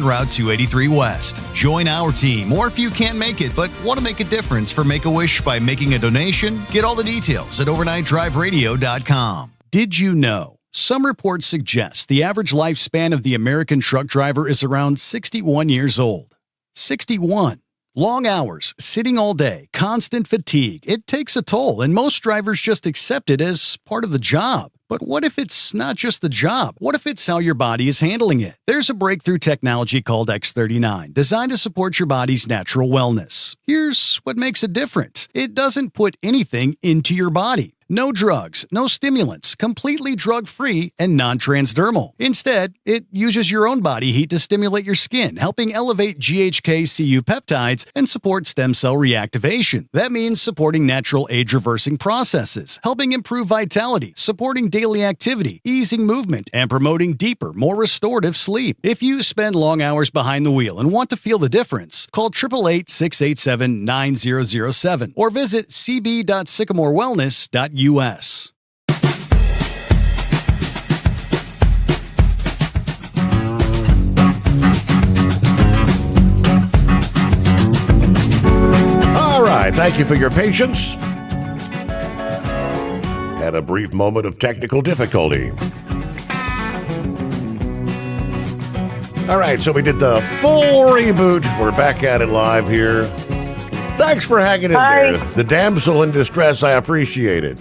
Route 283 West. Join our team, or if you can't make it but want to make a difference for Make-A-Wish by making a donation, get all the details at overnightdriveradio.com. Did you know? Some reports suggest the average lifespan of the American truck driver is around 61 years old. 61. Long hours, sitting all day, constant fatigue. It takes a toll, and most drivers just accept it as part of the job. But what if it's not just the job? What if it's how your body is handling it? There's a breakthrough technology called X39, designed to support your body's natural wellness. Here's what makes it different. It doesn't put anything into your body. No drugs, no stimulants, completely drug-free and non-transdermal. Instead, it uses your own body heat to stimulate your skin, helping elevate GHK-Cu peptides and support stem cell reactivation. That means supporting natural age-reversing processes, helping improve vitality, supporting daily activity, easing movement, and promoting deeper, more restorative sleep. If you spend long hours behind the wheel and want to feel the difference, call 888-687-9007 or visit cb.sycamorewellness.us. All right, thank you for your patience. Had a brief moment of technical difficulty. All right, so we did the full reboot. We're back at it live here. Thanks for hanging in there. The damsel in distress, I appreciate it.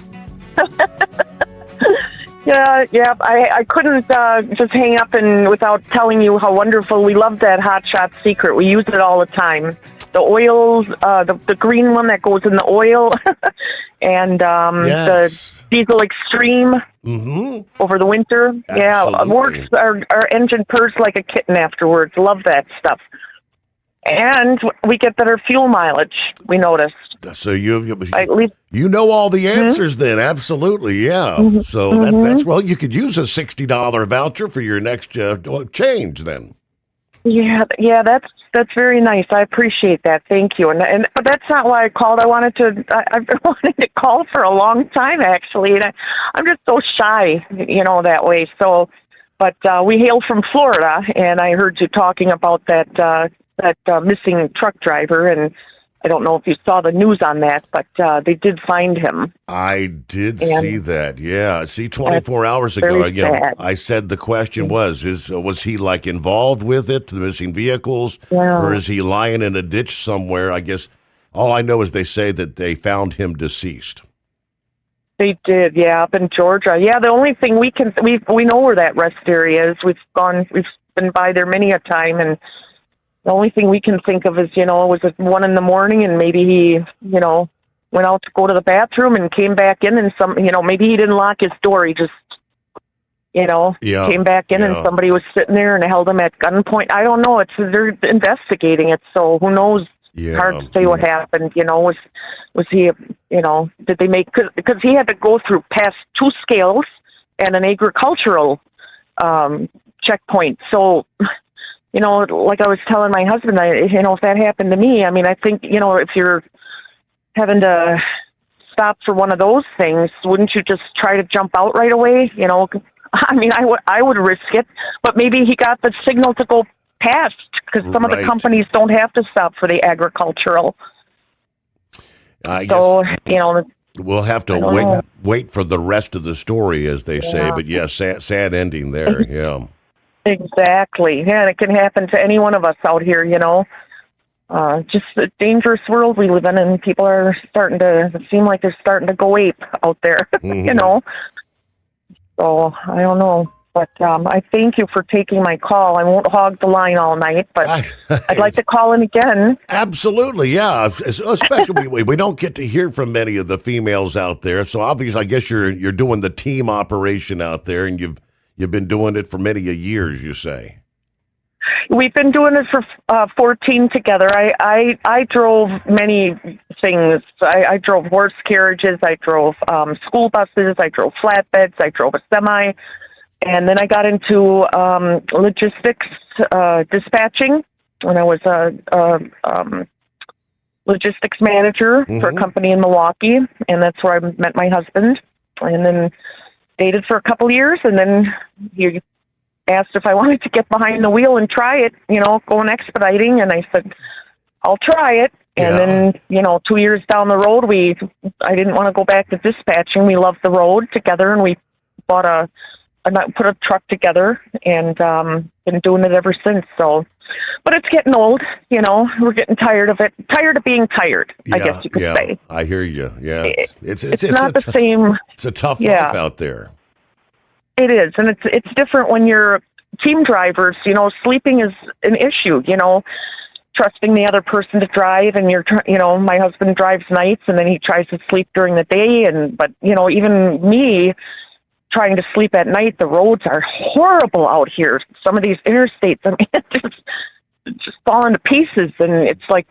Yeah. I couldn't just hang up and without telling you how wonderful we love that Hot Shot Secret. We use it all the time. The oils, the green one that goes in the oil, and yes. The Diesel Extreme over the winter. Absolutely. Yeah, it works. Our engine purrs like a kitten afterwards. Love that stuff. And we get better fuel mileage, we noticed. So you know all the answers then, absolutely, yeah. So that's, well, you could use a $60 voucher for your next change then. Yeah, that's very nice. I appreciate that. Thank you. But that's not why I called. I've been wanting to call for a long time, actually, and I'm just so shy, that way. So, but we hail from Florida, and I heard you talking about that missing truck driver, and I don't know if you saw the news on that, but they did find him. I did see that, yeah. See, 24 hours ago, I said the question was he like involved with it, the missing vehicles, or is he lying in a ditch somewhere? I guess all I know is they say that they found him deceased. They did, yeah, up in Georgia. Yeah, the only thing we know where that rest area is. We've been by there many a time, and the only thing we can think of is, it was at 1 a.m, and maybe he, went out to go to the bathroom and came back in, and maybe he didn't lock his door. He just, came back in, and somebody was sitting there and held him at gunpoint. I don't know. They're investigating it, so who knows? Yeah. Hard to say what happened. Was he, did they make, because he had to go through past 2 scales and an agricultural checkpoint. So, like I was telling my husband, if that happened to me, I mean, I think, if you're having to stop for one of those things, wouldn't you just try to jump out right away? I mean, I would risk it, but maybe he got the signal to go past, because some of the companies don't have to stop for the agricultural. So, we'll have to wait for the rest of the story, as they say, but sad ending there, yeah. Exactly. Yeah, and it can happen to any one of us out here, just a dangerous world we live in, and people are starting to seem like they're starting to go ape out there, So, I don't know. But I thank you for taking my call. I won't hog the line all night, but I'd like to call in again. Absolutely, yeah. Especially we don't get to hear from many of the females out there. So obviously, I guess you're doing the team operation out there, and you've been doing it for many years, you say. We've been doing it for 14 together. I drove many things. I drove horse carriages. I drove school buses. I drove flatbeds. I drove a semi. And then I got into logistics, dispatching, when I was a logistics manager for a company in Milwaukee, and that's where I met my husband. And then dated for a couple years, and then he asked if I wanted to get behind the wheel and try it, going expediting. And I said, I'll try it. And then, 2 years down the road, I didn't want to go back to dispatching. We loved the road together, and we put a truck together, and been doing it ever since. So, but it's getting old, we're getting tired of it, tired of being tired, I guess you could say. I hear you. Yeah. It's not the same. It's a tough life out there. It is. And it's different when you're team drivers, sleeping is an issue, trusting the other person to drive, and my husband drives nights, and then he tries to sleep during the day, but even me trying to sleep at night, the roads are horrible out here. Some of these interstates, I mean, it's just falling to pieces, and it's like,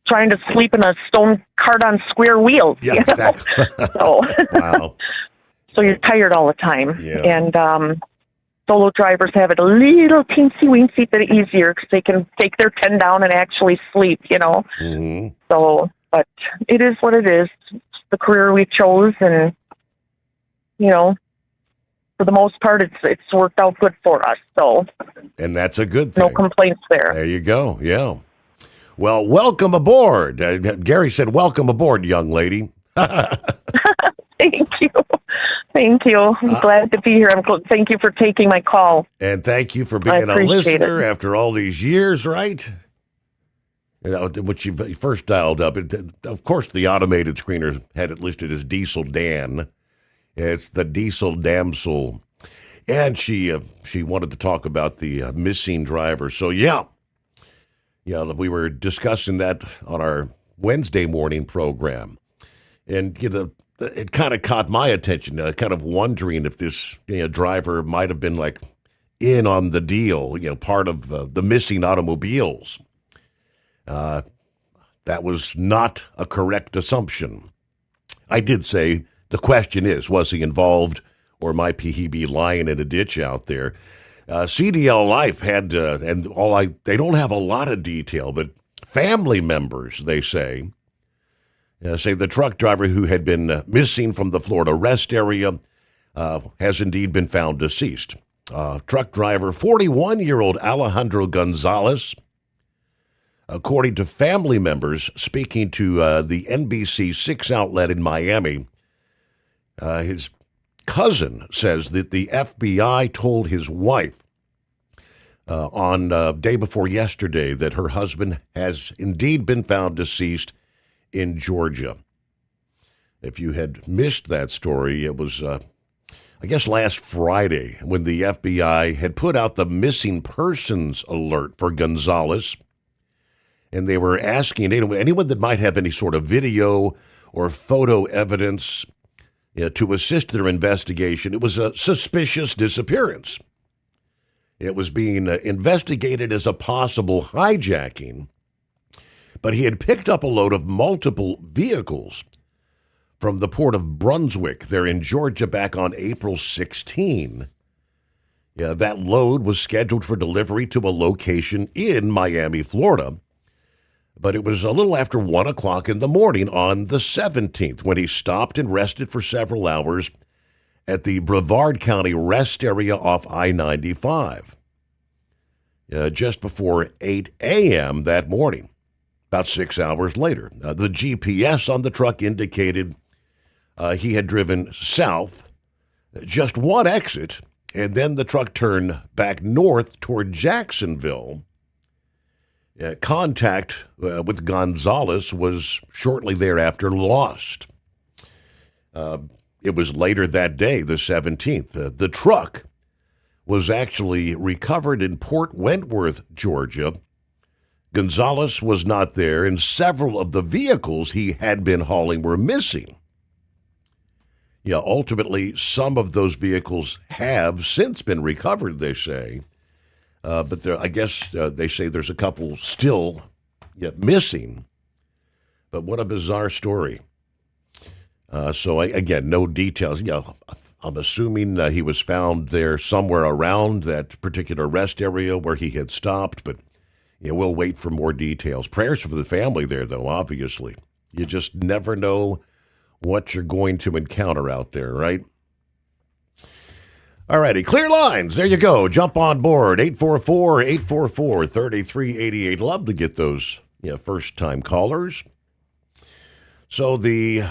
trying to sleep in a stone cart on square wheels. Yeah, exactly. So, wow. So you're tired all the time. Yeah. And solo drivers have it a little teensy-weensy bit easier because they can take their 10 down and actually sleep, Mm-hmm. So, but it is what it is. It's the career we chose, and, for the most part, it's worked out good for us. So, and that's a good thing. No complaints there. There you go. Yeah. Well, welcome aboard. Gary said, welcome aboard, young lady. Thank you. Thank you. I'm glad to be here. Thank you for taking my call. And thank you for being a listener after all these years, right? When you first dialed up, of course, the automated screener had it listed as Diesel Dan. It's the Diesel Damsel. And she wanted to talk about the missing driver. So, yeah, we were discussing that on our Wednesday morning program. And, it kind of caught my attention, kind of wondering if this driver might have been like in on the deal, part of the missing automobiles. That was not a correct assumption. I did say the question is, was he involved, or might he be lying in a ditch out there? CDL Life had, they don't have a lot of detail, but family members, they say the truck driver who had been missing from the Florida rest area has indeed been found deceased. Truck driver, 41-year-old Alejandro Gonzalez, according to family members speaking to the NBC6 outlet in Miami, his cousin says that the FBI told his wife on day before yesterday that her husband has indeed been found deceased in Georgia. If you had missed that story, it was, I guess, last Friday when the FBI had put out the missing persons alert for Gonzalez, and they were asking anyone that might have any sort of video or photo evidence to assist their investigation. It was a suspicious disappearance. It was being investigated as a possible hijacking, but he had picked up a load of multiple vehicles from the port of Brunswick there in Georgia back on April 16. Yeah, that load was scheduled for delivery to a location in Miami, Florida, but it was a little after 1 o'clock in the morning on the 17th when he stopped and rested for several hours at the Brevard County rest area off I-95. Just before 8 a.m. that morning. About 6 hours later, the GPS on the truck indicated he had driven south, just one exit, and then the truck turned back north toward Jacksonville. Contact with Gonzalez was shortly thereafter lost. It was later that day, the 17th. The truck was actually recovered in Port Wentworth, Georgia. Gonzalez was not there, and several of the vehicles he had been hauling were missing. Ultimately, some of those vehicles have since been recovered, they say. But I guess they say there's a couple still missing. But what a bizarre story. So, again, no details. I'm assuming he was found there somewhere around that particular rest area where he had stopped, but we'll wait for more details. Prayers for the family there, though, obviously. You just never know what you're going to encounter out there, right? All righty, clear lines. There you go. Jump on board. 844-844-3388. Love to get those first-time callers. So the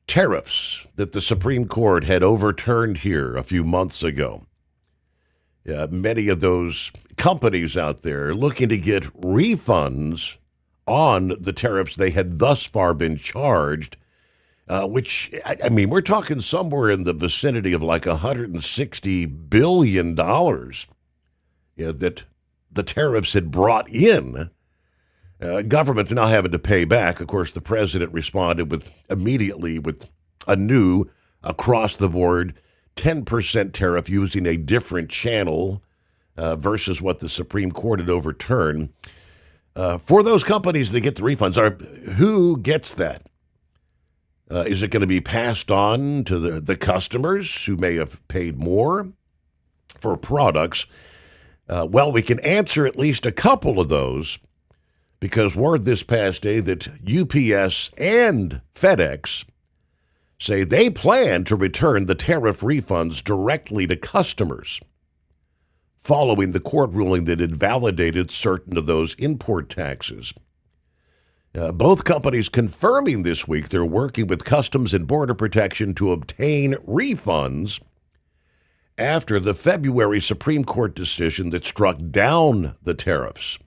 tariffs that the Supreme Court had overturned here a few months ago, many of those companies out there looking to get refunds on the tariffs they had thus far been charged, which, I mean, we're talking somewhere in the vicinity of like $160 billion that the tariffs had brought in. Government's now having to pay back. Of course, the president responded immediately with a new across-the-board 10% tariff using a different channel versus what the Supreme Court had overturned. For those companies that get the refunds, who gets that? Is it going to be passed on to the customers who may have paid more for products? Well, we can answer at least a couple of those, because word this past day that UPS and FedEx say they plan to return the tariff refunds directly to customers, following the court ruling that invalidated certain of those import taxes. Both companies confirming this week they're working with Customs and Border Protection to obtain refunds after the February Supreme Court decision that struck down the tariffs.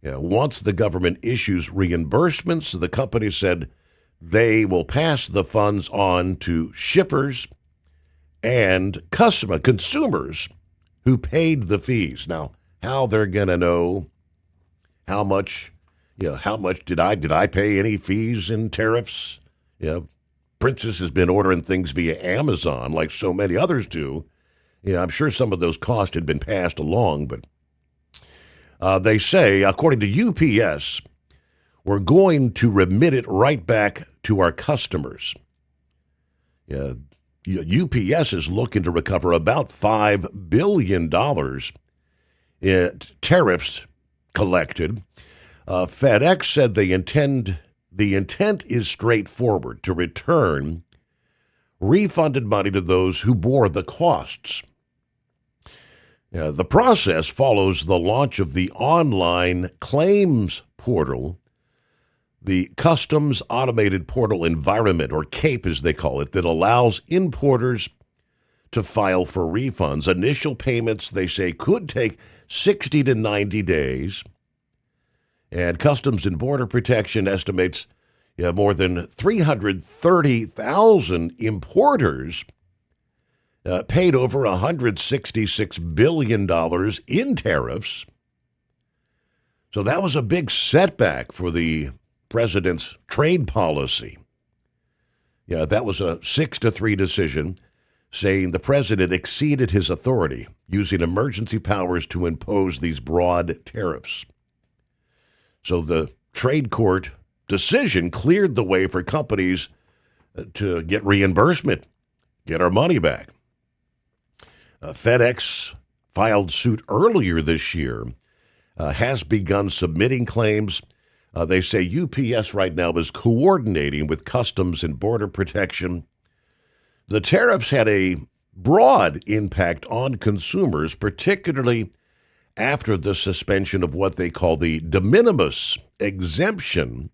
Once the government issues reimbursements, the company said they will pass the funds on to shippers and consumers who paid the fees. Now, how they're going to know how much did I pay any fees and tariffs? Princess has been ordering things via Amazon like so many others do. I'm sure some of those costs had been passed along, but they say, according to UPS, we're going to remit it right back to our customers. UPS is looking to recover about $5 billion in tariffs collected. FedEx said the intent is straightforward, to return refunded money to those who bore the costs. The process follows the launch of the online claims portal, the Customs Automated Portal Environment, or CAPE as they call it, that allows importers to file for refunds. Initial payments, they say, could take 60 to 90 days. And Customs and Border Protection estimates more than 330,000 importers paid over $166 billion in tariffs. So that was a big setback for the president's trade policy. That was a 6-3 decision, saying the president exceeded his authority, using emergency powers to impose these broad tariffs. So the trade court decision cleared the way for companies to get reimbursement, get our money back. FedEx filed suit earlier this year, has begun submitting claims. They say UPS right now is coordinating with Customs and Border Protection. The tariffs had a broad impact on consumers, particularly after the suspension of what they call the de minimis exemption,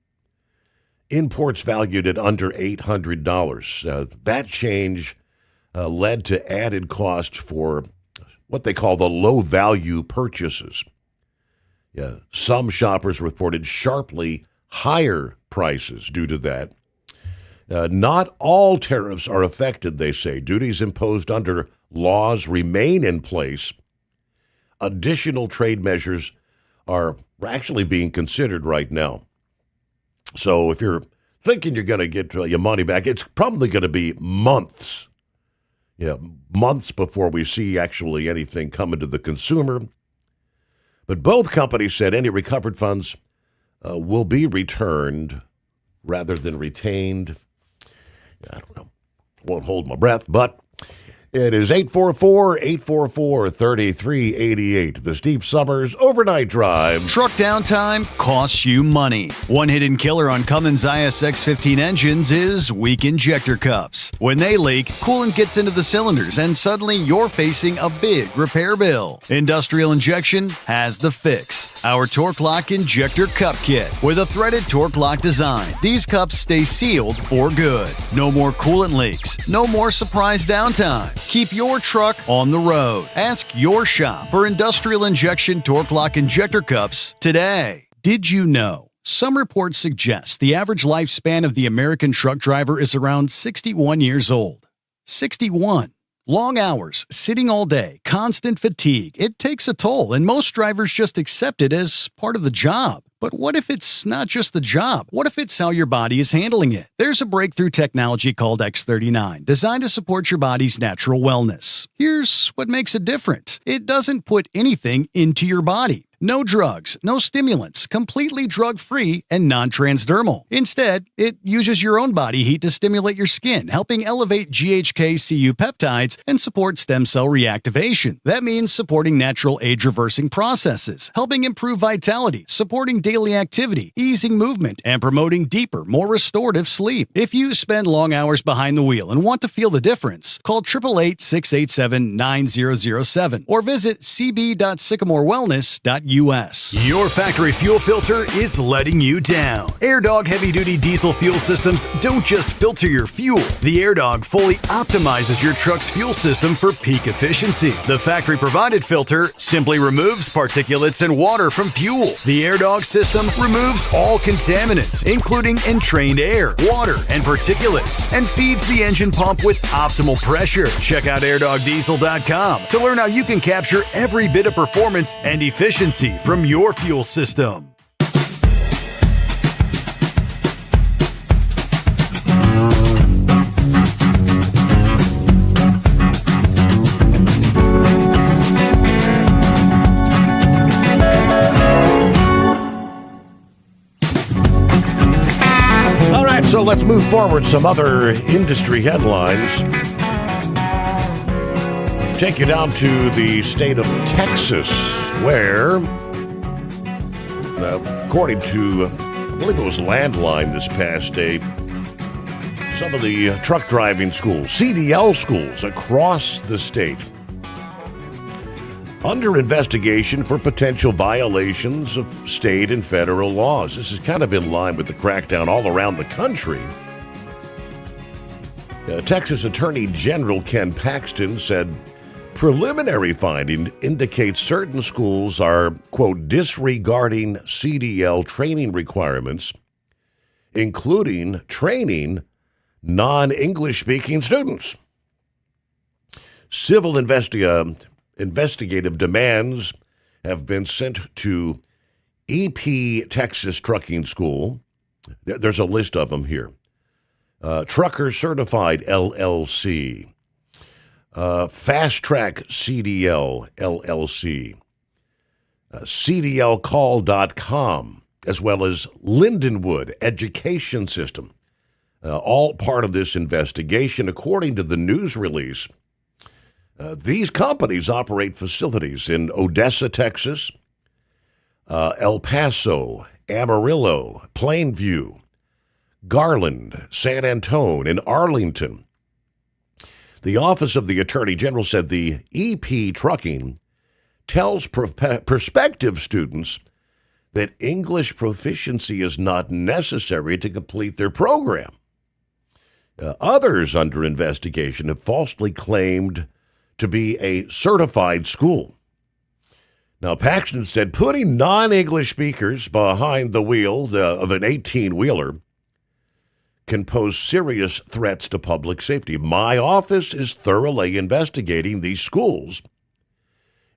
imports valued at under $800. That change led to added costs for what they call the low-value purchases. Some shoppers reported sharply higher prices due to that. Not all tariffs are affected, they say. Duties imposed under laws remain in place. Additional trade measures are actually being considered right now. So if you're thinking you're going to get your money back, it's probably going to be months before we see actually anything coming to the consumer. But both companies said any recovered funds will be returned rather than retained. I don't know. Won't hold my breath, but It is 844-844-3388. The Steve Sommers Overnight Drive. Truck downtime costs you money. One hidden killer on Cummins ISX-15 engines is weak injector cups. When they leak, coolant gets into the cylinders and suddenly you're facing a big repair bill. Industrial Injection has the fix. Our Torque Lock Injector Cup Kit with a threaded Torque Lock design. These cups stay sealed for good. No more coolant leaks. No more surprise downtime. Keep your truck on the road. Ask your shop for Industrial Injection Torque Lock Injector Cups today. Did you know? Some reports suggest the average lifespan of the American truck driver is around 61 years old. 61. Long hours, sitting all day, constant fatigue. It takes a toll, and most drivers just accept it as part of the job. But what if it's not just the job? What if it's how your body is handling it? There's a breakthrough technology called X39, designed to support your body's natural wellness. Here's what makes it different. It doesn't put anything into your body. No drugs, no stimulants, completely drug-free and non-transdermal. Instead, it uses your own body heat to stimulate your skin, helping elevate GHK-Cu peptides and support stem cell reactivation. That means supporting natural age-reversing processes, helping improve vitality, supporting daily activity, easing movement, and promoting deeper, more restorative sleep. If you spend long hours behind the wheel and want to feel the difference, call 888-687-9007 or visit cb.sycamorewellness.us. Your factory fuel filter is letting you down. AirDog heavy-duty diesel fuel systems don't just filter your fuel. The AirDog fully optimizes your truck's fuel system for peak efficiency. The factory-provided filter simply removes particulates and water from fuel. The AirDog system removes all contaminants, including entrained air, water, and particulates, and feeds the engine pump with optimal pressure. Check out airdogdiesel.com to learn how you can capture every bit of performance and efficiency from your fuel system. All right, so let's move forward. Some other industry headlines. Take you down to the state of Texas, where, according to, I believe it was Landline this past day, some of the truck driving schools, CDL schools across the state, under investigation for potential violations of state and federal laws. This is kind of in line with the crackdown all around the country. Texas Attorney General Ken Paxton said, preliminary finding indicates certain schools are, quote, disregarding CDL training requirements, including training non-English speaking students. Civil investigative demands have been sent to EP Texas Trucking School. There's a list of them here. Trucker Certified LLC. Fast Track CDL LLC, CDLcall.com, as well as Lindenwood Education System, all part of this investigation. According to the news release, these companies operate facilities in Odessa, Texas, El Paso, Amarillo, Plainview, Garland, San Antone, and Arlington. The Office of the Attorney General said the EP Trucking tells prospective students that English proficiency is not necessary to complete their program. Others under investigation have falsely claimed to be a certified school. Now, Paxton said putting non-English speakers behind the wheel of an 18-wheeler can pose serious threats to public safety. My office is thoroughly investigating these schools,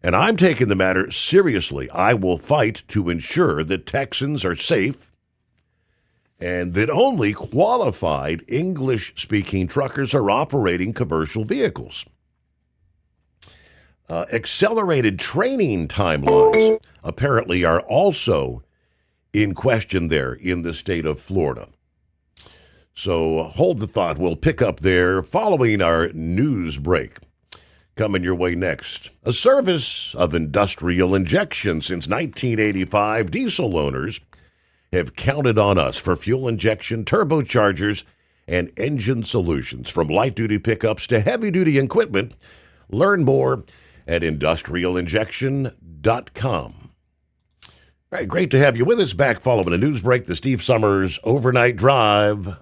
and I'm taking the matter seriously. I will fight to ensure that Texans are safe and that only qualified English-speaking truckers are operating commercial vehicles. Accelerated training timelines apparently are also in question there in the state of Florida. So hold the thought. We'll pick up there following our news break. coming your way next. A service of industrial injection since 1985, diesel owners have counted on us for fuel injection, turbochargers, and engine solutions. From light-duty pickups to heavy-duty equipment, learn more at industrialinjection.com. All right, great to have you with us. Back following a news break, the Steve Sommers Overnight Drive.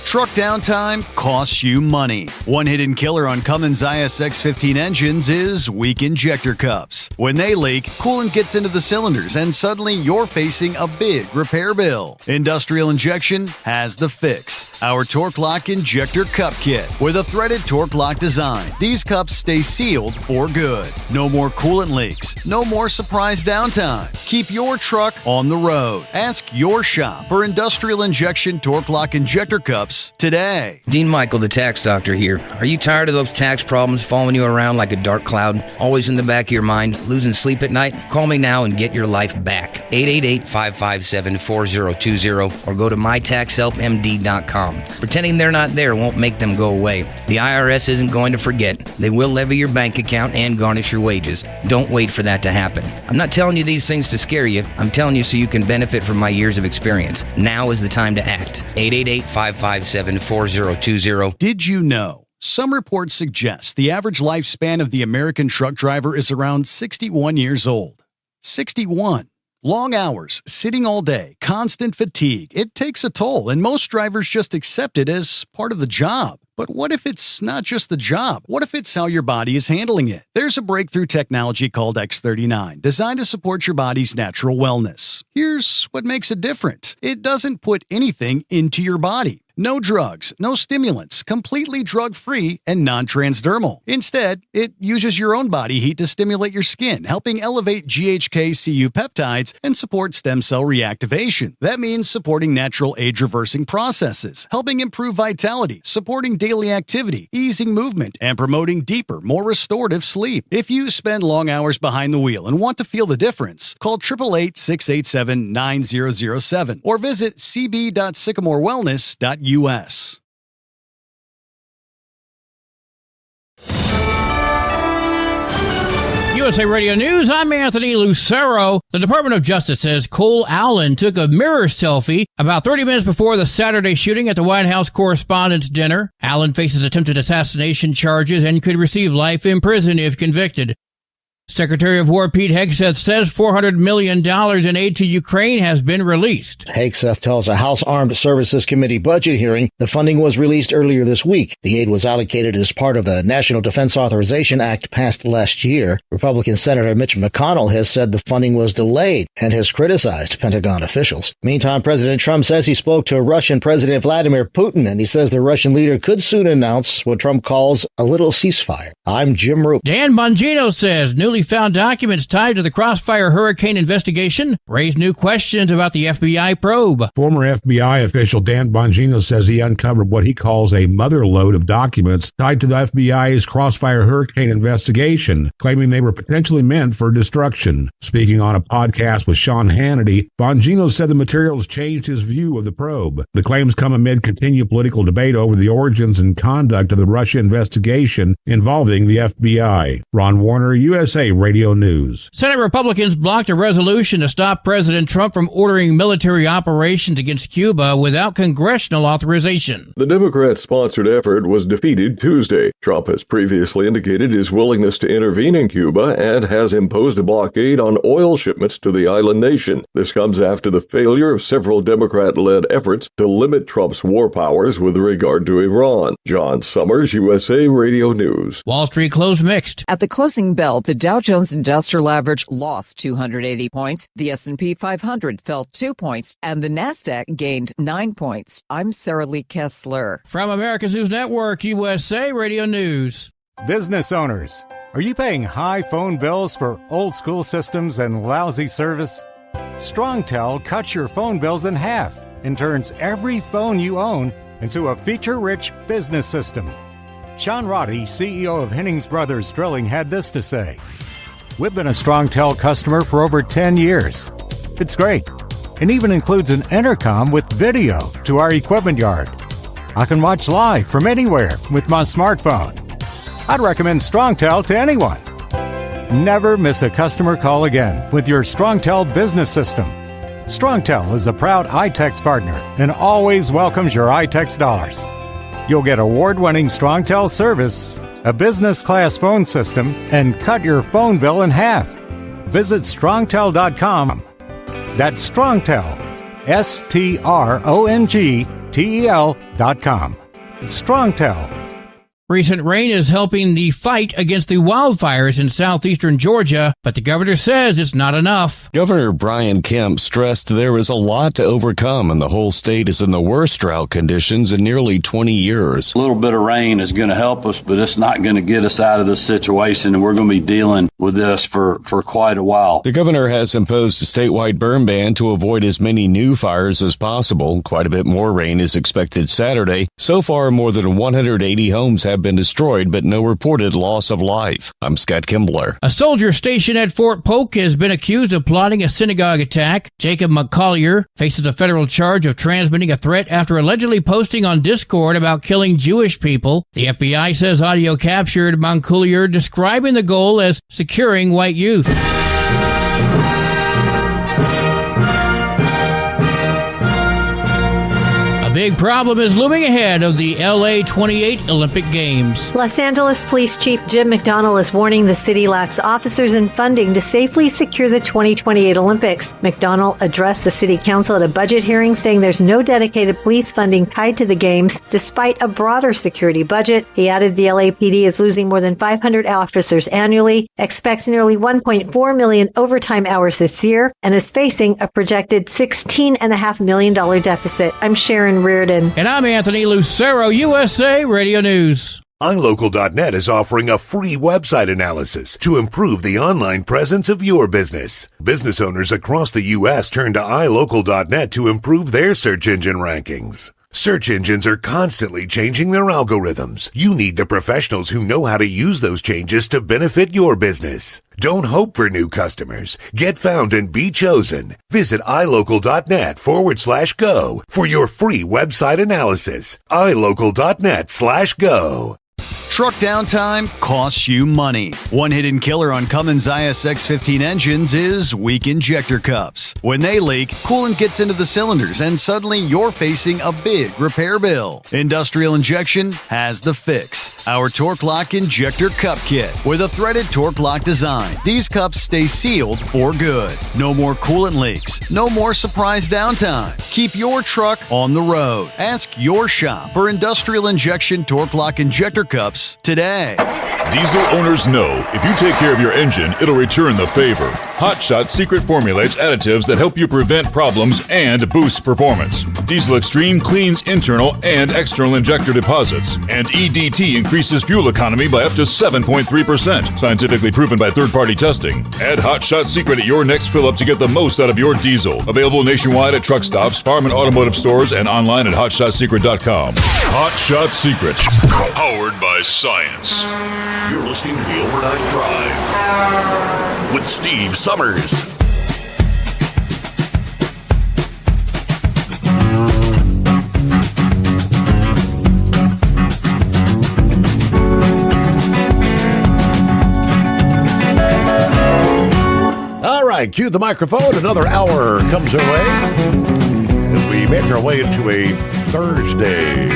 Truck downtime costs you money. One hidden killer on Cummins ISX-15 engines is weak injector cups. When they leak, coolant gets into the cylinders and suddenly you're facing a big repair bill. Industrial Injection has the fix. Our Torque Lock Injector Cup Kit with a threaded Torque Lock design. These cups stay sealed for good. No more coolant leaks. No more surprise downtime. Keep your truck on the road. Ask your shop for Industrial Injection Torque Lock Injector Cups today. Dean Michael, the tax doctor here. Are you tired of those tax problems following you around like a dark cloud? Always in the back of your mind, losing sleep at night? Call me now and get your life back. 888-557-4020 or go to mytaxhelpmd.com. Pretending they're not there won't make them go away. The IRS isn't going to forget. They will levy your bank account and garnish your wages. Don't wait for that to happen. I'm not telling you these things to scare you. I'm telling you so you can benefit from my years of experience. Now is the time to act. 888-557-4020. Did you know? Some reports suggest the average lifespan of the American truck driver is around 61 years old. 61. Long hours, sitting all day, constant fatigue. It takes a toll, and most drivers just accept it as part of the job. But what if it's not just the job? What if it's how your body is handling it? There's a breakthrough technology called X39, designed to support your body's natural wellness. Here's what makes it different. It doesn't put anything into your body. No drugs, no stimulants, completely drug-free and non-transdermal. Instead, it uses your own body heat to stimulate your skin, helping elevate GHK-Cu peptides and support stem cell reactivation. That means supporting natural age-reversing processes, helping improve vitality, supporting daily activity, easing movement, and promoting deeper, more restorative sleep. If you spend long hours behind the wheel and want to feel the difference, call 888-687-9007 or visit cb.sycamorewellness.us. USA Radio News, I'm Anthony Lucero. The Department of Justice says Cole Allen took a mirror selfie about 30 minutes before the Saturday shooting at the White House Correspondents' Dinner. Allen faces attempted assassination charges and could receive life in prison if convicted. Secretary of War Pete Hegseth says $400 million in aid to Ukraine has been released. Hegseth tells a House Armed Services Committee budget hearing the funding was released earlier this week. The aid was allocated as part of the National Defense Authorization Act passed last year. Republican Senator Mitch McConnell has said the funding was delayed and has criticized Pentagon officials. Meantime, President Trump says he spoke to Russian President Vladimir Putin, and he says the Russian leader could soon announce what Trump calls a little ceasefire. I'm Jim Roop. Dan Bongino says newly found documents tied to the Crossfire Hurricane investigation raise new questions about the FBI probe. Former FBI official Dan Bongino says he uncovered what he calls a mother lode of documents tied to the FBI's Crossfire Hurricane investigation, claiming they were potentially meant for destruction. Speaking on a podcast with Sean Hannity, Bongino said the materials changed his view of the probe. The claims come amid continued political debate over the origins and conduct of the Russia investigation involving the FBI. Ron Warner, USA Radio News. Senate Republicans blocked a resolution to stop President Trump from ordering military operations against Cuba without congressional authorization. The Democrat-sponsored effort was defeated Tuesday. Trump has previously indicated his willingness to intervene in Cuba and has imposed a blockade on oil shipments to the island nation. This comes after the failure of several Democrat-led efforts to limit Trump's war powers with regard to Iran. John Sommers, USA Radio News. Wall Street closed mixed. At the closing bell, the Dow Jones Industrial Average lost 280 points, the S&P 500 fell 2 points, and the Nasdaq gained 9 points. I'm Sarah Lee Kessler. From America's News Network, USA Radio News. Business owners, are you paying high phone bills for old school systems and lousy service? StrongTel cuts your phone bills in half and turns every phone you own into a feature-rich business system. Sean Roddy, CEO of Hennings Brothers Drilling, had this to say: "We've been a StrongTel customer for over 10 years. It's great, and even includes an intercom with video to our equipment yard. I can watch live from anywhere with my smartphone. I'd recommend StrongTel to anyone. Never miss a customer call again with your StrongTel business system. StrongTel is a proud iTex partner and always welcomes your iTex dollars. You'll get award-winning StrongTel service, a business-class phone system, and cut your phone bill in half. Visit StrongTel.com. That's StrongTel, StrongTel.com. It's StrongTel. Recent rain is helping the fight against the wildfires in southeastern Georgia, but the governor says it's not enough. Governor Brian Kemp stressed there is a lot to overcome, and the whole state is in the worst drought conditions in nearly 20 years. A little bit of rain is going to help us, but it's not going to get us out of this situation, and we're going to be dealing with this for quite a while. The governor has imposed a statewide burn ban to avoid as many new fires as possible. Quite a bit more rain is expected Saturday. So far, more than 180 homes have been destroyed, but no reported loss of life. I'm Scott Kimbler. A soldier stationed at Fort Polk has been accused of plotting a synagogue attack. Jacob McCollier faces a federal charge of transmitting a threat after allegedly posting on Discord about killing Jewish people. The FBI says audio captured McCollier describing the goal as securing white youth. A big problem is looming ahead of the LA 28 Olympic Games. Los Angeles Police Chief Jim McDonnell is warning the city lacks officers and funding to safely secure the 2028 Olympics. McDonnell addressed the city council at a budget hearing, saying there's no dedicated police funding tied to the games, despite a broader security budget. He added the LAPD is losing more than 500 officers annually, expects nearly 1.4 million overtime hours this year, and is facing a projected $16.5 million deficit. I'm Sharon Reardon. And I'm Anthony Lucero, USA Radio News. iLocal.net is offering a free website analysis to improve the online presence of your business. Business owners across the U.S. turn to iLocal.net to improve their search engine rankings. Search engines are constantly changing their algorithms. You need the professionals who know how to use those changes to benefit your business. Don't hope for new customers. Get found and be chosen. Visit iLocal.net/go for your free website analysis. iLocal.net/go. Truck downtime costs you money. One hidden killer on Cummins ISX-15 engines is weak injector cups. When they leak, coolant gets into the cylinders and suddenly you're facing a big repair bill. Industrial Injection has the fix. Our Torque Lock Injector Cup Kit with a threaded Torque Lock design. These cups stay sealed for good. No more coolant leaks. No more surprise downtime. Keep your truck on the road. Ask your shop for Industrial Injection Torque Lock Injector Cups today. Diesel owners know if you take care of your engine, it'll return the favor. Hot Shot secret formulates additives that help you prevent problems and boost performance. Diesel Extreme cleans internal and external injector deposits, and EDT increases fuel economy by up to 7.3%, scientifically proven by third-party testing. Add Hot Shot secret at your next fill-up to get the most out of your diesel. Available nationwide at truck stops, farm and automotive stores, and online at hotshotsecret.com. Hot Shot Secret, powered by science. You're listening to the Overnight Drive with Steve Sommers. All right, cue the microphone. Another hour comes our way as we make our way into a Thursday.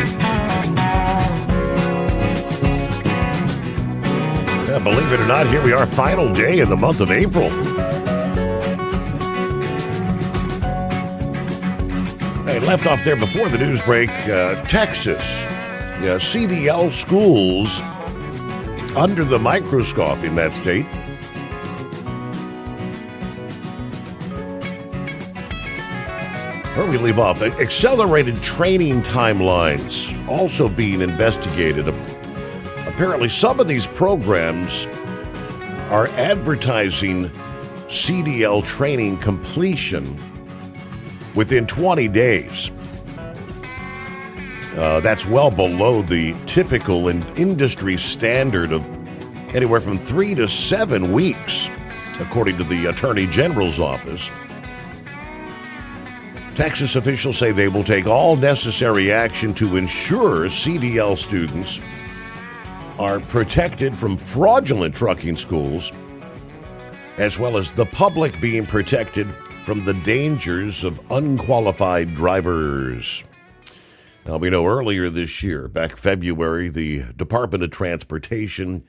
Believe it or not, here we are, final day in the month of April. Hey, left off there before the news break, Texas. Yeah, CDL schools under the microscope in that state. Where we leave off, accelerated training timelines also being investigated. Apparently, some of these programs are advertising CDL training completion within 20 days. That's well below the typical and industry standard of anywhere from 3 to 7 weeks, according to the Attorney General's office. Texas officials say they will take all necessary action to ensure CDL students are protected from fraudulent trucking schools, as well as the public being protected from the dangers of unqualified drivers. Now, we know earlier this year, back February, the Department of Transportation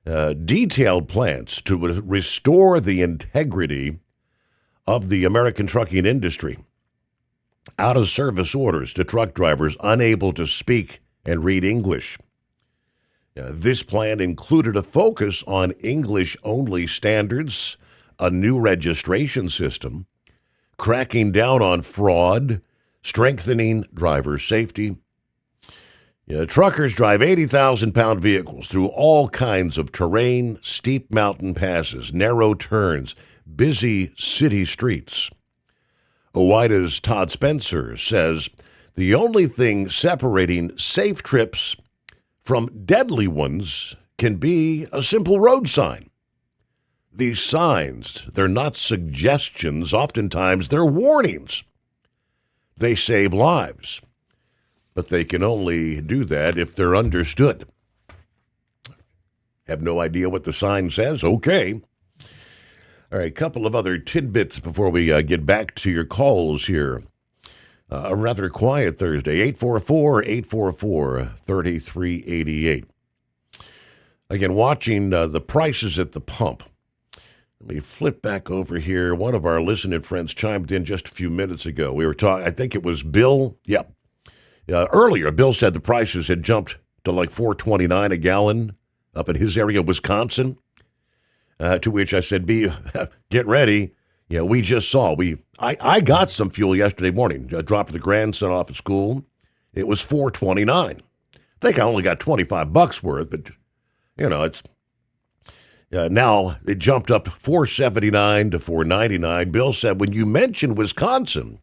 detailed plans to restore the integrity of the American trucking industry. Out-of-service orders to truck drivers unable to speak and read English. This plan included a focus on English-only standards, a new registration system, cracking down on fraud, strengthening driver safety. Truckers drive 80,000-pound vehicles through all kinds of terrain, steep mountain passes, narrow turns, busy city streets. OOIDA's Todd Spencer says the only thing separating safe trips from deadly ones can be a simple road sign. These signs, they're not suggestions. Oftentimes, they're warnings. They save lives, but they can only do that if they're understood. Have no idea what the sign says? Okay. All right, a couple of other tidbits before we get back to your calls here. A rather quiet Thursday, 844-844-3388. Again, watching the prices at the pump. Let me flip back over here. One of our listening friends chimed in just a few minutes ago. We were talking, I think it was Bill. Yep. Earlier, Bill said the prices had jumped to like $4.29 a gallon up in his area, Wisconsin. To which I said, get ready. We just saw. I got some fuel yesterday morning. I dropped the grandson off at school. It was $4.29. I think I only got $25 worth, but, it's now it jumped up $4.79 to $4.99. Bill said when you mentioned Wisconsin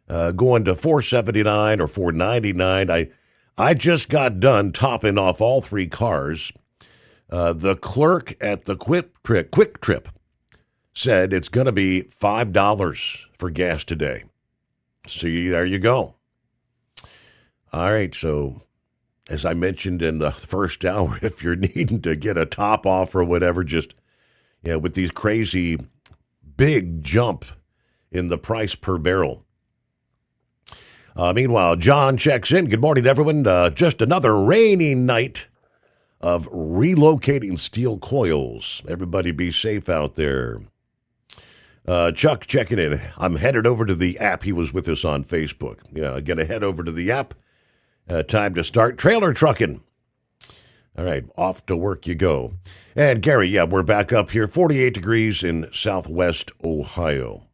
going to $4.79 or $4.99, I just got done topping off all three cars. The clerk at the Quick Trip said it's going to be $5 for gas today. See, there you go. All right, so as I mentioned in the first hour, if you're needing to get a top off or whatever, just with these crazy big jump in the price per barrel. Meanwhile, John checks in. Good morning, everyone. Just another rainy night of relocating steel coils. Everybody be safe out there. Chuck checking in. I'm headed over to the app. He was with us on Facebook. Going to head over to the app. Time to start trailer trucking. All right, off to work you go. And Gary, we're back up here. 48 degrees in southwest Ohio.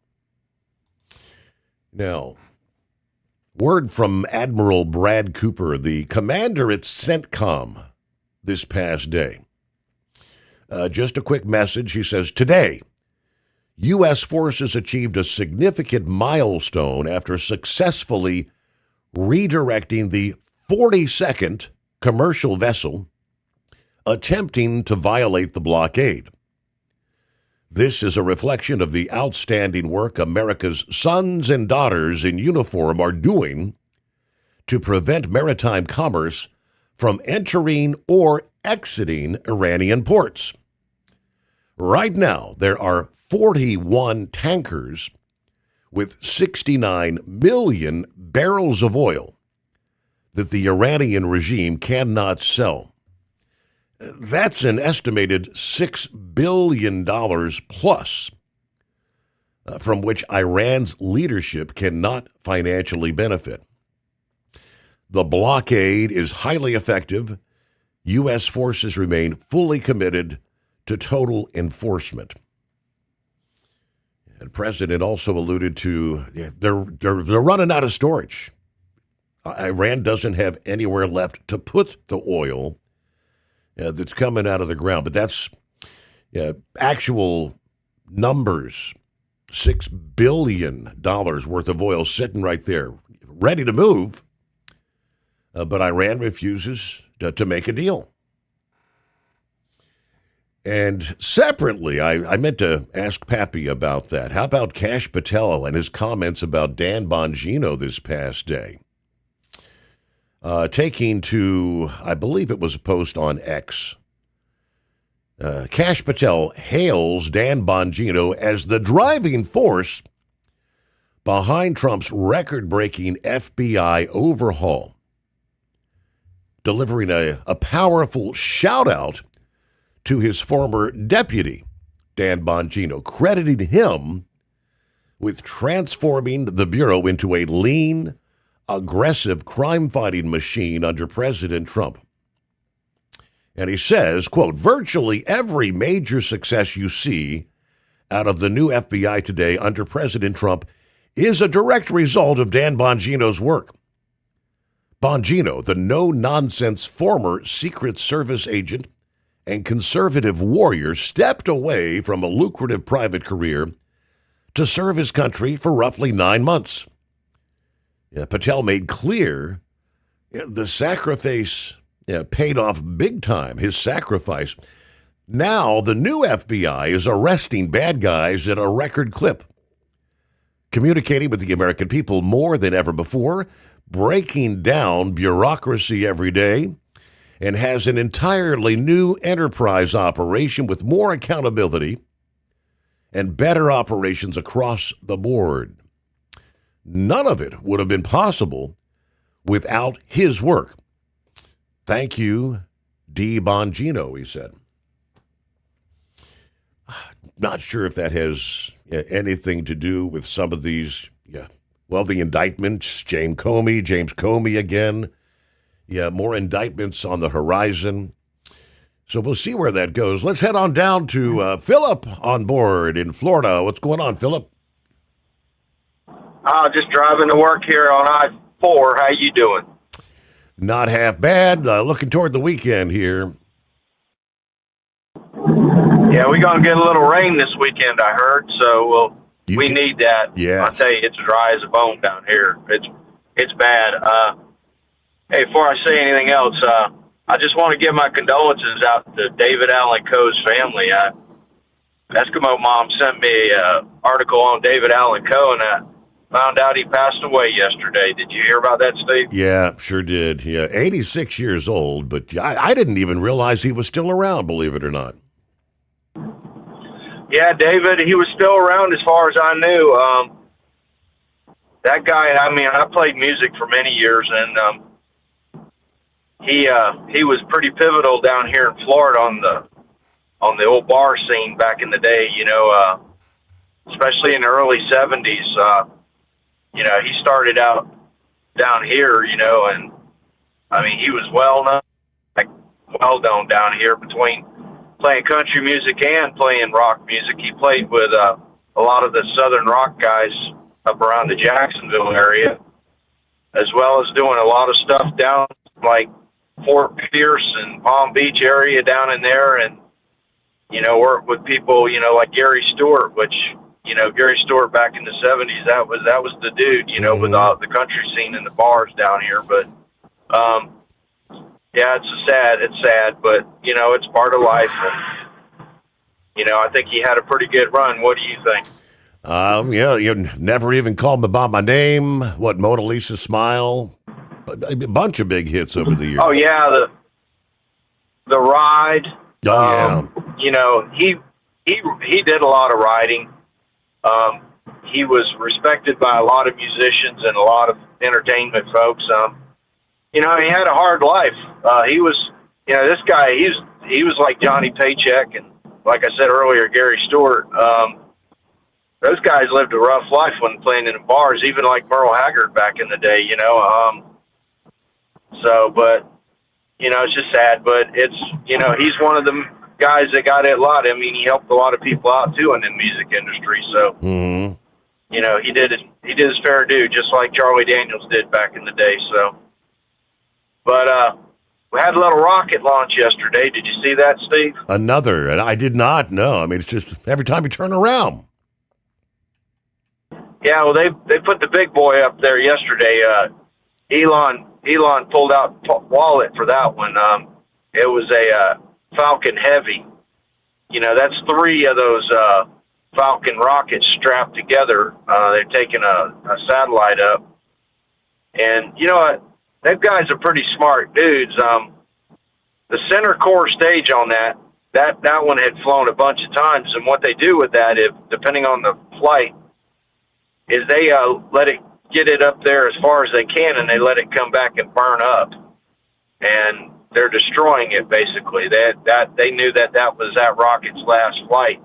Now, word from Admiral Brad Cooper, the commander at CENTCOM, this past day. Just a quick message. He says, today, U.S. forces achieved a significant milestone after successfully redirecting the 42nd commercial vessel attempting to violate the blockade. This is a reflection of the outstanding work America's sons and daughters in uniform are doing to prevent maritime commerce from entering or exiting Iranian ports. Right now, there are 41 tankers with 69 million barrels of oil that the Iranian regime cannot sell. That's an estimated $6 billion plus, from which Iran's leadership cannot financially benefit. The blockade is highly effective. U.S. forces remain fully committed to total enforcement. And the president also alluded to they're running out of storage. Iran doesn't have anywhere left to put the oil that's coming out of the ground. But that's actual numbers, $6 billion worth of oil sitting right there, ready to move. But Iran refuses to make a deal. And separately, I meant to ask Pappy about that. How about Kash Patel and his comments about Dan Bongino this past day? Taking to, I believe it was a post on X. Kash Patel hails Dan Bongino as the driving force behind Trump's record-breaking FBI overhaul, delivering a powerful shout-out to his former deputy, Dan Bongino, crediting him with transforming the Bureau into a lean, aggressive crime-fighting machine under President Trump. And he says, quote, virtually every major success you see out of the new FBI today under President Trump is a direct result of Dan Bongino's work. Bongino, the no-nonsense former Secret Service agent and conservative warrior, stepped away from a lucrative private career to serve his country for roughly 9 months. Patel made clear the sacrifice paid off big time, his sacrifice. Now the new FBI is arresting bad guys at a record clip, communicating with the American people more than ever before, breaking down bureaucracy every day, and has an entirely new enterprise operation with more accountability and better operations across the board. None of it would have been possible without his work. Thank you, D. Bongino, he said. Not sure if that has anything to do with some of these, the indictments, James Comey again. More indictments on the horizon. So we'll see where that goes. Let's head on down to Philip on board in Florida. What's going on, Philip? Just driving to work here on I-4. How you doing? Not half bad. Looking toward the weekend here. Yeah, we're going to get a little rain this weekend, I heard. So we need that. Yeah. I'll tell you, it's dry as a bone down here. It's bad. Hey, before I say anything else, I just want to give my condolences out to David Allen Coe's family. Eskimo Mom sent me an article on David Allen Coe, and I found out he passed away yesterday. Did you hear about that, Steve? Yeah, sure did. 86 years old, but I didn't even realize he was still around, believe it or not. Yeah, David, he was still around as far as I knew. That guy, I played music for many years, and he was pretty pivotal down here in Florida on the old bar scene back in the day, especially in the early 70s. He started out down here, and he was well known down here between playing country music and playing rock music. He played with a lot of the southern rock guys up around the Jacksonville area, as well as doing a lot of stuff down like Fort Pierce and Palm Beach area down in there, and work with people like Gary Stewart, which Gary Stewart back in the 70s, that was the dude, with the country scene and the bars down here. But it's sad, but it's part of life, and I think he had a pretty good run. What do you think? You never even called him by my name. What, Mona Lisa Smile? A bunch of big hits over the years. Oh yeah, the Ride. Oh yeah. He did a lot of writing. He was respected by a lot of musicians and a lot of entertainment folks. He had a hard life. He was, this guy. He was like Johnny Paycheck, and like I said earlier, Gary Stewart. Those guys lived a rough life when playing in the bars, even like Merle Haggard back in the day. But it's just sad. But it's he's one of the guys that got it a lot. He helped a lot of people out too in the music industry. So he did his fair due, just like Charlie Daniels did back in the day. So, but we had a little rocket launch yesterday. Did you see that, Steve? Another, and I did not know. It's just every time you turn around. Yeah, well, they put the big boy up there yesterday. Elon pulled out wallet for that one. It was a Falcon Heavy, that's 3 of those Falcon rockets strapped together. They're taking a satellite up. And you know what? Them guys are pretty smart dudes. The center core stage on that one had flown a bunch of times, and what they do with that, if depending on the flight, is they let it get it up there as far as they can, and they let it come back and burn up, and they're destroying it basically. They knew that was that rocket's last flight,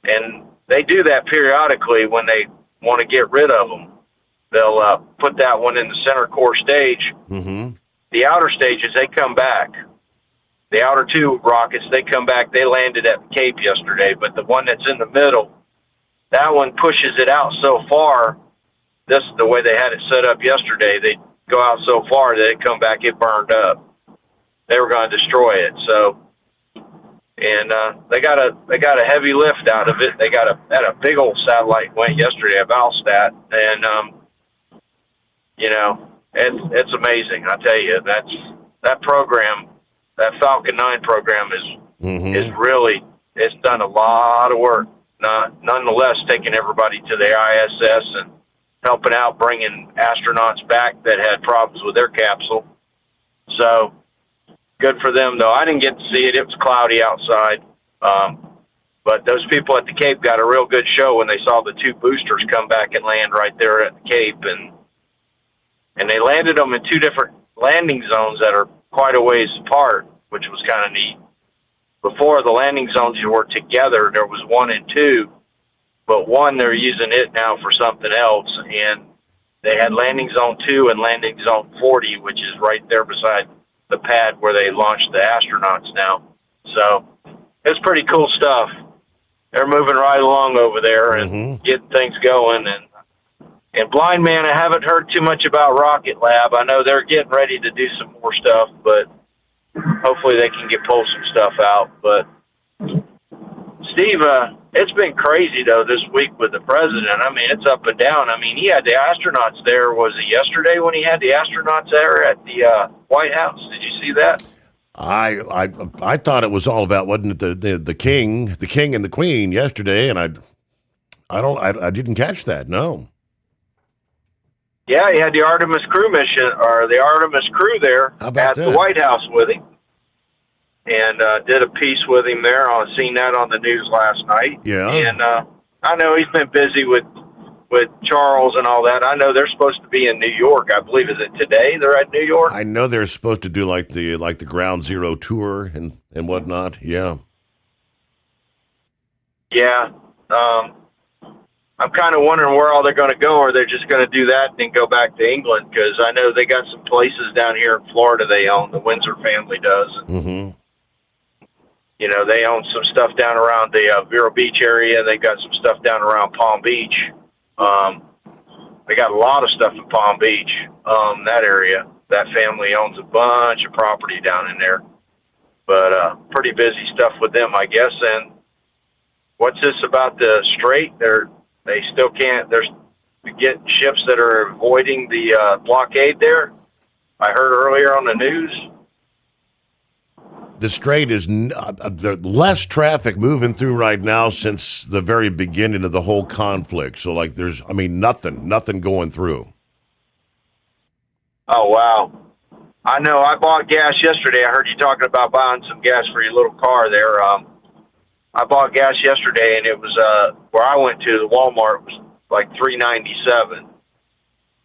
and they do that periodically when they want to get rid of them. They'll put that one in the center core stage. Mm-hmm. The outer stages, they come back. The outer 2 rockets, they come back. They landed at the Cape yesterday, but the one that's in the middle, that one pushes it out so far. This is the way they had it set up yesterday. They go out so far that it come back, it burned up. They were going to destroy it. So, and they got a heavy lift out of it. They had a big old satellite went yesterday, a Valstat, and it's amazing. I tell you, that program, that Falcon 9 program is really, it's done a lot of work. Nonetheless, taking everybody to the ISS and helping out, bringing astronauts back that had problems with their capsule. So good for them, though. I didn't get to see it. It was cloudy outside. But those people at the Cape got a real good show when they saw the 2 boosters come back and land right there at the Cape. And they landed them in 2 different landing zones that are quite a ways apart, which was kind of neat. Before, the landing zones were together. There was 1 and 2, but 1, they're using it now for something else. And they had landing zone 2 and landing zone 40, which is right there beside the pad where they launched the astronauts now. So it's pretty cool stuff. They're moving right along over there and getting things going. And Blind Man, I haven't heard too much about Rocket Lab. I know they're getting ready to do some more stuff, but hopefully they can pull some stuff out. But Steve, it's been crazy though this week with the president. I mean, it's up and down. I mean, he had the astronauts there. Was it yesterday when he had the astronauts there at the White House? Did you see that? I thought it was all about, wasn't it, the king and the queen yesterday? And I didn't catch that. No. Yeah, he had the Artemis crew mission, or the Artemis crew there at the White House with him, and did a piece with him there. I seen that on the news last night. Yeah. And I know he's been busy with Charles and all that. I know they're supposed to be in New York. I believe, is it today they're at New York? I know they're supposed to do like the Ground Zero tour and whatnot. Yeah. Yeah. I'm kind of wondering where all they're going to go, or they're just going to do that and then go back to England, because I know they got some places down here in Florida they own. The Windsor family does. And, they own some stuff down around the Vero Beach area. They got some stuff down around Palm Beach. They got a lot of stuff in Palm Beach, that area. That family owns a bunch of property down in there. But pretty busy stuff with them, I guess. And what's this about the Strait? They still can't. There's getting ships that are avoiding the blockade there. I heard earlier on the news. The Strait is there's less traffic moving through right now since the very beginning of the whole conflict. So, there's nothing going through. Oh, wow. I know. I bought gas yesterday. I heard you talking about buying some gas for your little car there. I bought gas yesterday, and it was where I went to, the Walmart, was like $3.97.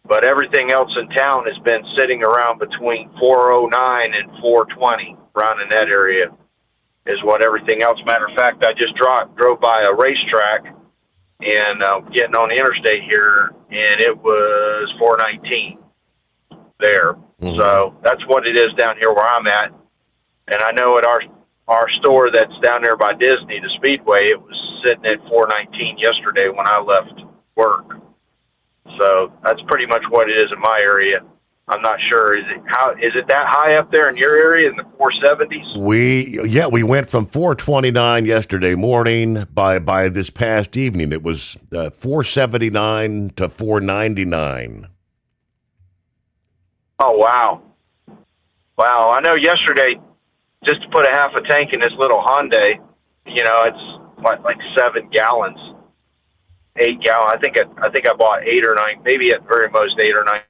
But everything else in town has been sitting around between $4.09 and $4.20, around in that area is what everything else. Matter of fact, I just drove by a racetrack and getting on the interstate here, and it was $4.19 there. So that's what it is down here where I'm at. And I know at our store that's down there by Disney, the Speedway, it was sitting at $4.19 yesterday when I left work. So that's pretty much what it is in my area. I'm not sure. Is it that high up there in your area in the 470s? We went from 429 yesterday morning. By this past evening, it was 479 to 499. Oh, wow. Wow. I know yesterday, just to put a half a tank in this little Hyundai, it's like 7 gallons, 8 gallons. I think I bought 8 or 9, maybe at very most 8 or 9.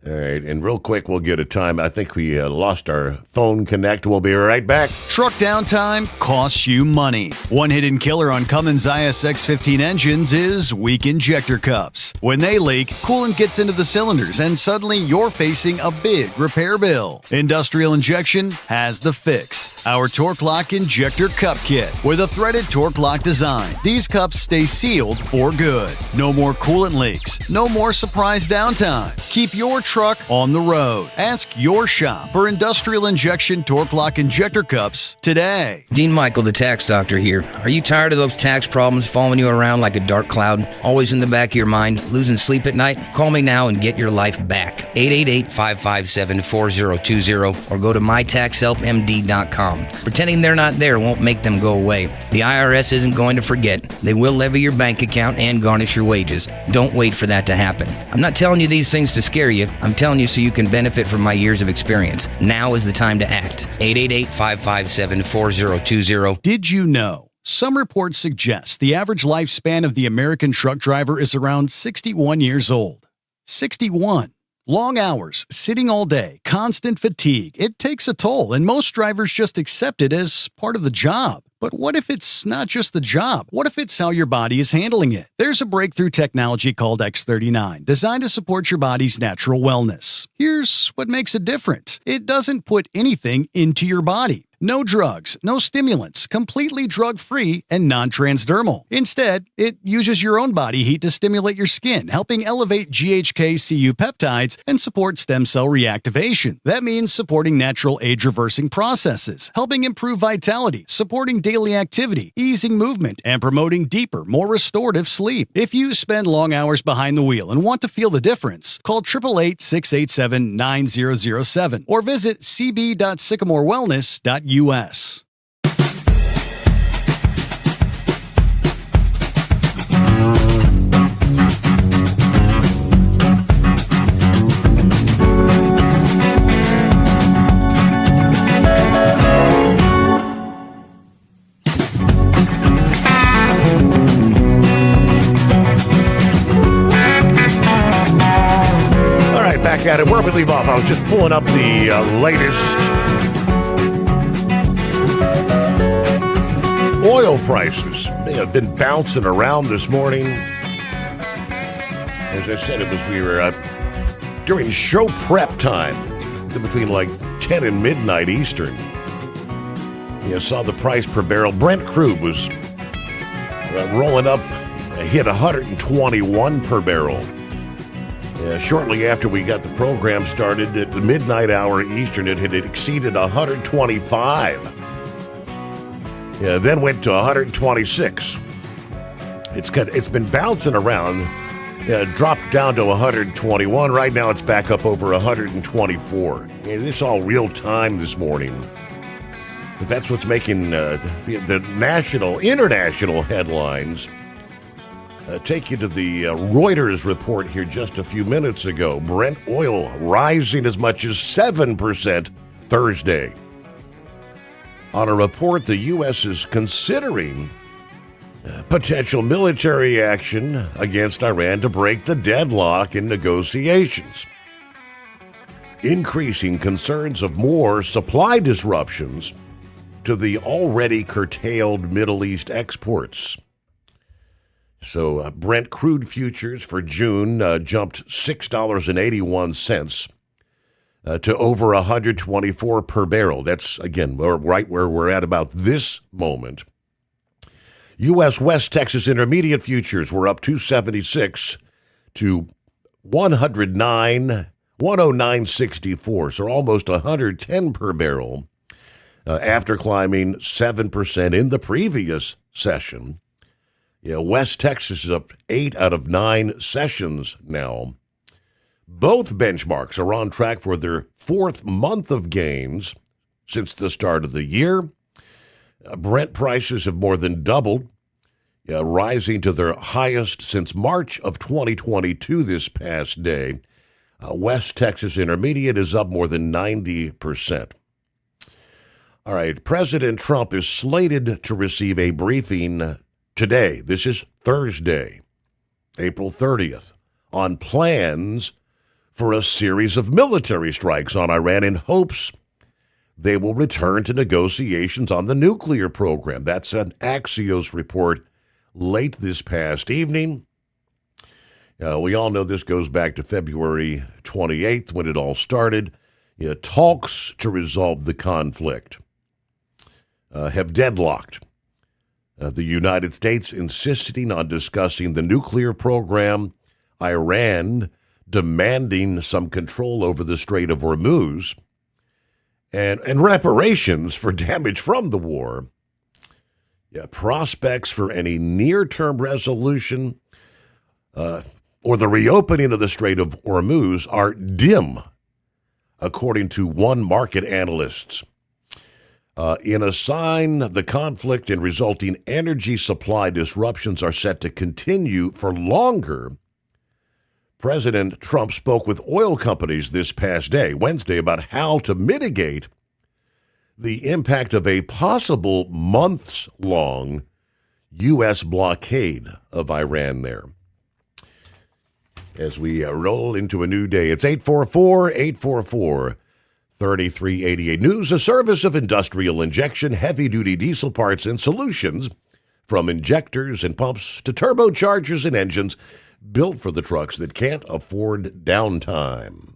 All right, and real quick, we'll get a time. I think we lost our phone connect. We'll be right back. Truck downtime costs you money. One hidden killer on Cummins ISX-15 engines is weak injector cups. When they leak, coolant gets into the cylinders, and suddenly you're facing a big repair bill. Industrial Injection has the fix. Our Torque Lock Injector Cup Kit with a threaded Torque Lock design. These cups stay sealed for good. No more coolant leaks. No more surprise downtime. Keep your truck on the road. Ask your shop for Industrial Injection Torque Lock Injector Cups today. Dean Michael, the tax doctor here. Are you tired of those tax problems following you around like a dark cloud? Always in the back of your mind? Losing sleep at night? Call me now and get your life back. 888-557-4020 or go to mytaxhelpmd.com. Pretending they're not there won't make them go away. The IRS isn't going to forget. They will levy your bank account and garnish your wages. Don't wait for that to happen. I'm not telling you these things to scare you. I'm telling you so you can benefit from my years of experience. Now is the time to act. 888-557-4020. Did you know? Some reports suggest the average lifespan of the American truck driver is around 61 years old. 61. Long hours, sitting all day, constant fatigue. It takes a toll, and most drivers just accept it as part of the job. But what if it's not just the job? What if it's how your body is handling it? There's a breakthrough technology called X39, designed to support your body's natural wellness. Here's what makes it different. It doesn't put anything into your body. No drugs, no stimulants, completely drug-free and non-transdermal. Instead, it uses your own body heat to stimulate your skin, helping elevate GHK-Cu peptides and support stem cell reactivation. That means supporting natural age-reversing processes, helping improve vitality, supporting daily activity, easing movement, and promoting deeper, more restorative sleep. If you spend long hours behind the wheel and want to feel the difference, call 888-687-9007 or visit cb.sycamorewellness.us. All right, back at it. Where we leave off, I was just pulling up the latest oil prices. They have been bouncing around this morning. As I said, we were during show prep time, between like 10 and midnight Eastern. You saw the price per barrel. Brent crude was rolling up, hit 121 per barrel. Shortly after we got the program started at the midnight hour Eastern, it had exceeded 125. Then went to 126. It's been bouncing around. Dropped down to 121. Right now it's back up over 124. This is all real time this morning. But that's what's making the international headlines. Take you to the Reuters report here just a few minutes ago. Brent oil rising as much as 7% Thursday. On a report, the U.S. is considering potential military action against Iran to break the deadlock in negotiations, increasing concerns of more supply disruptions to the already curtailed Middle East exports. So Brent crude futures for June jumped $6.81 to over 124 per barrel. That's, again, right where we're at about this moment. U.S. West Texas Intermediate futures were up 276 to 109.64, so almost 110 per barrel after climbing 7% in the previous session. West Texas is up 8 out of 9 sessions now. Both benchmarks are on track for their fourth month of gains since the start of the year. Brent prices have more than doubled, rising to their highest since March of 2022 this past day. West Texas Intermediate is up more than 90%. All right, President Trump is slated to receive a briefing today. This is Thursday, April 30th, on plans for a series of military strikes on Iran in hopes they will return to negotiations on the nuclear program. That's an Axios report late this past evening. We all know this goes back to February 28th when it all started. Talks to resolve the conflict have deadlocked. The United States insisting on discussing the nuclear program, Iran demanding some control over the Strait of Hormuz, and reparations for damage from the war. Prospects for any near-term resolution or the reopening of the Strait of Hormuz are dim, according to one market analysts. In a sign, the conflict and resulting energy supply disruptions are set to continue for longer. President Trump spoke with oil companies this past day, Wednesday, about how to mitigate the impact of a possible months-long U.S. blockade of Iran there. As we roll into a new day, it's 844-844-3388. News, a service of Industrial Injection, heavy-duty diesel parts and solutions, from injectors and pumps to turbochargers and engines, built for the trucks that can't afford downtime.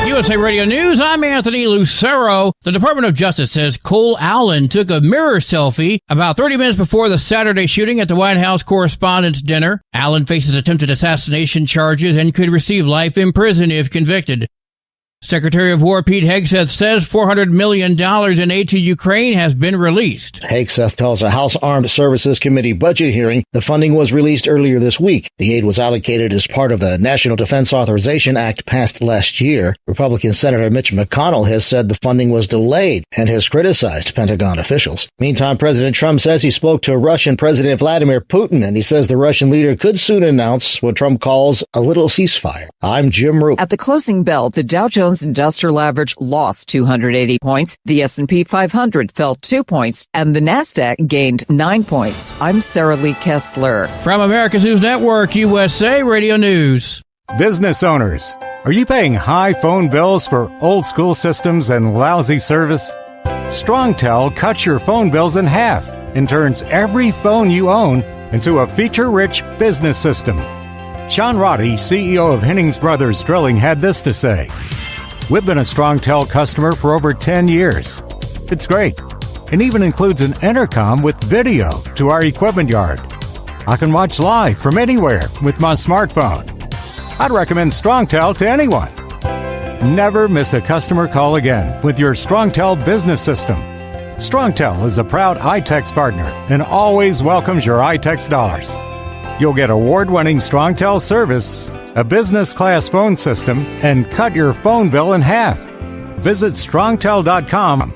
USA Radio News, I'm Anthony Lucero. The Department of Justice says Cole Allen took a mirror selfie about 30 minutes before the Saturday shooting at the White House Correspondents' Dinner. Allen faces attempted assassination charges and could receive life in prison if convicted. Secretary of War Pete Hegseth says $400 million in aid to Ukraine has been released. Hegseth tells a House Armed Services Committee budget hearing the funding was released earlier this week. The aid was allocated as part of the National Defense Authorization Act passed last year. Republican Senator Mitch McConnell has said the funding was delayed and has criticized Pentagon officials. Meantime, President Trump says he spoke to Russian President Vladimir Putin, and he says the Russian leader could soon announce what Trump calls a little ceasefire. I'm Jim Roop. At the closing bell, the Dow Jones Industrial Average lost 280 points, the S&P 500 fell 2 points, and the NASDAQ gained 9 points. I'm Sarah Lee Kessler. From America's News Network, USA Radio News. Business owners, are you paying high phone bills for old school systems and lousy service? StrongTel cuts your phone bills in half and turns every phone you own into a feature-rich business system. Sean Roddy, CEO of Hennings Brothers Drilling, had this to say. We've been a StrongTel customer for over 10 years. It's great. It even includes an intercom with video to our equipment yard. I can watch live from anywhere with my smartphone. I'd recommend StrongTel to anyone. Never miss a customer call again with your StrongTel business system. StrongTel is a proud iTex partner and always welcomes your iTex dollars. You'll get award-winning StrongTel service, a business-class phone system, and cut your phone bill in half. Visit strongtel.com.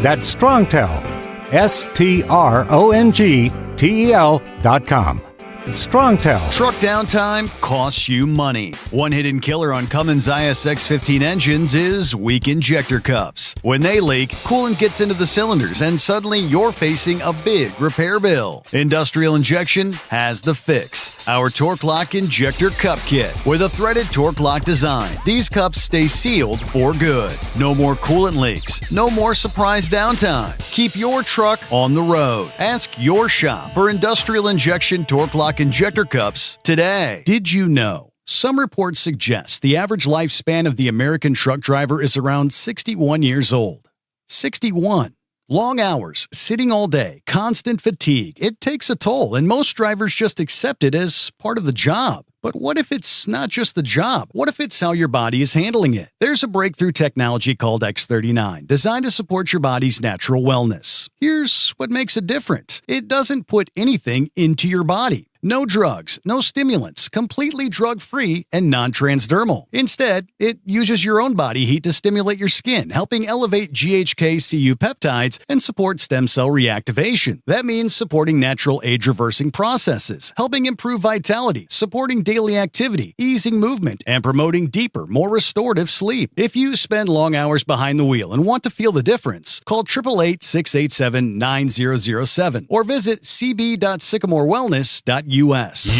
That's StrongTel, StrongTel.com. It's StrongTel. Truck downtime costs you money. One hidden killer on Cummins ISX-15 engines is weak injector cups. When they leak, coolant gets into the cylinders and suddenly you're facing a big repair bill. Industrial Injection has the fix. Our Torque Lock Injector Cup Kit with a threaded Torque Lock design. These cups stay sealed for good. No more coolant leaks. No more surprise downtime. Keep your truck on the road. Ask your shop for Industrial Injection Torque Lock Injector Cups today. Did you know? Some reports suggest the average lifespan of the American truck driver is around 61 years old. 61. Long hours, sitting all day, constant fatigue. It takes a toll, and most drivers just accept it as part of the job. But what if it's not just the job? What if it's how your body is handling it? There's a breakthrough technology called X39, designed to support your body's natural wellness. Here's what makes it different. It doesn't put anything into your body. No drugs, no stimulants, completely drug-free and non-transdermal. Instead, it uses your own body heat to stimulate your skin, helping elevate GHK-Cu peptides and support stem cell reactivation. That means supporting natural age-reversing processes, helping improve vitality, supporting daily activity, easing movement, and promoting deeper, more restorative sleep. If you spend long hours behind the wheel and want to feel the difference, call 888-687-9007 or visit cb.sycamorewellness.us.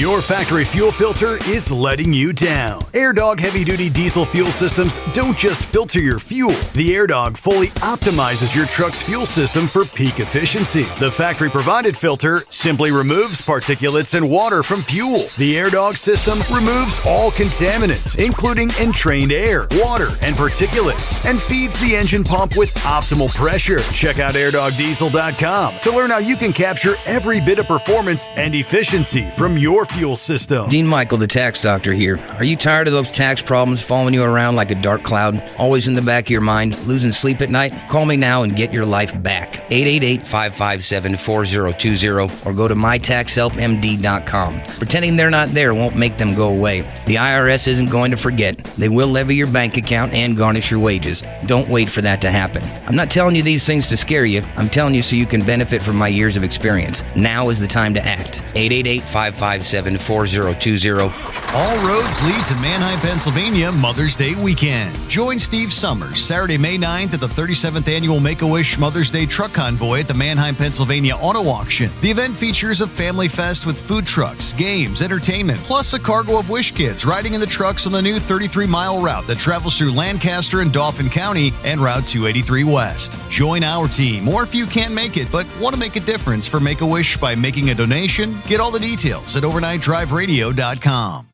Your factory fuel filter is letting you down. AirDog heavy-duty diesel fuel systems don't just filter your fuel. The AirDog fully optimizes your truck's fuel system for peak efficiency. The factory-provided filter simply removes particulates and water from fuel. The AirDog system removes all contaminants, including entrained air, water, and particulates, and feeds the engine pump with optimal pressure. Check out airdogdiesel.com to learn how you can capture every bit of performance and efficiency from your fuel system. Dean Michael, the tax doctor here. Are you tired of those tax problems following you around like a dark cloud, always in the back of your mind, losing sleep at night? Call me now and get your life back. 888-557-4020 or go to mytaxhelpmd.com. Pretending they're not there won't make them go away. The IRS isn't going to forget. They will levy your bank account and garnish your wages. Don't wait for that to happen. I'm not telling you these things to scare you. I'm telling you so you can benefit from my years of experience. Now is the time to act. 888-557-4020. All roads lead to Manheim, Pennsylvania Mother's Day weekend. Join Steve Sommers Saturday, May 9th at the 37th Annual Make-A-Wish Mother's Day Truck Convoy at the Manheim, Pennsylvania Auto Auction. The event features a family fest with food trucks, games, entertainment, plus a cargo of Wish Kids riding in the trucks on the new 33-mile route that travels through Lancaster and Dauphin County and Route 283 West. Join our team, or if you can't make it but want to make a difference for Make-A-Wish by making a donation, get all the details at overnightdriveradio.com.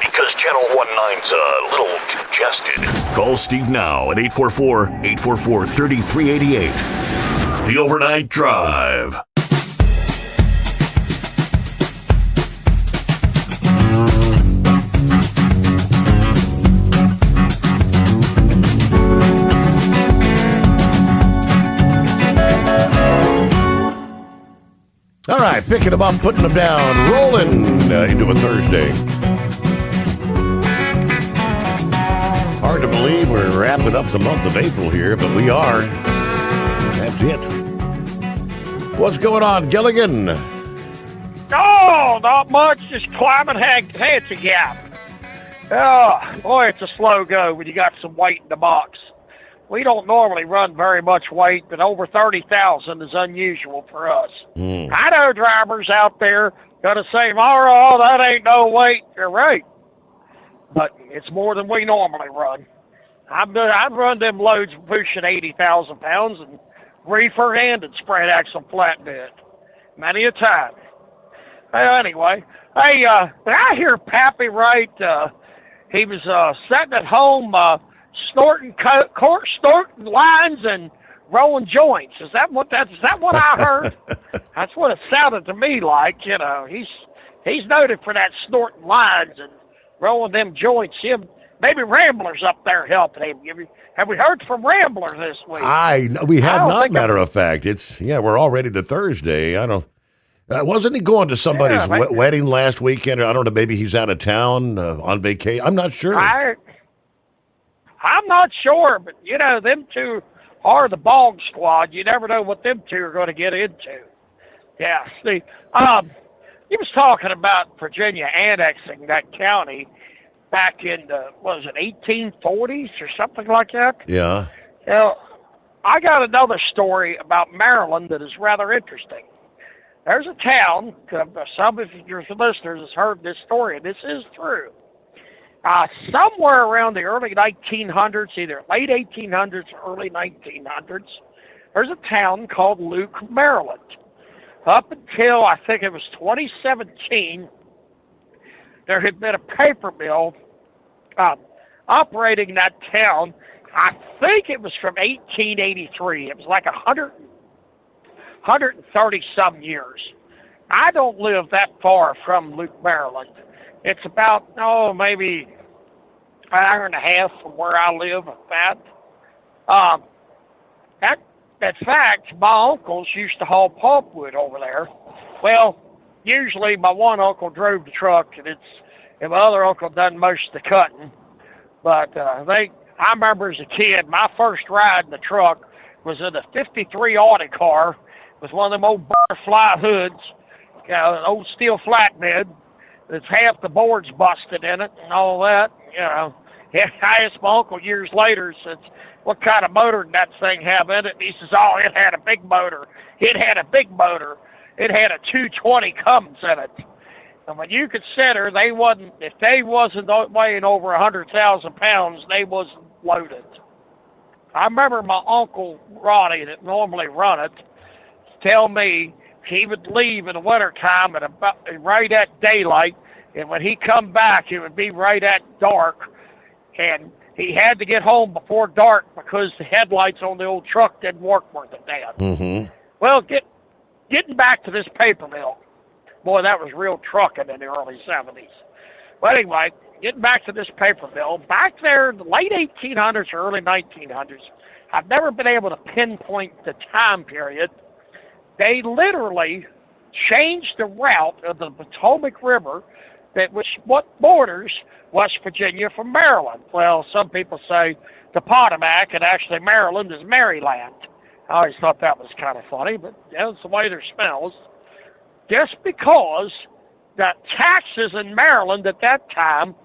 Because Channel 19's a little congested. Call Steve now at 844-844-3388. The Overnight Drive. All right, picking them up, putting them down, rolling into a Thursday. Hard to believe we're wrapping up the month of April here, but we are. That's it. What's going on, Gilligan? Oh, not much. Just climbing Hancy Gap. Oh, boy, it's a slow go when you got some weight in the box. We don't normally run very much weight, but over 30,000 is unusual for us. I know drivers out there going to say, "Oh, that ain't no weight." You're right. But it's more than we normally run. I've run them loads pushing 80,000 pounds and reefer-handed spread axle flatbed. Many a time. Anyway, hey, did I hear Pappy right? He was sitting at home snorting lines and rolling joints. Is that what I heard? That's what it sounded to me like. You know, he's noted for that snorting lines and rolling them joints. Maybe Rambler's up there helping him. Have we heard from Rambler this week? We have not. Matter of fact, we're already to Thursday. I don't. Wasn't he going to somebody's wedding last weekend? Or I don't know. Maybe he's out of town on vacation. I'm not sure. I'm not sure, but you know, them two are the Bog Squad. You never know what them two are going to get into. Yeah, see, he was talking about Virginia annexing that county back in the, 1840s or something like that? Yeah. Now, I got another story about Maryland that is rather interesting. There's a town, some of your listeners has heard this story, and this is true. Somewhere around the early 1900s, either late 1800s or early 1900s, there's a town called Luke, Maryland. Up until, I think it was 2017, there had been a paper mill operating in that town. I think it was from 1883. It was like 130-some years. I don't live that far from Luke, Maryland. It's about, maybe an hour and a half from where I live, that in fact, my uncles used to haul pulpwood over there. Well, usually my one uncle drove the truck, and my other uncle done most of the cutting. But I remember as a kid, my first ride in the truck was in a '53 Audi car with one of them old butterfly hoods, an old steel flatbed. That's half the boards busted in it and all that. I asked my uncle years later, says, what kind of motor did that thing have in it? And he says, oh, it had a big motor. It had a 220 Cummins in it. And when you consider if they wasn't weighing over 100,000 pounds, they wasn't loaded. I remember my uncle Ronnie, that normally run it, tell me he would leave in the wintertime at about right at daylight, and when he come back, it would be right at dark, and he had to get home before dark because the headlights on the old truck didn't work worth a damn. Mm-hmm. Well, getting back to this paper mill, boy, that was real trucking in the early 70s. But anyway, getting back to this paper mill, back there in the late 1800s or early 1900s, I've never been able to pinpoint the time period. They literally changed the route of the Potomac River what borders West Virginia from Maryland. Well, some people say the Potomac, and actually Maryland is Maryland. I always thought that was kind of funny, but that's the way they're spelled. Just because the taxes in Maryland at that time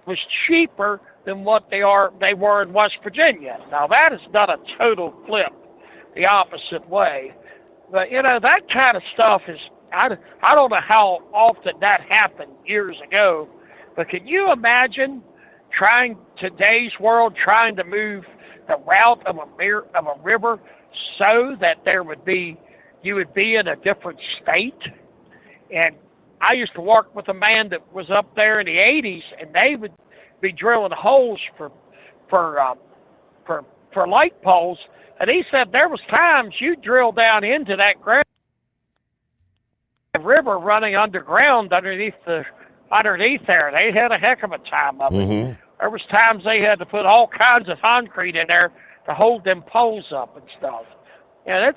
was cheaper than what they were in West Virginia. Now, that has done a total flip the opposite way. But, that kind of stuff is, I don't know how often that happened years ago, but can you imagine today's world trying to move the route of a river so that you would be in a different state? And I used to work with a man that was up there in the 80s, and they would be drilling holes for light poles. And he said there was times you drill down into that ground, river running underground underneath there. They had a heck of a time of it. Mm-hmm. There was times they had to put all kinds of concrete in there to hold them poles up and stuff. And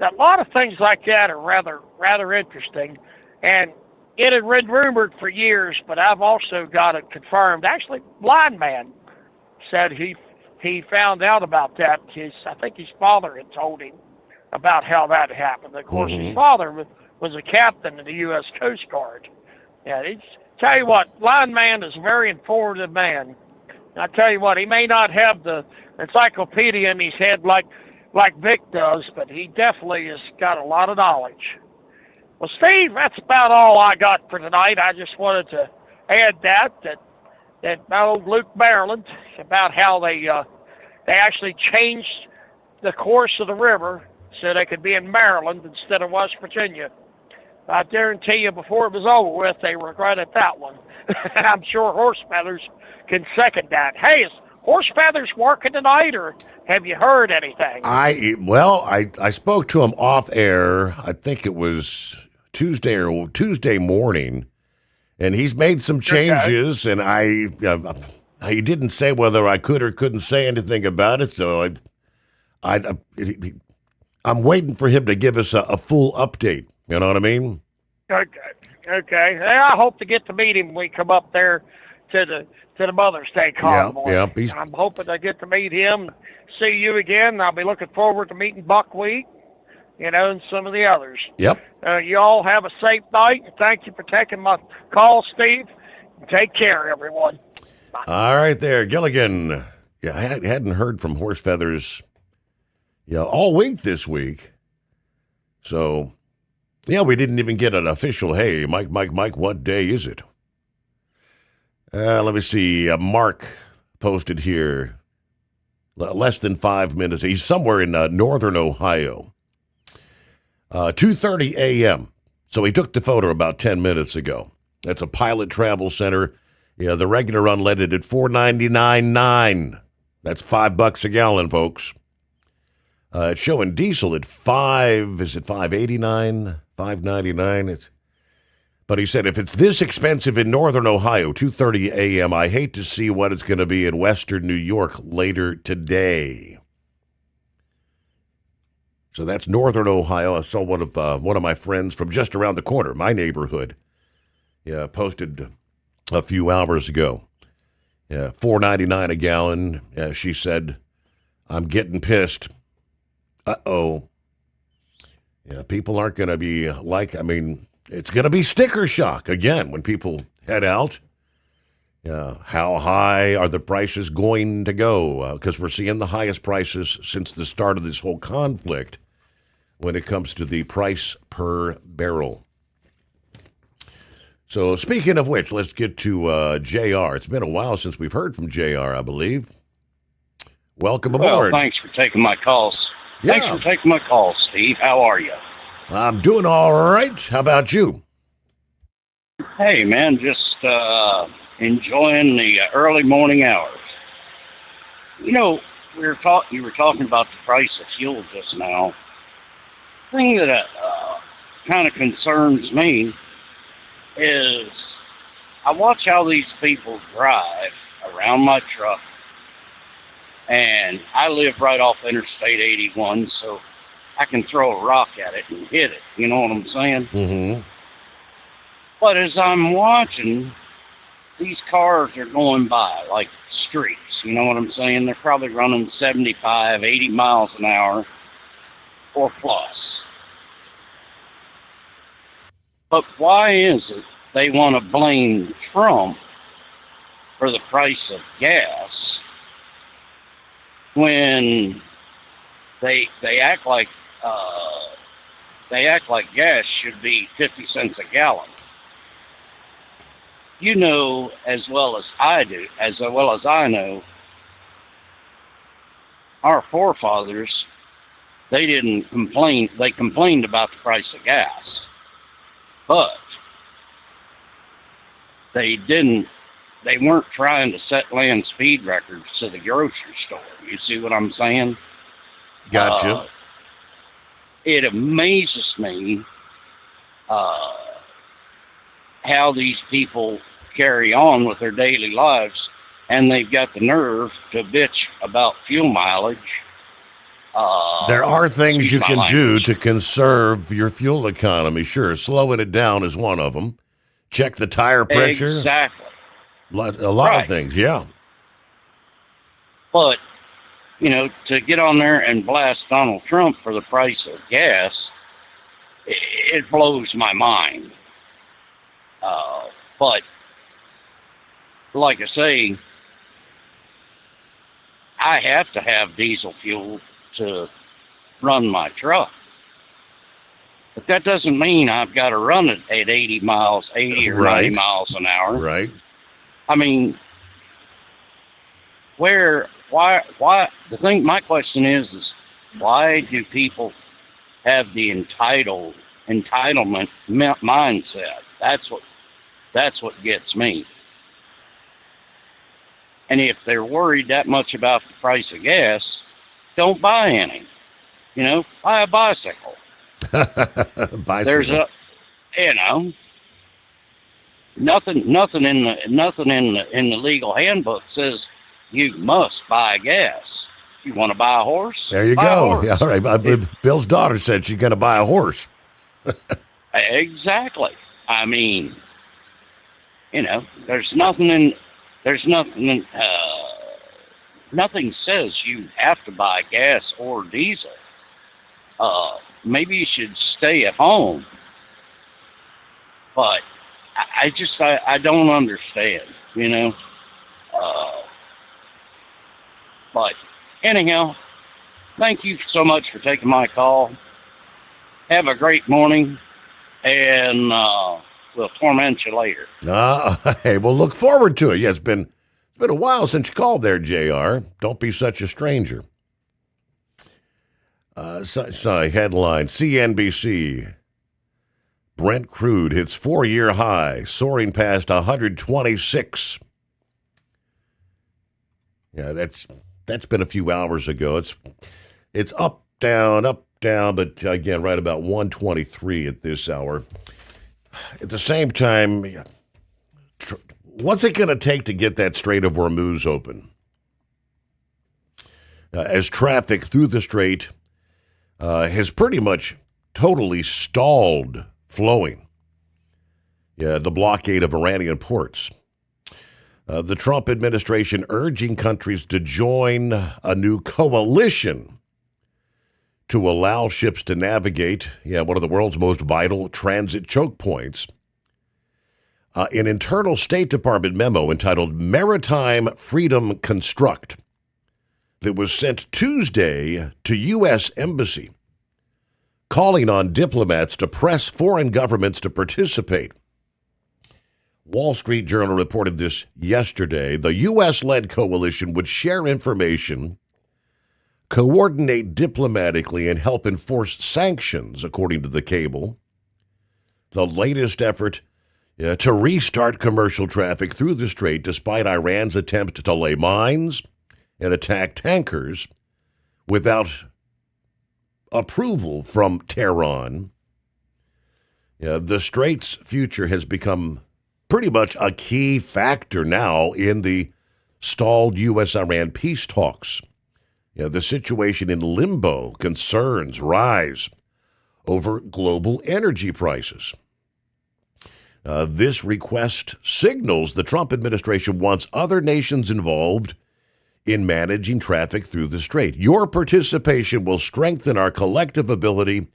a lot of things like that are rather interesting. And it had been rumored for years, but I've also got it confirmed. Actually, Blind Man said he found out about that. I think his father had told him about how that happened. Of course, his father was a captain in the U.S. Coast Guard. Yeah, tell you what, Blind Man is a very informative man. I tell you what, he may not have the encyclopedia in his head like Vic does, but he definitely has got a lot of knowledge. Well, Steve, that's about all I got for tonight. I just wanted to add that old Luke, Maryland, about how they actually changed the course of the river so they could be in Maryland instead of West Virginia. I guarantee you, before it was over with, they regretted that one. I'm sure Horse Feathers can second that. Hey, is Horse Feathers working tonight, or have you heard anything? I spoke to him off air. I think it was Tuesday morning, and he's made some changes. Okay. And he didn't say whether I could or couldn't say anything about it. So I'm waiting for him to give us a full update. You know what I mean? Okay. I hope to get to meet him when we come up there to the Mother's Day convoy. Yeah. I'm hoping to get to meet him, see you again. I'll be looking forward to meeting Buckwheat, and some of the others. Yep. You all have a safe night. Thank you for taking my call, Steve. Take care, everyone. Bye. All right there, Gilligan. Yeah, I hadn't heard from Horse Feathers all week this week. So, we didn't even get an official, hey, Mike, what day is it? Let me see. Mark posted here less than 5 minutes. He's somewhere in northern Ohio. 2:30 a.m. So he took the photo about 10 minutes ago. That's a Pilot Travel Center. Yeah, the regular unleaded at $4.99.9. That's $5 a gallon, folks. It's showing diesel at $5.89, $5.99. But he said if it's this expensive in northern Ohio, 2:30 a.m., I hate to see what it's going to be in western New York later today. So that's northern Ohio. I saw one of my friends from just around the corner, my neighborhood, posted a few hours ago. Yeah, $4.99 a gallon. She said, "I'm getting pissed." Uh-oh. Yeah, people aren't going to be it's going to be sticker shock again when people head out. How high are the prices going to go? Because we're seeing the highest prices since the start of this whole conflict when it comes to the price per barrel. So speaking of which, let's get to JR. It's been a while since we've heard from JR, I believe. Welcome aboard. Well, thanks for taking my calls. Yeah. Thanks for taking my calls, Steve. How are you? I'm doing all right. How about you? Hey, man, just enjoying the early morning hours. You know, you were talking about the price of fuel just now. The thing that kind of concerns me is I watch how these people drive around my truck, and I live right off Interstate 81, so I can throw a rock at it and hit it. You know what I'm saying? Mm-hmm. But as I'm watching, these cars are going by like streets. You know what I'm saying? They're probably running 75, 80 miles an hour or plus. But why is it they want to blame Trump for the price of gas when they act like gas should be 50 cents a gallon? You know as well as I know, our forefathers, they didn't complain. They complained about the price of gas, but they weren't trying to set land speed records to the grocery store. You see what I'm saying? Gotcha. It amazes me how these people carry on with their daily lives, and they've got the nerve to bitch about fuel mileage. There are things you can do to conserve your fuel economy. Sure, slowing it down is one of them. Check the tire pressure. Exactly. A lot of things, yeah. But, you know, to get on there and blast Donald Trump for the price of gas, it blows my mind. But, like I say, I have to have diesel fuel to run my truck. But that doesn't mean I've got to run it at 80 or 90 miles an hour. Right. I mean, why, my question is why do people have the entitlement mindset? That's what gets me. And if they're worried that much about the price of gas, don't buy any. You know, buy a bicycle. Bicycle. There's nothing in the legal handbook says you must buy gas. You want to buy a horse? There you go. Yeah, all right. Bill's daughter said she's going to buy a horse. Exactly. I mean, you know, nothing says you have to buy gas or diesel. Maybe you should stay at home. But I don't understand, you know. But anyhow, thank you so much for taking my call. Have a great morning, and we'll torment you later. Hey, we'll look forward to it. Yeah, it's been a while since you called there, JR. Don't be such a stranger. Headline, CNBC. Brent crude hits 4-year high, soaring past 126. Yeah, that's been a few hours ago. It's up, down, but again, right about 123 at this hour. At the same time, what's it going to take to get that Strait of Hormuz open? As traffic through the strait has pretty much totally stalled flowing. Yeah, the blockade of Iranian ports. The Trump administration urging countries to join a new coalition to allow ships to navigate, one of the world's most vital transit choke points. An internal State Department memo entitled Maritime Freedom Construct that was sent Tuesday to U.S. Embassy, calling on diplomats to press foreign governments to participate. Wall Street Journal reported this yesterday. The U.S.-led coalition would share information, coordinate diplomatically, and help enforce sanctions, according to the cable. The latest effort to restart commercial traffic through the strait despite Iran's attempt to lay mines and attack tankers without approval from Tehran. The strait's future has become pretty much a key factor now in the stalled U.S.-Iran peace talks. The situation in limbo, concerns rise over global energy prices. This request signals the Trump administration wants other nations involved in managing traffic through the strait. Your participation will strengthen our collective ability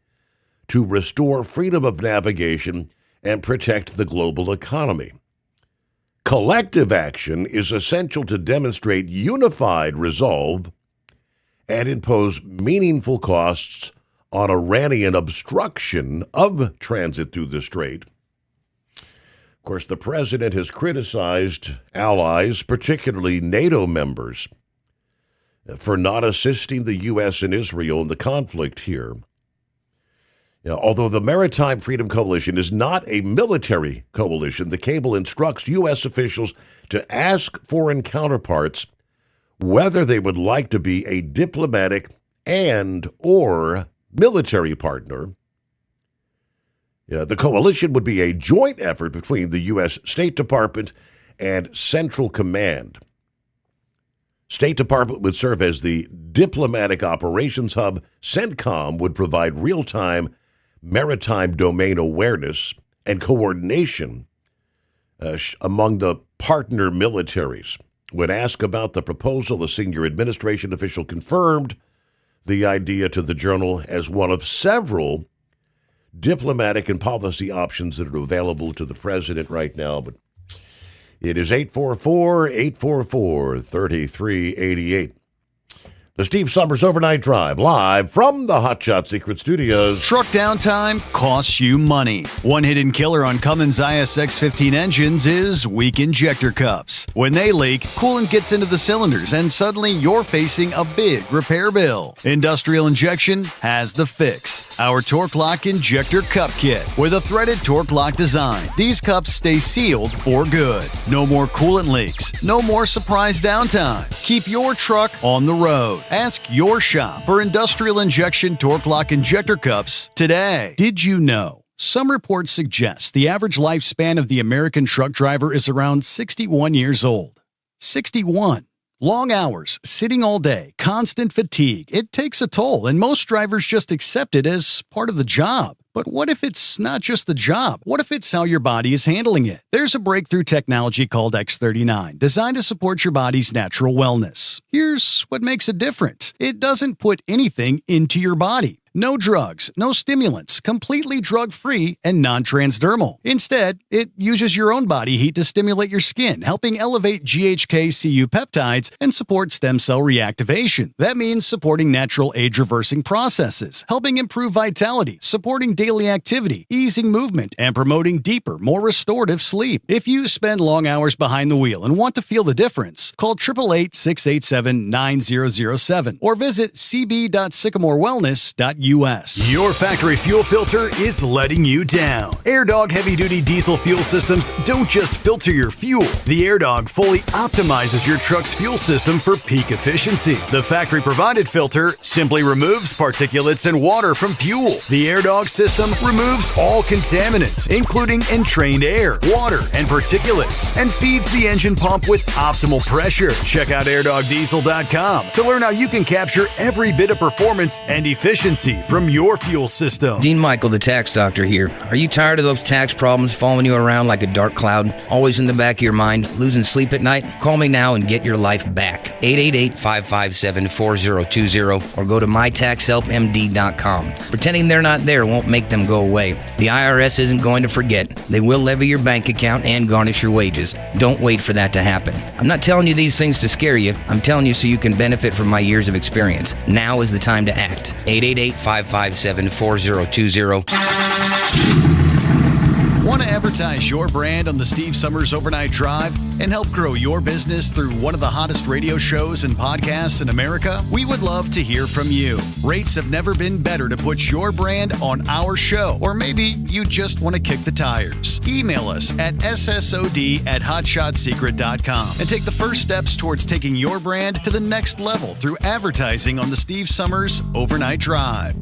to restore freedom of navigation and protect the global economy. Collective action is essential to demonstrate unified resolve and impose meaningful costs on Iranian obstruction of transit through the strait. Of course, the president has criticized allies, particularly NATO members, for not assisting the U.S. and Israel in the conflict here. Although the Maritime Freedom Coalition is not a military coalition, the cable instructs U.S. officials to ask foreign counterparts whether they would like to be a diplomatic and or military partner. The coalition would be a joint effort between the U.S. State Department and Central Command. State Department would serve as the diplomatic operations hub. CENTCOM would provide real-time maritime domain awareness and coordination among the partner militaries. When asked about the proposal, a senior administration official confirmed the idea to the Journal as one of several diplomatic and policy options that are available to the president right now. But it is 844-844-3388. The Steve Sommers Overnight Drive, live from the Hot Shot Secret Studios. Truck downtime costs you money. One hidden killer on Cummins ISX-15 engines is weak injector cups. When they leak, coolant gets into the cylinders, and suddenly you're facing a big repair bill. Industrial Injection has the fix. Our Torque Lock Injector Cup Kit with a threaded Torque Lock design. These cups stay sealed for good. No more coolant leaks. No more surprise downtime. Keep your truck on the road. Ask your shop for Industrial Injection Torque Lock Injector Cups today. Did you know? Some reports suggest the average lifespan of the American truck driver is around 61 years old. 61. Long hours, sitting all day, constant fatigue. It takes a toll, and most drivers just accept it as part of the job. But what if it's not just the job? What if it's how your body is handling it? There's a breakthrough technology called X39, designed to support your body's natural wellness. Here's what makes it different. It doesn't put anything into your body. No drugs, no stimulants, completely drug-free and non-transdermal. Instead, it uses your own body heat to stimulate your skin, helping elevate GHK-Cu peptides and support stem cell reactivation. That means supporting natural age-reversing processes, helping improve vitality, supporting daily activity, easing movement, and promoting deeper, more restorative sleep. If you spend long hours behind the wheel and want to feel the difference, call 888-687-9007 or visit cb.sycamorewellness.us. Your factory fuel filter is letting you down. AirDog heavy-duty diesel fuel systems don't just filter your fuel. The AirDog fully optimizes your truck's fuel system for peak efficiency. The factory-provided filter simply removes particulates and water from fuel. The AirDog system system removes all contaminants, including entrained air, water, and particulates, and feeds the engine pump with optimal pressure. Check out airdogdiesel.com to learn how you can capture every bit of performance and efficiency from your fuel system. Dean Michael, the tax doctor here. Are you tired of those tax problems following you around like a dark cloud, always in the back of your mind, losing sleep at night? Call me now and get your life back. 888-557-4020 or go to mytaxhelpmd.com. Pretending they're not there won't make them go away. The IRS isn't going to forget. They will levy your bank account and garnish your wages. Don't wait for that to happen. I'm not telling you these things to scare you. I'm telling you so you can benefit from my years of experience. Now is the time to act. 888-557-4020. Want to advertise your brand on the Steve Sommers Overnight Drive and help grow your business through one of the hottest radio shows and podcasts in America? We would love to hear from you. Rates have never been better to put your brand on our show, or maybe you just want to kick the tires. Email us at ssod@hotshotsecret.com and take the first steps towards taking your brand to the next level through advertising on the Steve Sommers Overnight Drive.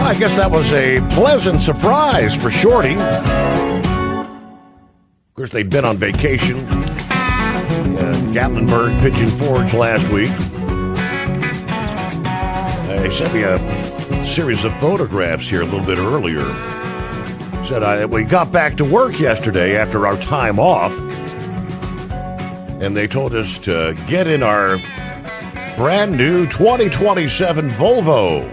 I guess that was a pleasant surprise for Shorty. Of course, they'd been on vacation in Gatlinburg, Pigeon Forge last week. They sent me a series of photographs here a little bit earlier. Said we got back to work yesterday after our time off, and they told us to get in our brand new 2027 Volvo.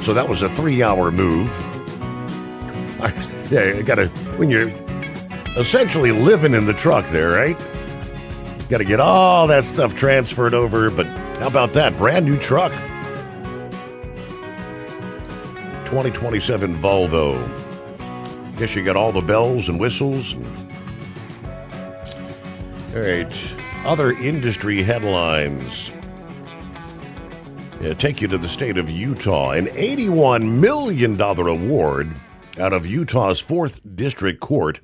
So that was a 3-hour move. You gotta, when you're essentially living in the truck there, right? Got to get all that stuff transferred over, but how about that? Brand new truck. 2027 Volvo. Guess you got all the bells and whistles. All right. Other industry headlines. Take you to the state of Utah. An $81 million award out of Utah's 4th District Court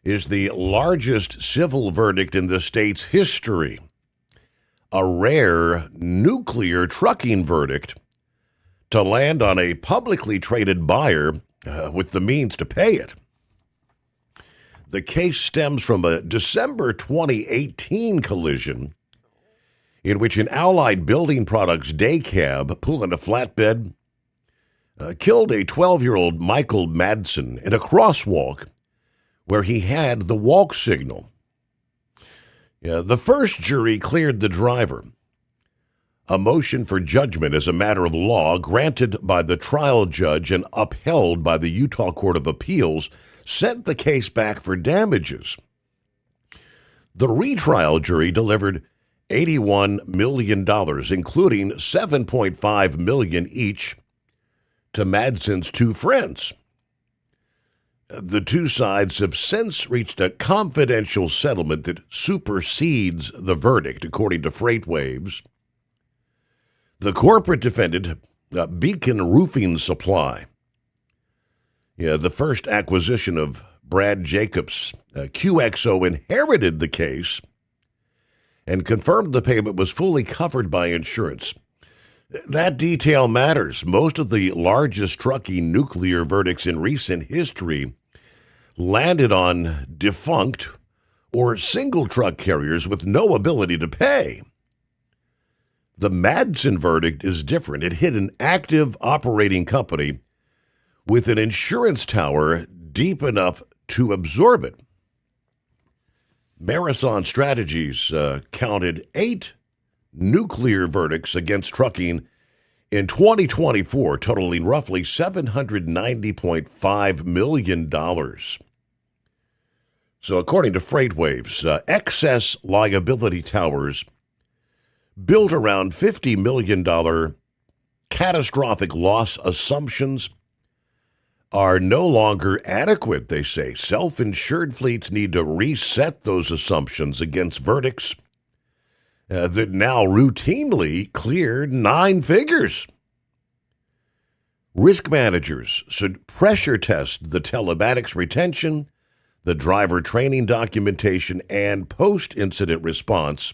is the largest civil verdict in the state's history. A rare nuclear trucking verdict to land on a publicly traded buyer with the means to pay it. The case stems from a December 2018 collision in which an Allied Building Products day cab pulling a flatbed killed a 12-year-old Michael Madsen in a crosswalk where he had the walk signal. The first jury cleared the driver. A motion for judgment as a matter of law granted by the trial judge and upheld by the Utah Court of Appeals sent the case back for damages. The retrial jury delivered $81 million, including $7.5 million each, to Madsen's 2 friends. The two sides have since reached a confidential settlement that supersedes the verdict, according to FreightWaves. The corporate defendant, Beacon Roofing Supply, the first acquisition of Brad Jacobs, QXO inherited the case and confirmed the payment was fully covered by insurance. That detail matters. Most of the largest trucking nuclear verdicts in recent history landed on defunct or single truck carriers with no ability to pay. The Madsen verdict is different. It hit an active operating company with an insurance tower deep enough to absorb it. Marathon Strategies counted 8 nuclear verdicts against trucking in 2024, totaling roughly $790.5 million. So according to FreightWaves, excess liability towers built around $50 million catastrophic loss assumptions are no longer adequate, they say. Self-insured fleets need to reset those assumptions against verdicts that now routinely cleared 9 figures. Risk managers should pressure test the telematics retention, the driver training documentation, and post-incident response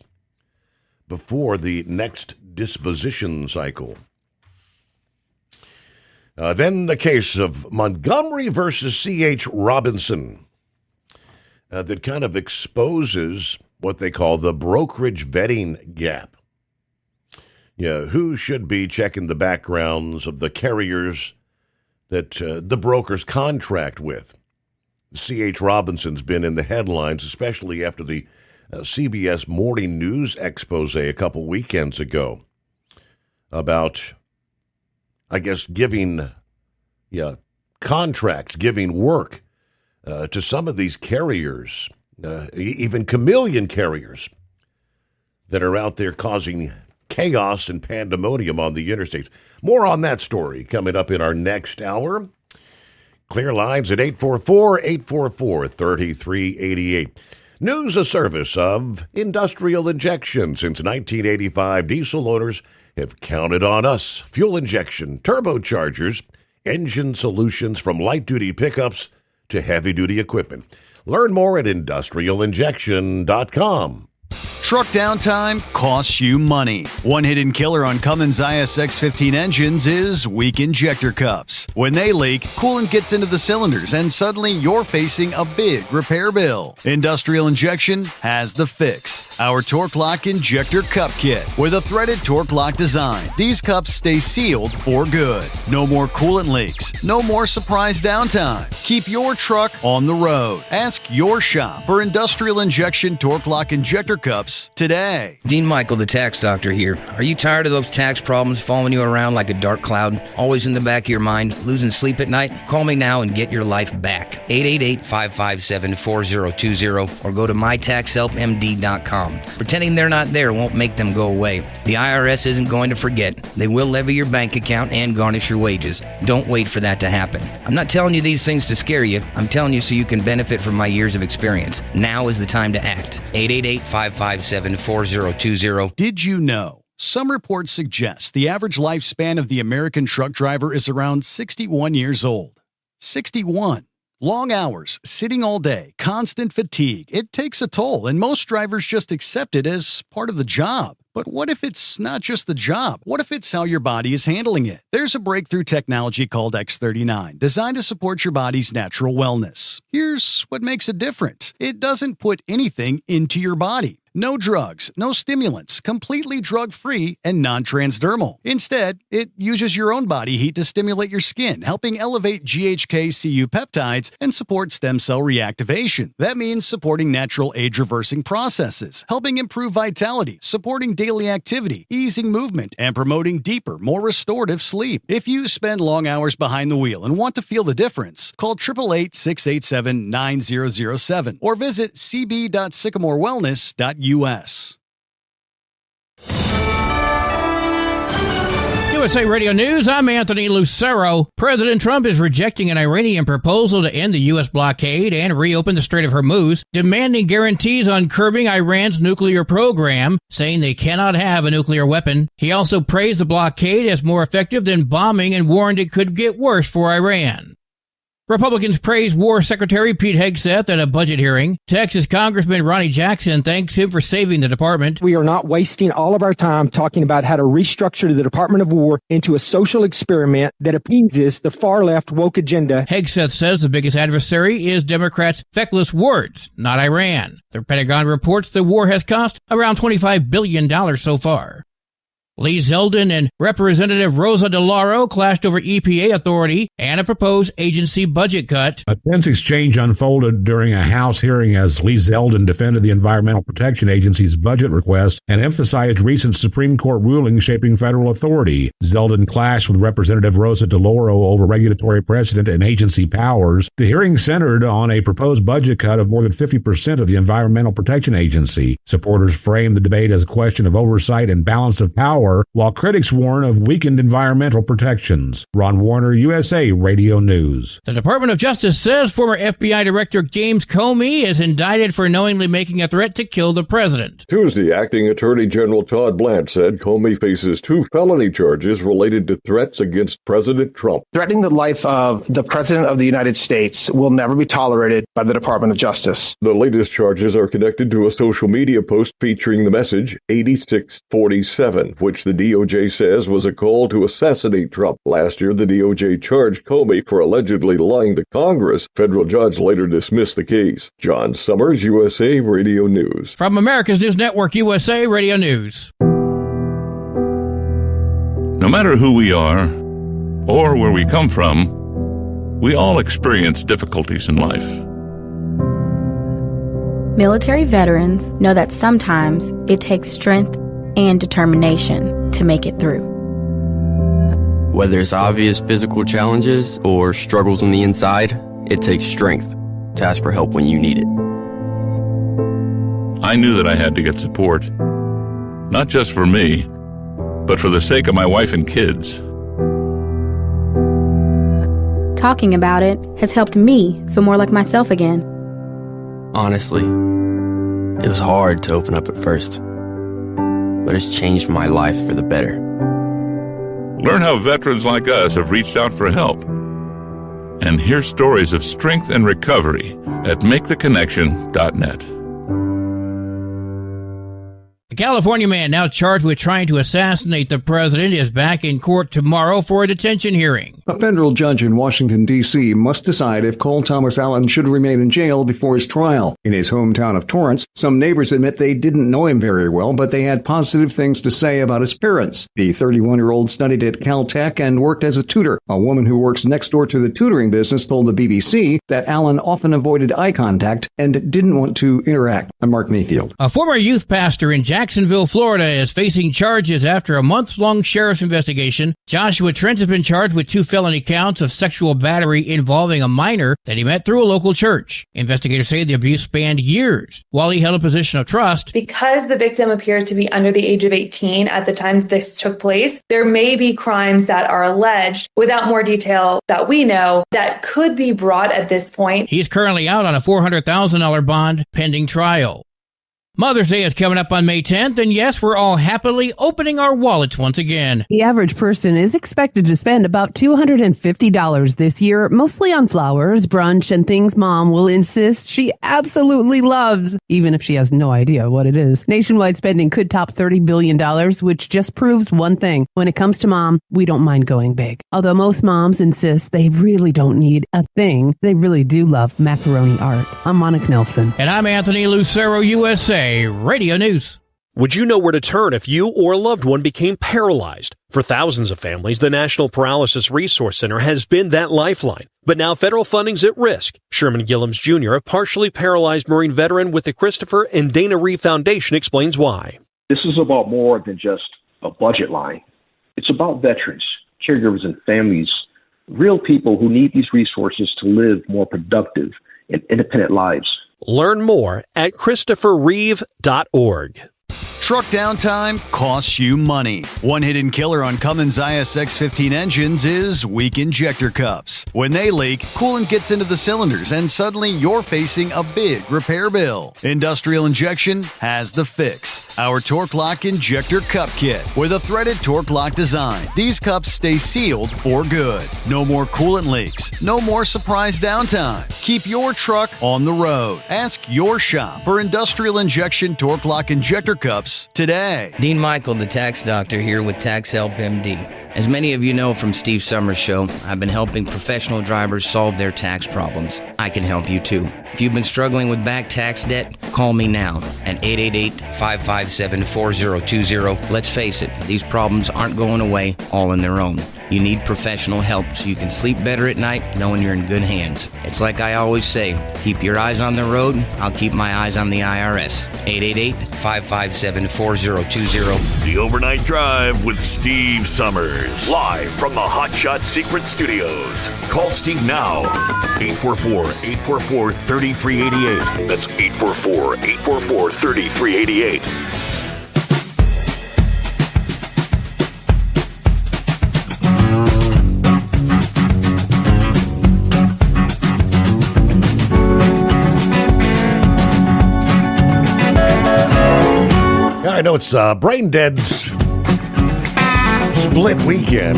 before the next disposition cycle. Then the case of Montgomery versus C.H. Robinson that kind of exposes what they call the brokerage vetting gap. Yeah, who should be checking the backgrounds of the carriers that the brokers contract with? C.H. Robinson's been in the headlines, especially after the CBS Morning News expose a couple weekends ago about, I guess, giving contracts, giving work to some of these carriers, even chameleon carriers that are out there causing chaos and pandemonium on the interstates. More on that story coming up in our next hour. Clear lines at 844-844-3388. News a service of Industrial Injection. Since 1985, diesel owners have counted on us. Fuel injection, turbochargers, engine solutions from light-duty pickups to heavy-duty equipment. Learn more at industrialinjection.com. Truck downtime costs you money. One hidden killer on Cummins ISX-15 engines is weak injector cups. When they leak, coolant gets into the cylinders and suddenly you're facing a big repair bill. Industrial Injection has the fix. Our Torque Lock Injector Cup Kit with a threaded Torque Lock design. These cups stay sealed for good. No more coolant leaks. No more surprise downtime. Keep your truck on the road. Ask your shop for Industrial Injection Torque Lock Injector Cups today. Dean Michael, the tax doctor here. Are you tired of those tax problems following you around like a dark cloud, always in the back of your mind, losing sleep at night? Call me now and get your life back. 888-557-4020 or go to mytaxhelpmd.com. Pretending they're not there won't make them go away. The IRS isn't going to forget. They will levy your bank account and garnish your wages. Don't wait for that to happen. I'm not telling you these things to scare you. I'm telling you so you can benefit from my years of experience. Now is the time to act. 888-557-4020. Did you know? Some reports suggest the average lifespan of the American truck driver is around 61 years old. 61. Long hours, sitting all day, constant fatigue. It takes a toll, and most drivers just accept it as part of the job. But what if it's not just the job? What if it's how your body is handling it? There's a breakthrough technology called X39, designed to support your body's natural wellness. Here's what makes it different. It doesn't put anything into your body. No drugs, no stimulants, completely drug-free and non-transdermal. Instead, it uses your own body heat to stimulate your skin, helping elevate GHK-Cu peptides and support stem cell reactivation. That means supporting natural age-reversing processes, helping improve vitality, supporting daily activity, easing movement, and promoting deeper, more restorative sleep. If you spend long hours behind the wheel and want to feel the difference, call 888-687-9007 or visit cb.sycamorewellness.us. USA Radio News, I'm Anthony Lucero. President Trump is rejecting an Iranian proposal to end the U.S. blockade and reopen the Strait of Hormuz, demanding guarantees on curbing Iran's nuclear program, saying they cannot have a nuclear weapon. He also praised the blockade as more effective than bombing and warned it could get worse for Iran. Republicans praised War Secretary Pete Hegseth at a budget hearing. Texas Congressman Ronnie Jackson thanks him for saving the department. We are not wasting all of our time talking about how to restructure the Department of War into a social experiment that appeases the far-left woke agenda. Hegseth says the biggest adversary is Democrats' feckless words, not Iran. The Pentagon reports the war has cost around $25 billion so far. Lee Zeldin and Representative Rosa DeLauro clashed over EPA authority and a proposed agency budget cut. A tense exchange unfolded during a House hearing as Lee Zeldin defended the Environmental Protection Agency's budget request and emphasized recent Supreme Court rulings shaping federal authority. Zeldin clashed with Representative Rosa DeLauro over regulatory precedent and agency powers. The hearing centered on a proposed budget cut of more than 50% of the Environmental Protection Agency. Supporters framed the debate as a question of oversight and balance of power, power, while critics warn of weakened environmental protections. Ron Warner, USA Radio News. The Department of Justice says former FBI Director James Comey is indicted for knowingly making a threat to kill the president. Tuesday, Acting Attorney General Todd Blanche said Comey faces 2 felony charges related to threats against President Trump. Threatening the life of the President of the United States will never be tolerated by the Department of Justice. The latest charges are connected to a social media post featuring the message 8647, which the DOJ says was a call to assassinate Trump. Last year, the DOJ charged Comey for allegedly lying to Congress. Federal judge later dismissed the case. John Sommers, USA Radio News. From America's News Network, USA Radio News. No matter who we are or where we come from, we all experience difficulties in life. Military veterans know that sometimes it takes strength and determination to make it through. Whether it's obvious physical challenges or struggles on the inside, it takes strength to ask for help when you need it. I knew that I had to get support, not just for me, but for the sake of my wife and kids. Talking about it has helped me feel more like myself again. Honestly, it was hard to open up at first, but it's changed my life for the better. Learn how veterans like us have reached out for help. And hear stories of strength and recovery at MakeTheConnection.net. The California man now charged with trying to assassinate the president is back in court tomorrow for a detention hearing. A federal judge in Washington, D.C. must decide if Cole Thomas Allen should remain in jail before his trial. In his hometown of Torrance, some neighbors admit they didn't know him very well, but they had positive things to say about his parents. The 31-year-old studied at Caltech and worked as a tutor. A woman who works next door to the tutoring business told the BBC that Allen often avoided eye contact and didn't want to interact. I'm Mark Mayfield. A former youth pastor in Jacksonville, Florida, is facing charges after a month-long sheriff's investigation. Joshua Trent has been charged with 2 felony counts of sexual battery involving a minor that he met through a local church. Investigators say the abuse spanned years while he held a position of trust. Because the victim appeared to be under the age of 18 at the time that this took place, there may be crimes that are alleged without more detail that we know that could be brought at this point. He's currently out on a $400,000 bond pending trial. Mother's Day is coming up on May 10th, and yes, we're all happily opening our wallets once again. The average person is expected to spend about $250 this year, mostly on flowers, brunch, and things Mom will insist she absolutely loves, even if she has no idea what it is. Nationwide spending could top $30 billion, which just proves one thing. When it comes to Mom, we don't mind going big. Although most moms insist they really don't need a thing, they really do love macaroni art. I'm Monica Nelson. And I'm Anthony Lucero, USA Radio News. Would you know where to turn if you or a loved one became paralyzed? For thousands of families, the National Paralysis Resource Center has been that lifeline. But now federal funding's at risk. Sherman Gillums Jr., a partially paralyzed Marine veteran with the Christopher and Dana Reeve Foundation, explains why. This is about more than just a budget line. It's about veterans, caregivers, and families, real people who need these resources to live more productive and independent lives. Learn more at ChristopherReeve.org. Truck downtime costs you money. One hidden killer on Cummins ISX-15 engines is weak injector cups. When they leak, coolant gets into the cylinders and suddenly you're facing a big repair bill. Industrial Injection has the fix. Our Torque Lock Injector Cup Kit with a threaded Torque Lock design. These cups stay sealed for good. No more coolant leaks. No more surprise downtime. Keep your truck on the road. Ask your shop for Industrial Injection Torque Lock Injector Cups today. Dean Michael, the tax doctor, here with Tax Help MD. As many of you know from Steve Sommers' show, I've been helping professional drivers solve their tax problems. I can help you too. If you've been struggling with back tax debt, call me now at 888-557-4020. Let's face it, these problems aren't going away all on their own. You need professional help so you can sleep better at night knowing you're in good hands. It's like I always say, keep your eyes on the road, I'll keep my eyes on the IRS. 888-557-4020. The Overnight Drive with Steve Sommers. Live from the Hot Shot Secret Studios. Call Steve now. 844-844-3388. That's 844-844-3388. I know it's Brain Dead's split weekend.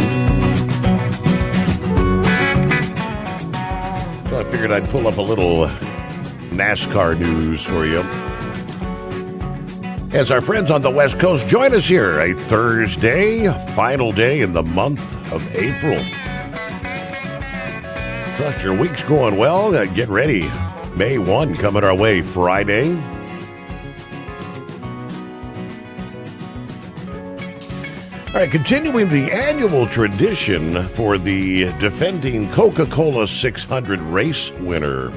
So I figured I'd pull up a little NASCAR news for you. As our friends on the West Coast join us here, a Thursday, final day in the month of April. Trust your week's going well. Get ready. May 1 coming our way Friday. All right, continuing the annual tradition for the defending Coca-Cola 600 race winner.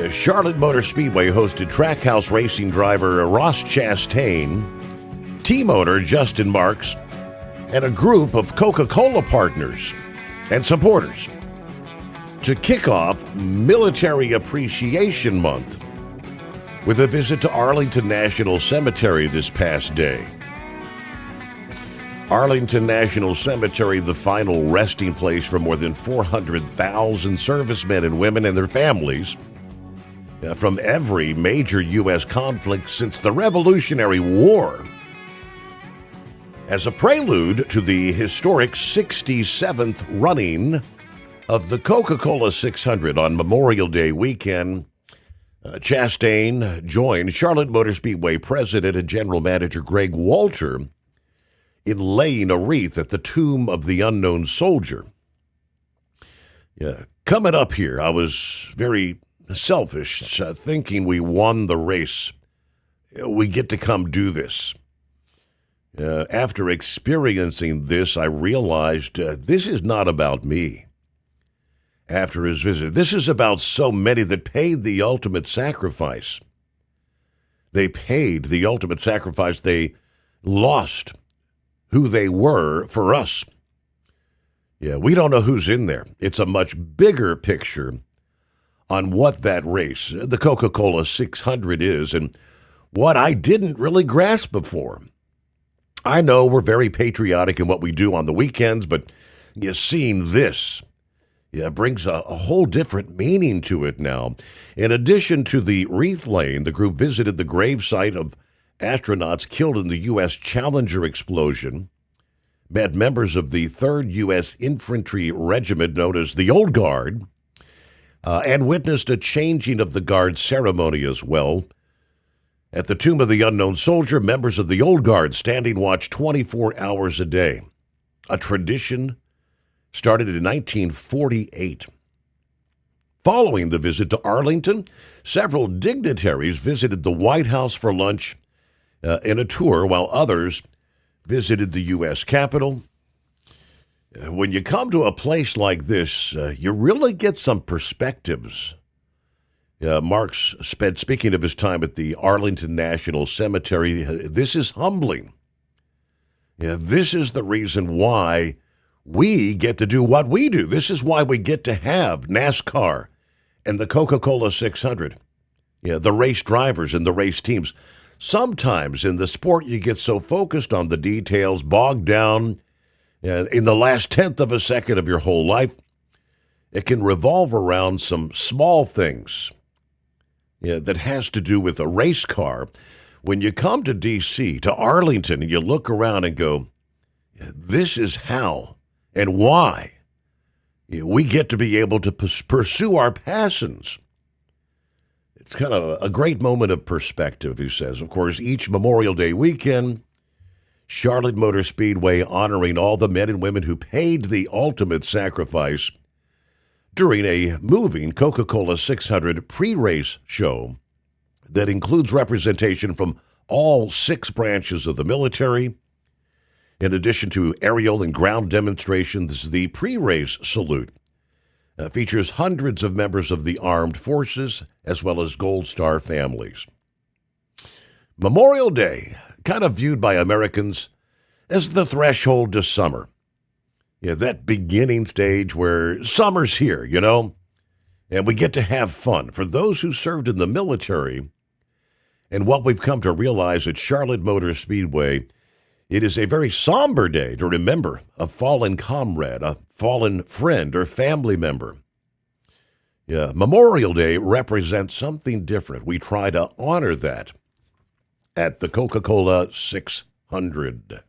Charlotte Motor Speedway hosted Trackhouse racing driver Ross Chastain, team owner Justin Marks, and a group of Coca-Cola partners and supporters to kick off Military Appreciation Month with a visit to Arlington National Cemetery this past day. Arlington National Cemetery, the final resting place for more than 400,000 servicemen and women and their families from every major U.S. conflict since the Revolutionary War. As a prelude to the historic 67th running of the Coca-Cola 600 on Memorial Day weekend, Chastain joined Charlotte Motor Speedway President and General Manager Greg Walter in laying a wreath at the tomb of the unknown soldier. Coming up here, I was very selfish, thinking we won the race. We get to come do this. After experiencing this, I realized this is not about me. After his visit, this is about so many that paid the ultimate sacrifice. They paid the ultimate sacrifice. They lost who they were for us. We don't know who's in there. It's a much bigger picture on what that race, the Coca-Cola 600, is and what I didn't really grasp before. I know we're very patriotic in what we do on the weekends, but seeing this brings a whole different meaning to it now. In addition to the wreath laying, the group visited the gravesite of astronauts killed in the U.S. Challenger explosion, met members of the 3rd U.S. Infantry Regiment known as the Old Guard, and witnessed a changing of the Guard ceremony as well. At the tomb of the unknown soldier, members of the Old Guard standing watch 24 hours a day, a tradition started in 1948. Following the visit to Arlington, several dignitaries visited the White House for lunch in a tour, while others visited the U.S. Capitol. When you come to a place like this, you really get some perspectives. Marks, speaking of his time at the Arlington National Cemetery, this is humbling. This is the reason why we get to do what we do. This is why we get to have NASCAR and the Coca-Cola 600, the race drivers and the race teams. Sometimes in the sport, you get so focused on the details, bogged down in the last tenth of a second of your whole life, it can revolve around some small things that has to do with a race car. When you come to D.C., to Arlington, and you look around and go, this is how and why we get to be able to pursue our passions. It's kind of a great moment of perspective, he says. Of course, each Memorial Day weekend, Charlotte Motor Speedway honoring all the men and women who paid the ultimate sacrifice during a moving Coca-Cola 600 pre-race show that includes representation from all 6 branches of the military. In addition to aerial and ground demonstrations, the pre-race salute features hundreds of members of the armed forces as well as Gold Star families. Memorial Day, kind of viewed by Americans as the threshold to summer. That beginning stage where summer's here, and we get to have fun. For those who served in the military, and what we've come to realize at Charlotte Motor Speedway, it is a very somber day to remember a fallen comrade, a fallen friend or family member. Memorial Day represents something different. We try to honor that at the Coca-Cola 600.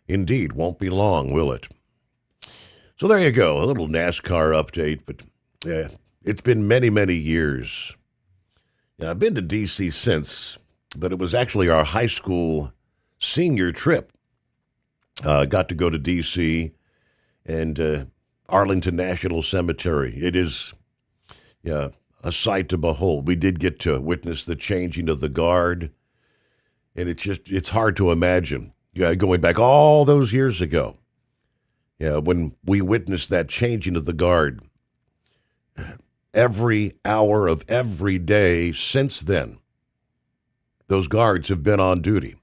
Indeed, won't be long, will it? So there you go, a little NASCAR update, but it's been many, many years. I've been to D.C. since, but it was actually our high school senior trip. Got to go to D.C. and Arlington National Cemetery. It is a sight to behold. We did get to witness the changing of the guard, and it's hard to imagine. Going back all those years ago, when we witnessed that changing of the guard, every hour of every day since then, those guards have been on duty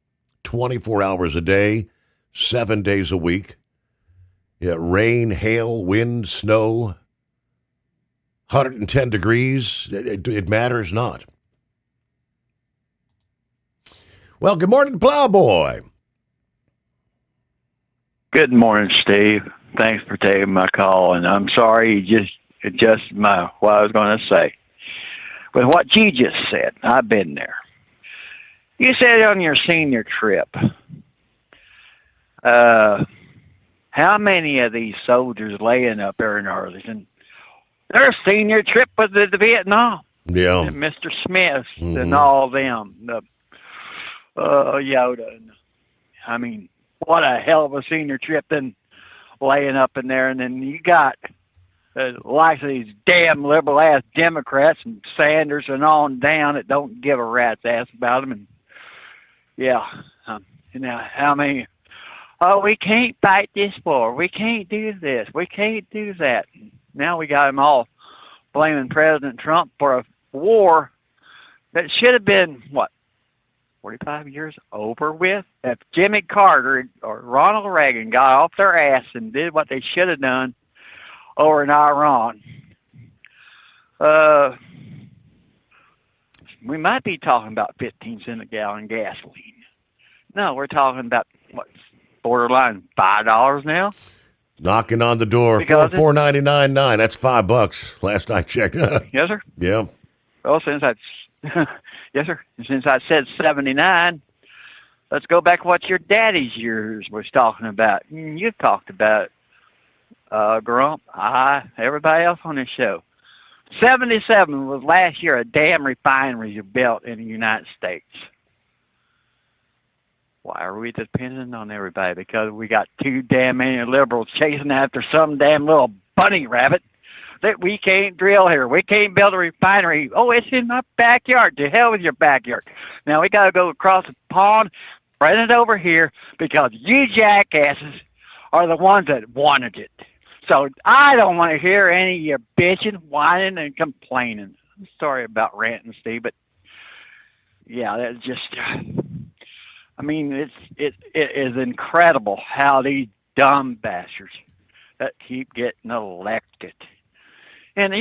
24 hours a day, 7 days a week. Rain, hail, wind, snow, 110 degrees, it matters not. Well, good morning, Plowboy. Good morning, Steve. Thanks for taking my call, and I'm sorry just what I was going to say. With what you just said, I've been there. You said on your senior trip, how many of these soldiers laying up there in Arlington, their senior trip was to Vietnam. Yeah. And Mr. Smith and all them, Yoda. I mean, what a hell of a senior trip then laying up in there. And then you got the likes of these damn liberal-ass Democrats and Sanders and on down that don't give a rat's ass about them. And, how many, we can't fight this war. We can't do this. We can't do that. Now we got them all blaming President Trump for a war that should have been, 45 years over with? If Jimmy Carter or Ronald Reagan got off their ass and did what they should have done over in Iran, we might be talking about 15 cents a gallon gasoline. No, we're talking about, borderline $5 now? Knocking on the door, $4.99.9. That's $5 last I checked. Yes, sir? Yeah. Well, yes, sir. Since I said 79, let's go back to what your daddy's years was talking about. You've talked about Grump, everybody else on this show. 77 was last year a damn refinery built in the United States. Why are we dependent on everybody? Because we got too damn many liberals chasing after some damn little bunny rabbit that we can't drill here. We can't build a refinery. Oh, it's in my backyard. To hell with your backyard. Now we got to go across the pond, bring it over here, because you jackasses are the ones that wanted it. So I don't want to hear any of your bitching, whining, and complaining. I'm sorry about ranting, Steve, but that's just... I mean, it is incredible how these dumb bastards that keep getting elected. And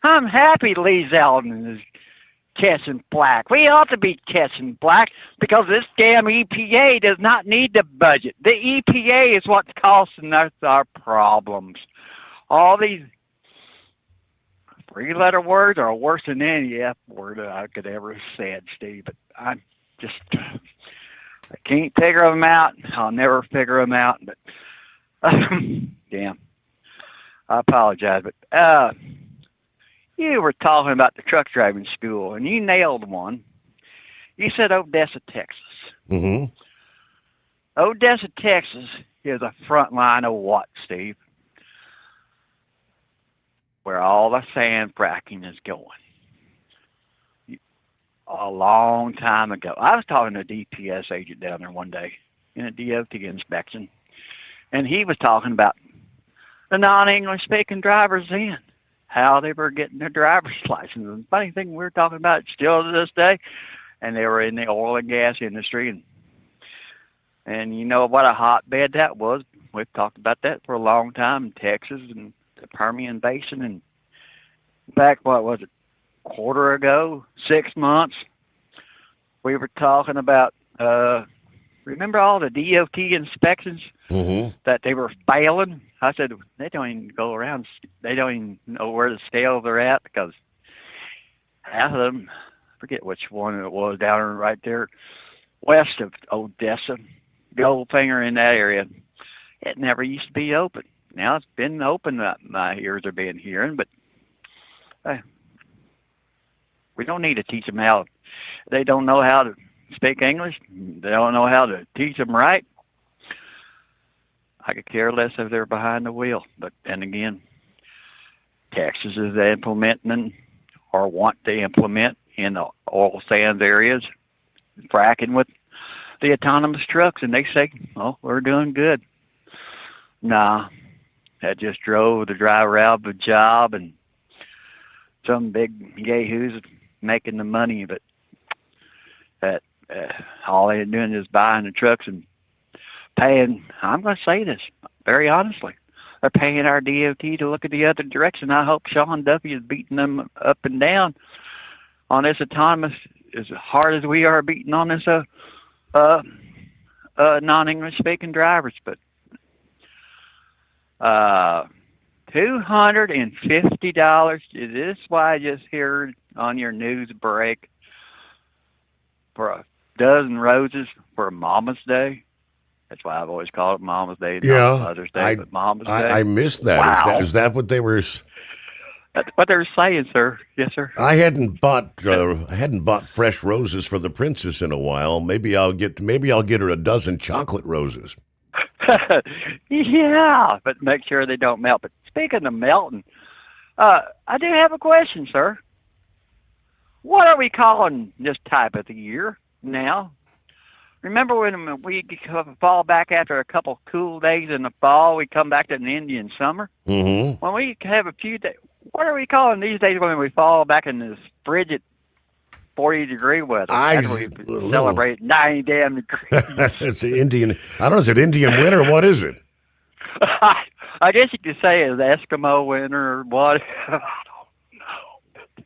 I'm happy Lee Zeldin is catching black. We ought to be catching black because this damn EPA does not need the budget. The EPA is what's costing us our problems. All these three-letter words are worse than any F word I could ever have said, Steve. But I can't figure them out. I'll never figure them out. But damn, I apologize. But you were talking about the truck driving school, and you nailed one. You said Odessa, Texas. Mm-hmm. Odessa, Texas is a front line of what, Steve? Where all the sand fracking is going. A long time ago. I was talking to a DPS agent down there one day in a DOT inspection, and he was talking about the non-English speaking drivers in, how they were getting their driver's license. And the funny thing, we were talking about it still to this day, and they were in the oil and gas industry, and you know what a hotbed that was. We've talked about that for a long time in Texas and the Permian Basin. And in fact, what was it? Quarter ago, 6 months, we were talking about, remember all the DOT inspections that they were failing? I said, they don't even go around, they don't even know where the scales are at because half of them forget which one it was, down right there west of Odessa, Goldfinger in that area. It never used to be open. Now it's been open. My ears are being hearing, but we don't need to teach them how. They don't know how to speak English. They don't know how to teach them right. I could care less if they're behind the wheel. But then again, Texas is implementing or want to implement in the oil sands areas, fracking with the autonomous trucks, and they say, "Oh, we're doing good." Nah, that just drove the driver out of the job, and some big yahoos making the money, but that all they're doing is buying the trucks and paying. I'm going to say this very honestly. They're paying our DOT to look at the other direction. I hope Sean Duffy is beating them up and down on this autonomous as hard as we are beating on this non-English speaking drivers. But $250. Is this why I just heard on your news break for a dozen roses for Mama's Day? That's why I've always called it Mama's Day, not Mother's Day, but Mama's Day. I missed that. Wow. Is that what they were? That's what they were saying, sir. Yes, sir. I hadn't bought fresh roses for the princess in a while. Maybe I'll get her a dozen chocolate roses. Yeah, but make sure they don't melt. But speaking of melting, I do have a question, sir. What are we calling this type of the year now? Remember when we fall back after a couple cool days in the fall, we come back to an Indian summer? Mm-hmm. When we have a few days, what are we calling these days when we fall back in this frigid 40-degree weather? We celebrate 90 damn degrees. It's the Indian. I don't know. Is it Indian winter? What is it? I guess you could say it's Eskimo winter or what. I don't know.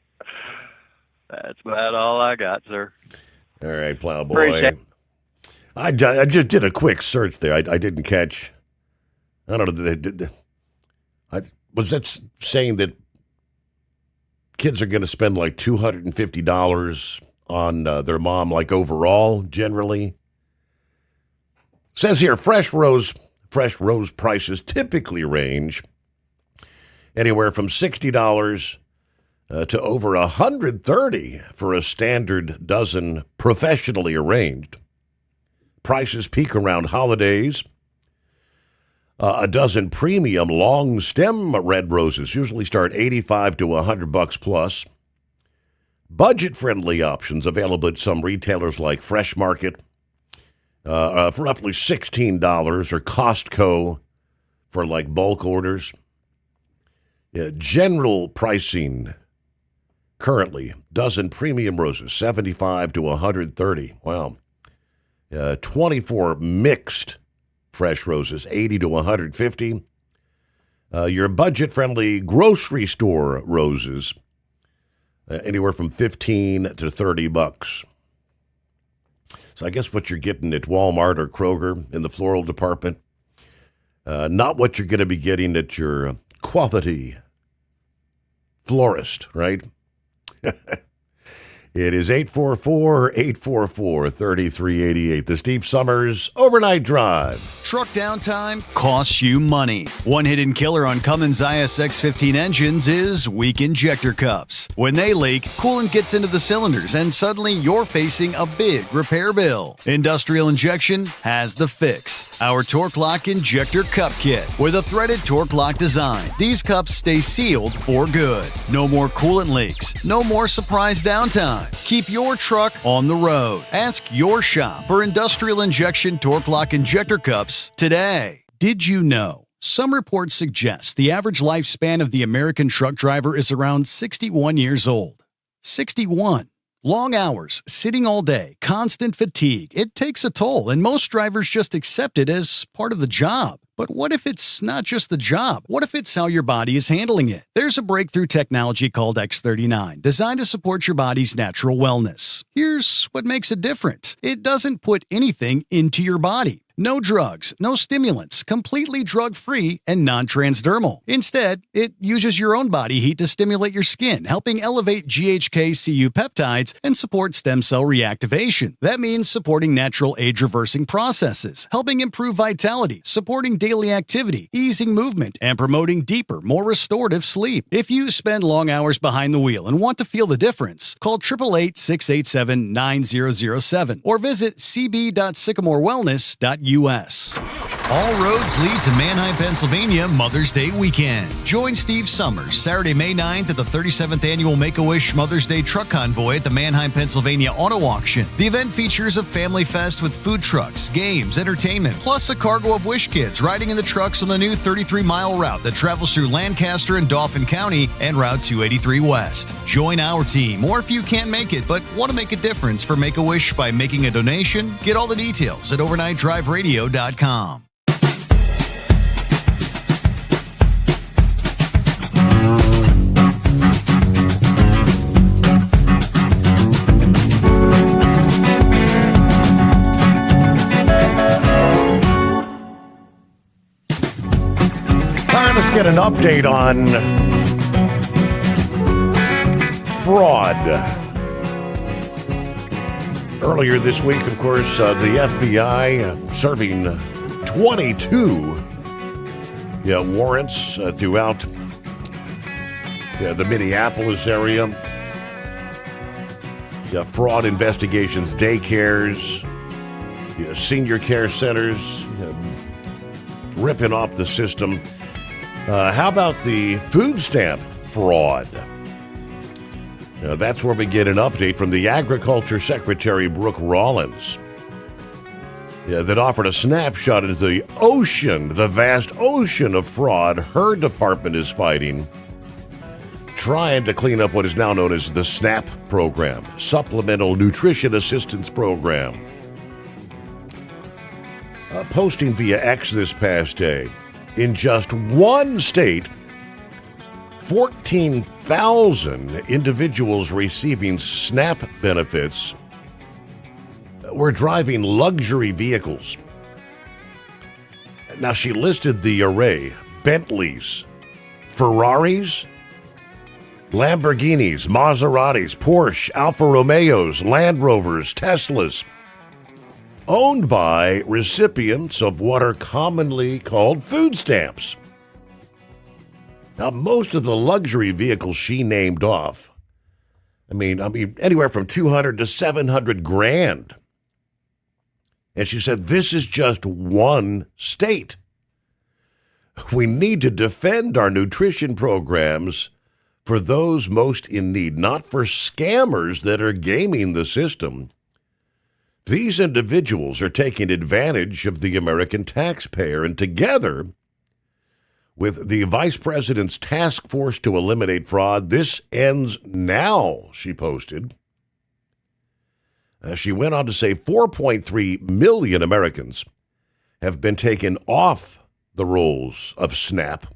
That's about all I got, sir. All right, Plowboy. Appreciate it. I just did a quick search there. I didn't catch. I don't know. Was that saying that kids are going to spend like $250 on their mom, like overall, generally? Says here, fresh rose prices typically range anywhere from $60 to over $130 for a standard dozen professionally arranged. Prices peak around holidays. A dozen premium long stem red roses usually start $85 to $100 plus. Budget-friendly options available at some retailers like Fresh Market for roughly $16, or Costco for like bulk orders. General pricing currently, dozen premium roses, $75 to $130. Wow. 24 mixed fresh roses, $80 to $150. Your budget-friendly grocery store roses, anywhere from $15 to $30. So I guess what you're getting at Walmart or Kroger in the floral department, not what you're going to be getting at your quality florist, right? It is 844-844-3388. The Steve Sommers Overnight Drive. Truck downtime costs you money. One hidden killer on Cummins ISX-15 engines is weak injector cups. When they leak, coolant gets into the cylinders and suddenly you're facing a big repair bill. Industrial Injection has the fix. Our Torque Lock Injector Cup Kit with a threaded Torque Lock design. These cups stay sealed for good. No more coolant leaks. No more surprise downtime. Keep your truck on the road. Ask your shop for Industrial Injection Torque Lock Injector Cups today. Did you know? Some reports suggest the average lifespan of the American truck driver is around 61 years old. 61. Long hours, sitting all day, constant fatigue. It takes a toll, and most drivers just accept it as part of the job. But what if it's not just the job? What if it's how your body is handling it? There's a breakthrough technology called X39, designed to support your body's natural wellness. Here's what makes it different. It doesn't put anything into your body. No drugs, no stimulants, completely drug-free and non-transdermal. Instead, it uses your own body heat to stimulate your skin, helping elevate GHK-Cu peptides and support stem cell reactivation. That means supporting natural age-reversing processes, helping improve vitality, supporting daily activity, easing movement, and promoting deeper, more restorative sleep. If you spend long hours behind the wheel and want to feel the difference, call 888-687-9007 or visit cb.sycamorewellness.us. All roads lead to Manheim, Pennsylvania Mother's Day weekend. Join Steve Sommers Saturday, May 9th at the 37th Annual Make-A-Wish Mother's Day Truck Convoy at the Manheim, Pennsylvania Auto Auction. The event features a family fest with food trucks, games, entertainment, plus a cargo of Wish kids riding in the trucks on the new 33-mile route that travels through Lancaster and Dauphin County and Route 283 West. Join our team, or if you can't make it but want to make a difference for Make-A-Wish by making a donation, get all the details at overnightdriveradio.com. Let's get an update on fraud. Earlier this week, of course, the FBI serving 22 warrants throughout the Minneapolis area. Fraud investigations, daycares, senior care centers, ripping off the system. How about the food stamp fraud? That's where we get an update from the Agriculture Secretary, Brooke Rollins, that offered a snapshot into the ocean, the vast ocean of fraud her department is fighting, trying to clean up what is now known as the SNAP program, Supplemental Nutrition Assistance Program. Posting via X this past day, in just one state, 14,000 individuals receiving SNAP benefits were driving luxury vehicles. Now, she listed the array: Bentleys, Ferraris, Lamborghinis, Maseratis, Porsche, Alfa Romeos, Land Rovers, Teslas, owned by recipients of what are commonly called food stamps. Now, most of the luxury vehicles she named off, I mean, anywhere from 200 to 700 grand. And she said, this is just one state. We need to defend our nutrition programs for those most in need, not for scammers that are gaming the system. These individuals are taking advantage of the American taxpayer, and together with the Vice President's task force to eliminate fraud, this ends now, she posted. She went on to say 4.3 million Americans have been taken off the rolls of SNAP.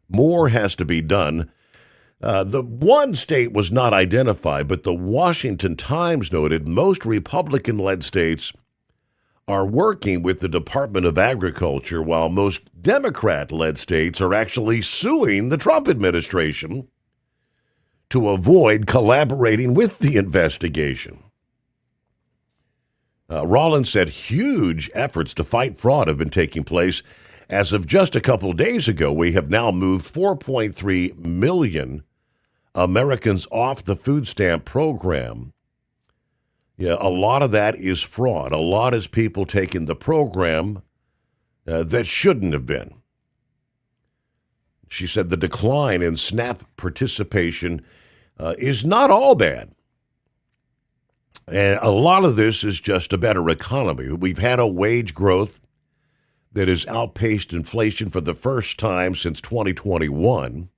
More has to be done. The one state was not identified, but the Washington Times noted most Republican-led states are working with the Department of Agriculture, while most Democrat-led states are actually suing the Trump administration to avoid collaborating with the investigation. Rollins said huge efforts to fight fraud have been taking place. As of just a couple days ago, we have now moved 4.3 million Americans off the food stamp program. Yeah, a lot of that is fraud. A lot is people taking the program that shouldn't have been. She said the decline in SNAP participation is not all bad. And a lot of this is just a better economy. We've had a wage growth that has outpaced inflation for the first time since 2021.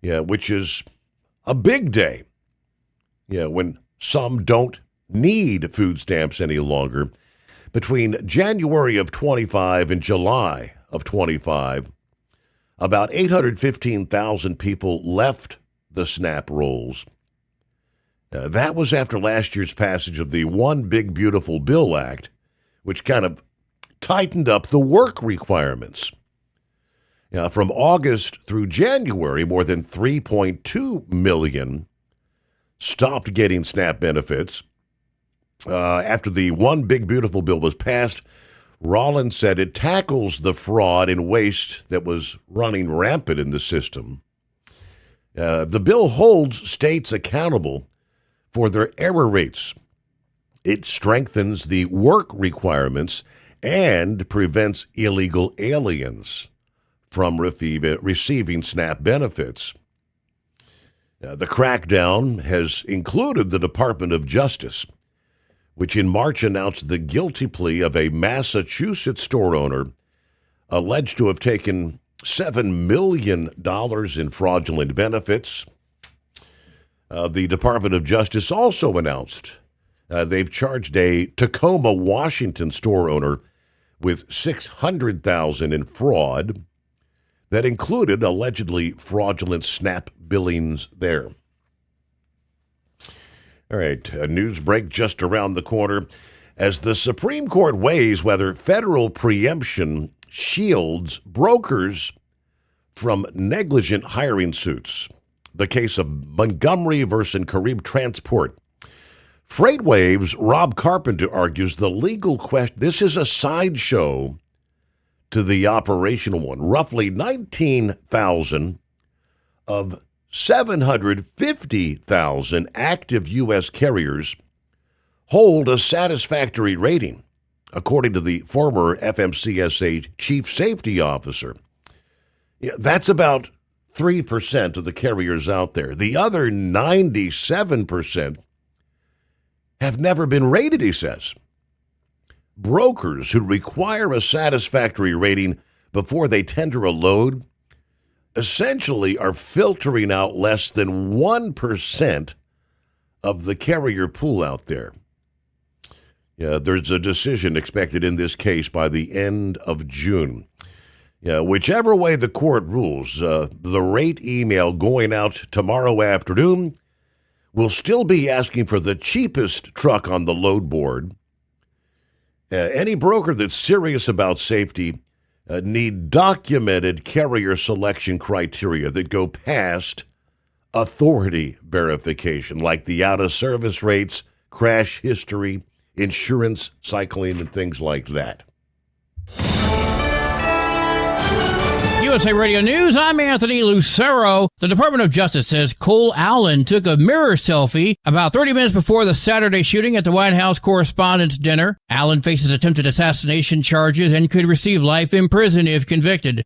Yeah, which is a big day. Yeah, when some don't need food stamps any longer. Between January of 25 and July of 25, about 815,000 people left the SNAP rolls. That was after last year's passage of the One Big Beautiful Bill Act, which kind of tightened up the work requirements. From August through January, more than 3.2 million stopped getting SNAP benefits. After the One Big Beautiful bill was passed, Rollins said it tackles the fraud and waste that was running rampant in the system. The bill holds states accountable for their error rates. It strengthens the work requirements and prevents illegal aliens from receiving SNAP benefits. The crackdown has included the Department of Justice, which in March announced the guilty plea of a Massachusetts store owner alleged to have taken $7 million in fraudulent benefits. The Department of Justice also announced they've charged a Tacoma, Washington store owner with $600,000 in fraud that included allegedly fraudulent SNAP billings there. All right, a news break just around the corner. As the Supreme Court weighs whether federal preemption shields brokers from negligent hiring suits, the case of Montgomery versus Carib Transport. FreightWave's Rob Carpenter argues the legal question, this is a sideshow to the operational one. Roughly 19,000 of 750,000 active U.S. carriers hold a satisfactory rating, according to the former FMCSA chief safety officer. That's about 3% of the carriers out there. The other 97% have never been rated, he says. Brokers who require a satisfactory rating before they tender a load essentially are filtering out less than 1% of the carrier pool out there. There's a decision expected in this case by the end of June. Whichever way the court rules, the rate email going out tomorrow afternoon will still be asking for the cheapest truck on the load board. Any broker that's serious about safety need documented carrier selection criteria that go past authority verification, like the out-of-service rates, crash history, insurance cycling, and things like that. USA Radio News, I'm Anthony Lucero. The Department of Justice says Cole Allen took a mirror selfie about 30 minutes before the Saturday shooting at the White House Correspondents' Dinner. Allen faces attempted assassination charges and could receive life in prison if convicted.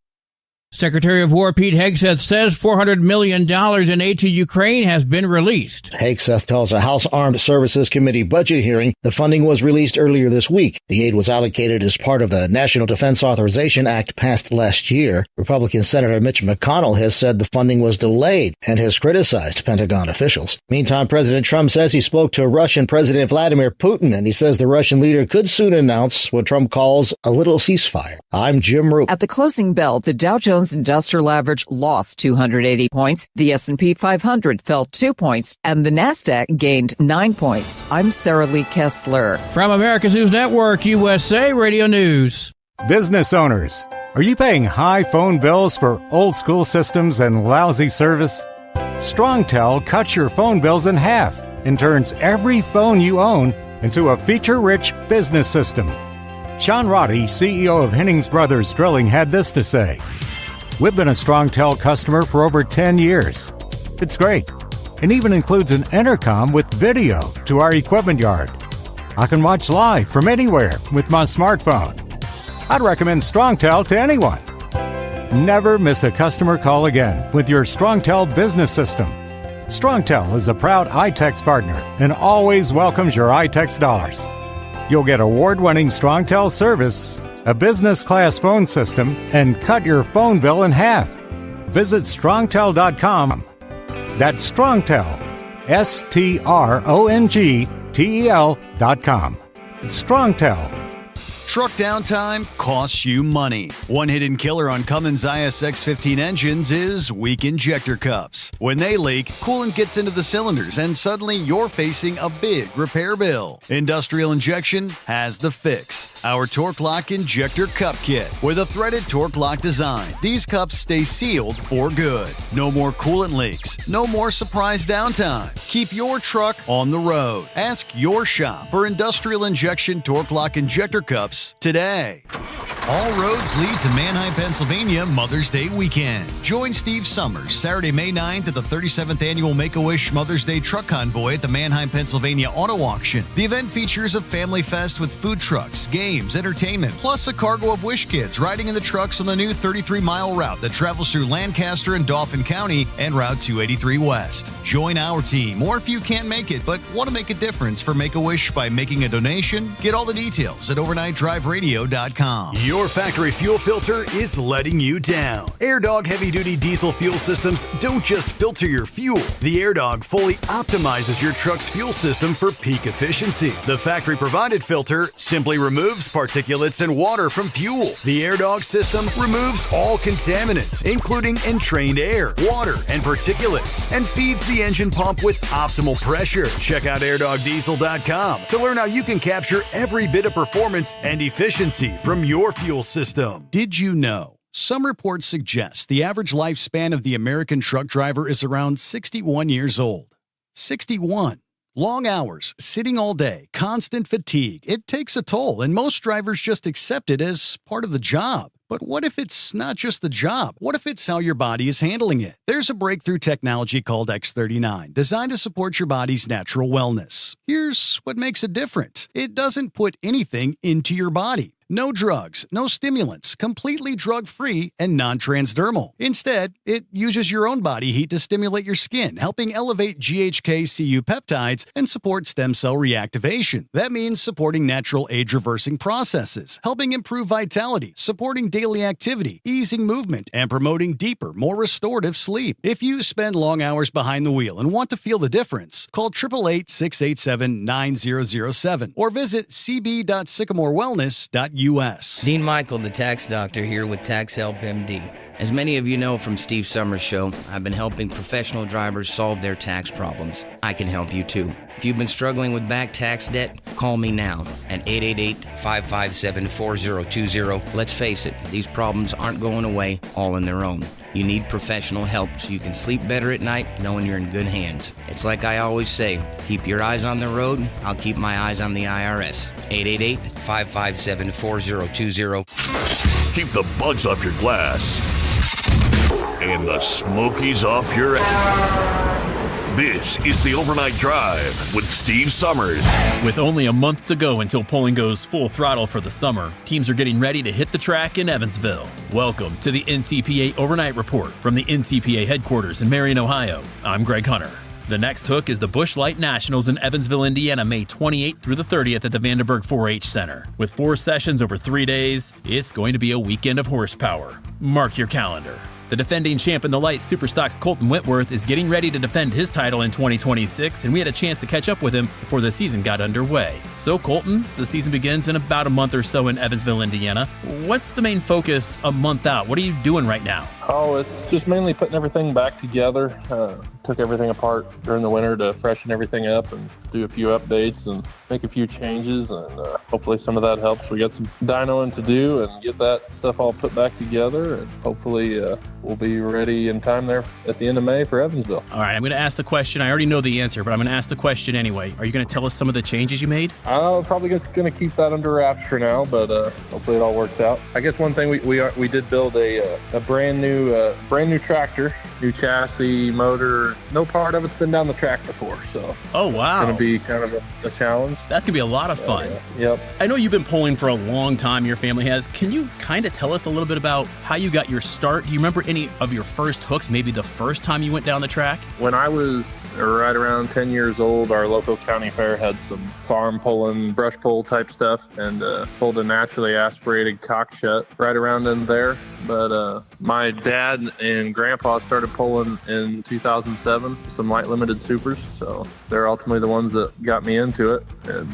Secretary of War Pete Hegseth says $400 million in aid to Ukraine has been released. Hegseth tells a House Armed Services Committee budget hearing the funding was released earlier this week. The aid was allocated as part of the National Defense Authorization Act passed last year. Republican Senator Mitch McConnell has said the funding was delayed and has criticized Pentagon officials. Meantime, President Trump says he spoke to Russian President Vladimir Putin, and he says the Russian leader could soon announce what Trump calls a little ceasefire. I'm Jim Roop. At the closing bell, the Dow Jones Industrial Average lost 280 points, the S&P 500 fell 2 points, and the Nasdaq gained 9 points. I'm Sarah Lee Kessler. From America's News Network, USA Radio News. Business owners, are you paying high phone bills for old school systems and lousy service? StrongTel cuts your phone bills in half and turns every phone you own into a feature-rich business system. Sean Roddy, CEO of Hennings Brothers Drilling, had this to say. We've been a StrongTel customer for over 10 years. It's great. It even includes an intercom with video to our equipment yard. I can watch live from anywhere with my smartphone. I'd recommend StrongTel to anyone. Never miss a customer call again with your StrongTel business system. StrongTel is a proud iTex partner and always welcomes your iTex dollars. You'll get award-winning StrongTel service, a business-class phone system, and cut your phone bill in half. Visit strongtel.com. That's StrongTel, StrongTel.com. It's StrongTel. Truck downtime costs you money. One hidden killer on Cummins ISX-15 engines is weak injector cups. When they leak, coolant gets into the cylinders and suddenly you're facing a big repair bill. Industrial Injection has the fix. Our Torque Lock Injector Cup Kit. With a threaded Torque Lock design, these cups stay sealed for good. No more coolant leaks. No more surprise downtime. Keep your truck on the road. Ask your shop for Industrial Injection Torque Lock Injector Cups today. All roads lead to Manheim, Pennsylvania Mother's Day weekend. Join Steve Sommers Saturday, May 9th at the 37th Annual Make-A-Wish Mother's Day Truck Convoy at the Manheim, Pennsylvania Auto Auction. The event features a family fest with food trucks, games, entertainment, plus a cargo of Wish kids riding in the trucks on the new 33-mile route that travels through Lancaster and Dauphin County and Route 283 West. Join our team, or if you can't make it but want to make a difference for Make-A-Wish by making a donation, get all the details at overnightdriveradio.com. Your factory fuel filter is letting you down. AirDog heavy-duty diesel fuel systems don't just filter your fuel. The AirDog fully optimizes your truck's fuel system for peak efficiency. The factory-provided filter simply removes particulates and water from fuel. The AirDog system removes all contaminants, including entrained air, water, and particulates, and feeds the engine pump with optimal pressure. Check out airdogdiesel.com to learn how you can capture every bit of performance and efficiency from your fuel system. Did you know? Some reports suggest the average lifespan of the American truck driver is around 61 years old. 61. Long hours, sitting all day, constant fatigue. It takes a toll, and most drivers just accept it as part of the job. But what if it's not just the job? What if it's how your body is handling it? There's a breakthrough technology called X39, designed to support your body's natural wellness. Here's what makes it different. It doesn't put anything into your body. No drugs, no stimulants, completely drug-free and non-transdermal. Instead, it uses your own body heat to stimulate your skin, helping elevate GHK-Cu peptides and support stem cell reactivation. That means supporting natural age-reversing processes, helping improve vitality, supporting daily activity, easing movement, and promoting deeper, more restorative sleep. If you spend long hours behind the wheel and want to feel the difference, call 888-687-9007 or visit cb.sycamorewellness.us. Dean Michael, the tax doctor, here with Tax Help MD. As many of you know from Steve Sommers' show, I've been helping professional drivers solve their tax problems. I can help you too. If you've been struggling with back tax debt, call me now at 888-557-4020. Let's face it, these problems aren't going away all on their own. You need professional help so you can sleep better at night knowing you're in good hands. It's like I always say, keep your eyes on the road, I'll keep my eyes on the IRS. 888-557-4020. Keep the bugs off your glass and the smokies off your ass. This is the Overnight Drive with Steve Sommers. With only a month to go until polling goes full throttle for the summer, teams are getting ready to hit the track in Evansville. Welcome to the NTPA Overnight Report from the NTPA headquarters in Marion, Ohio. I'm Greg Hunter. The next hook is the Busch Light Nationals in Evansville, Indiana, May 28th through the 30th at the Vandenberg 4-H Center. With 4 sessions over 3 days, it's going to be a weekend of horsepower. Mark your calendar. The defending champ in the light Superstock's Colton Whitworth is getting ready to defend his title in 2026, and we had a chance to catch up with him before the season got underway. So Colton, the season begins in about a month or so in Evansville, Indiana. What's the main focus a month out? What are you doing right now? Oh, it's just mainly putting everything back together. Took everything apart during the winter to freshen everything up and do a few updates and make a few changes, and hopefully some of that helps. We got some dynoing to do and get that stuff all put back together, and hopefully we'll be ready in time there at the end of May for Evansville. All right, I'm going to ask the question. I already know the answer, but I'm going to ask the question anyway. Are you going to tell us some of the changes you made? I'm probably just going to keep that under wraps for now, but hopefully it all works out. I guess one thing we did build a brand new tractor, new chassis, motor. No part of it's been down the track before, so oh wow, it's going to be kind of a challenge. That's going to be a lot of fun. Yep. I know you've been pulling for a long time, your family has. Can you kind of tell us a little bit about how you got your start? Do you remember any of your first hooks, maybe the first time you went down the track? When I was right around 10 years old, our local county fair had some farm pulling, brush pull type stuff, and pulled a naturally aspirated cock shut right around in there. but my dad and grandpa started pulling in 2007, some light limited supers. So they're ultimately the ones that got me into it, and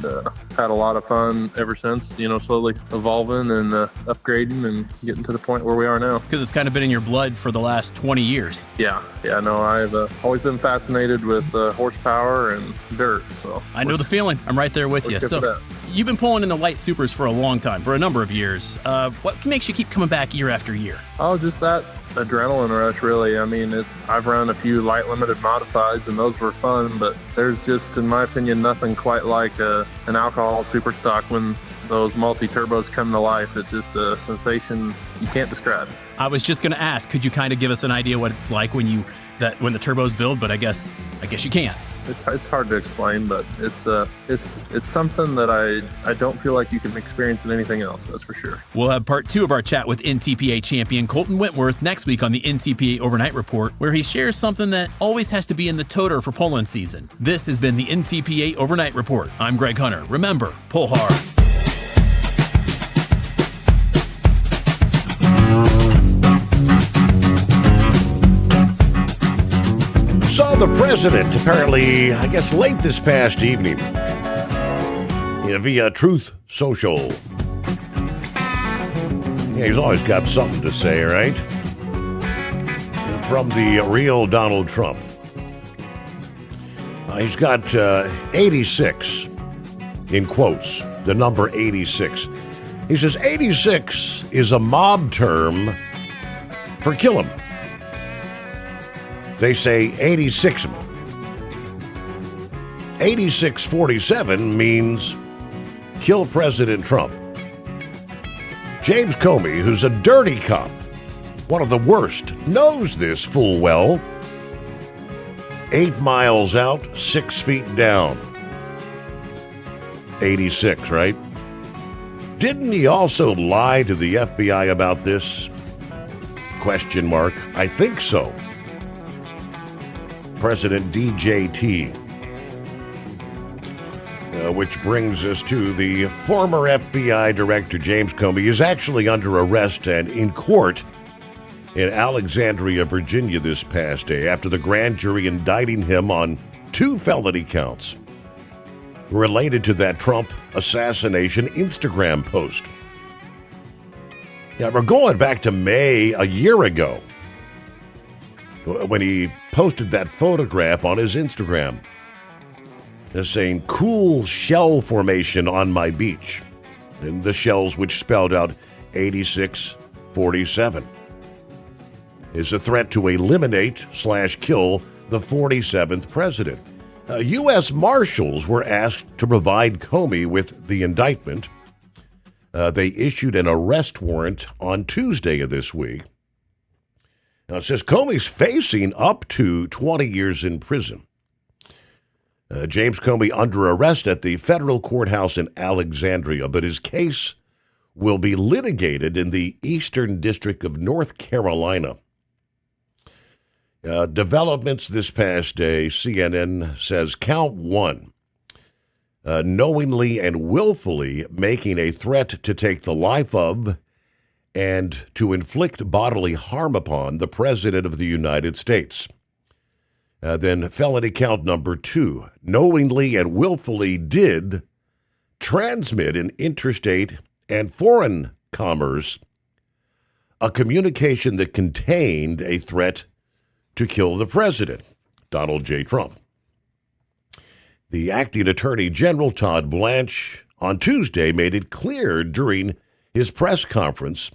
had a lot of fun ever since, slowly evolving and upgrading and getting to the point where we are now. Because it's kind of been in your blood for the last 20 years. Yeah, no, I've always been fascinated with horsepower and dirt. So I know the feeling. I'm right there with you. So you've been pulling in the light supers for a long time, for a number of years. What makes you keep coming back year after year? Oh, just that adrenaline rush, really. I mean, I've run a few light limited modifieds, and those were fun, but there's just, in my opinion, nothing quite like an alcohol super stock when those multi-turbos come to life. It's just a sensation you can't describe. I was just going to ask, could you kind of give us an idea what it's like when the turbos build? But I guess you can't. It's hard to explain, but it's something that I don't feel like you can experience in anything else, that's for sure. We'll have part 2 of our chat with NTPA champion Colton Whitworth next week on the NTPA Overnight Report, where he shares something that always has to be in the toter for pulling season. This has been the NTPA Overnight Report. I'm Greg Hunter. Remember, pull hard. Saw the president, apparently, I guess late this past evening, via Truth Social. Yeah, he's always got something to say, right? From the real Donald Trump. He's got 86, in quotes, the number 86. He says 86 is a mob term for kill him. They say 86. 8647 means kill President Trump. James Comey, who's a dirty cop, one of the worst, knows this full well. 8 miles out, 6 feet down. 86, right? Didn't he also lie to the FBI about this? Question mark. I think so. President DJT. Which brings us to the former FBI Director James Comey is actually under arrest and in court in Alexandria, Virginia this past day after the grand jury indicting him on 2 felony counts related to that Trump assassination Instagram post. Yeah, we're going back to May a year ago when he posted that photograph on his Instagram saying, "Cool shell formation on my beach." And the shells, which spelled out 8647, is a threat to eliminate/kill the 47th president. U.S. Marshals were asked to provide Comey with the indictment. They issued an arrest warrant on Tuesday of this week. Now, it says Comey's facing up to 20 years in prison. James Comey under arrest at the federal courthouse in Alexandria, but his case will be litigated in the Eastern District of North Carolina. Developments this past day, CNN says, count 1. Knowingly and willfully making a threat to take the life of and to inflict bodily harm upon the President of the United States. Then felony count number 2, knowingly and willfully did transmit in interstate and foreign commerce a communication that contained a threat to kill the president, Donald J. Trump. The acting Attorney General Todd Blanche on Tuesday made it clear during his press conference,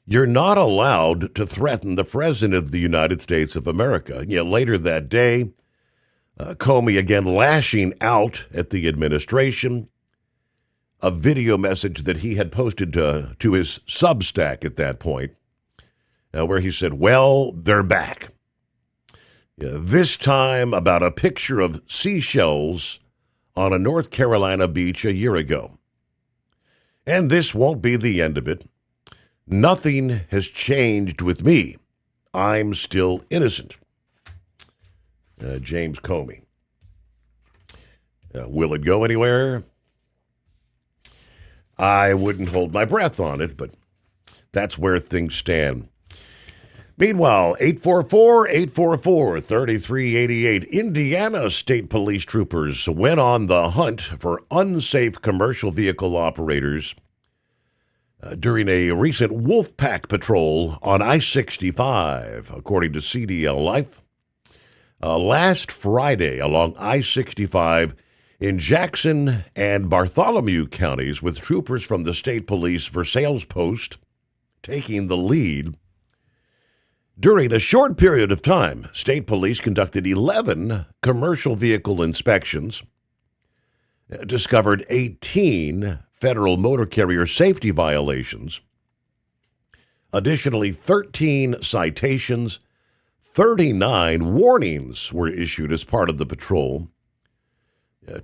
you're not allowed to threaten the President of the United States of America. And yet later that day, Comey again lashing out at the administration, a video message that he had posted to his Substack at that point, where he said, well, they're back. This time about a picture of seashells on a North Carolina beach a year ago. And this won't be the end of it. Nothing has changed with me. I'm still innocent. James Comey. Will it go anywhere? I wouldn't hold my breath on it, but That's where things stand. Meanwhile, 844-844-3388, Indiana State Police troopers went on the hunt for unsafe commercial vehicle operators during a recent wolf pack patrol on I-65, according to CDL Life. Last Friday, along I-65 in Jackson and Bartholomew counties, with troopers from the State Police Versailles Post taking the lead. During a short period of time, state police conducted 11 commercial vehicle inspections, discovered 18 federal motor carrier safety violations, additionally 13 citations, 39 warnings were issued as part of the patrol,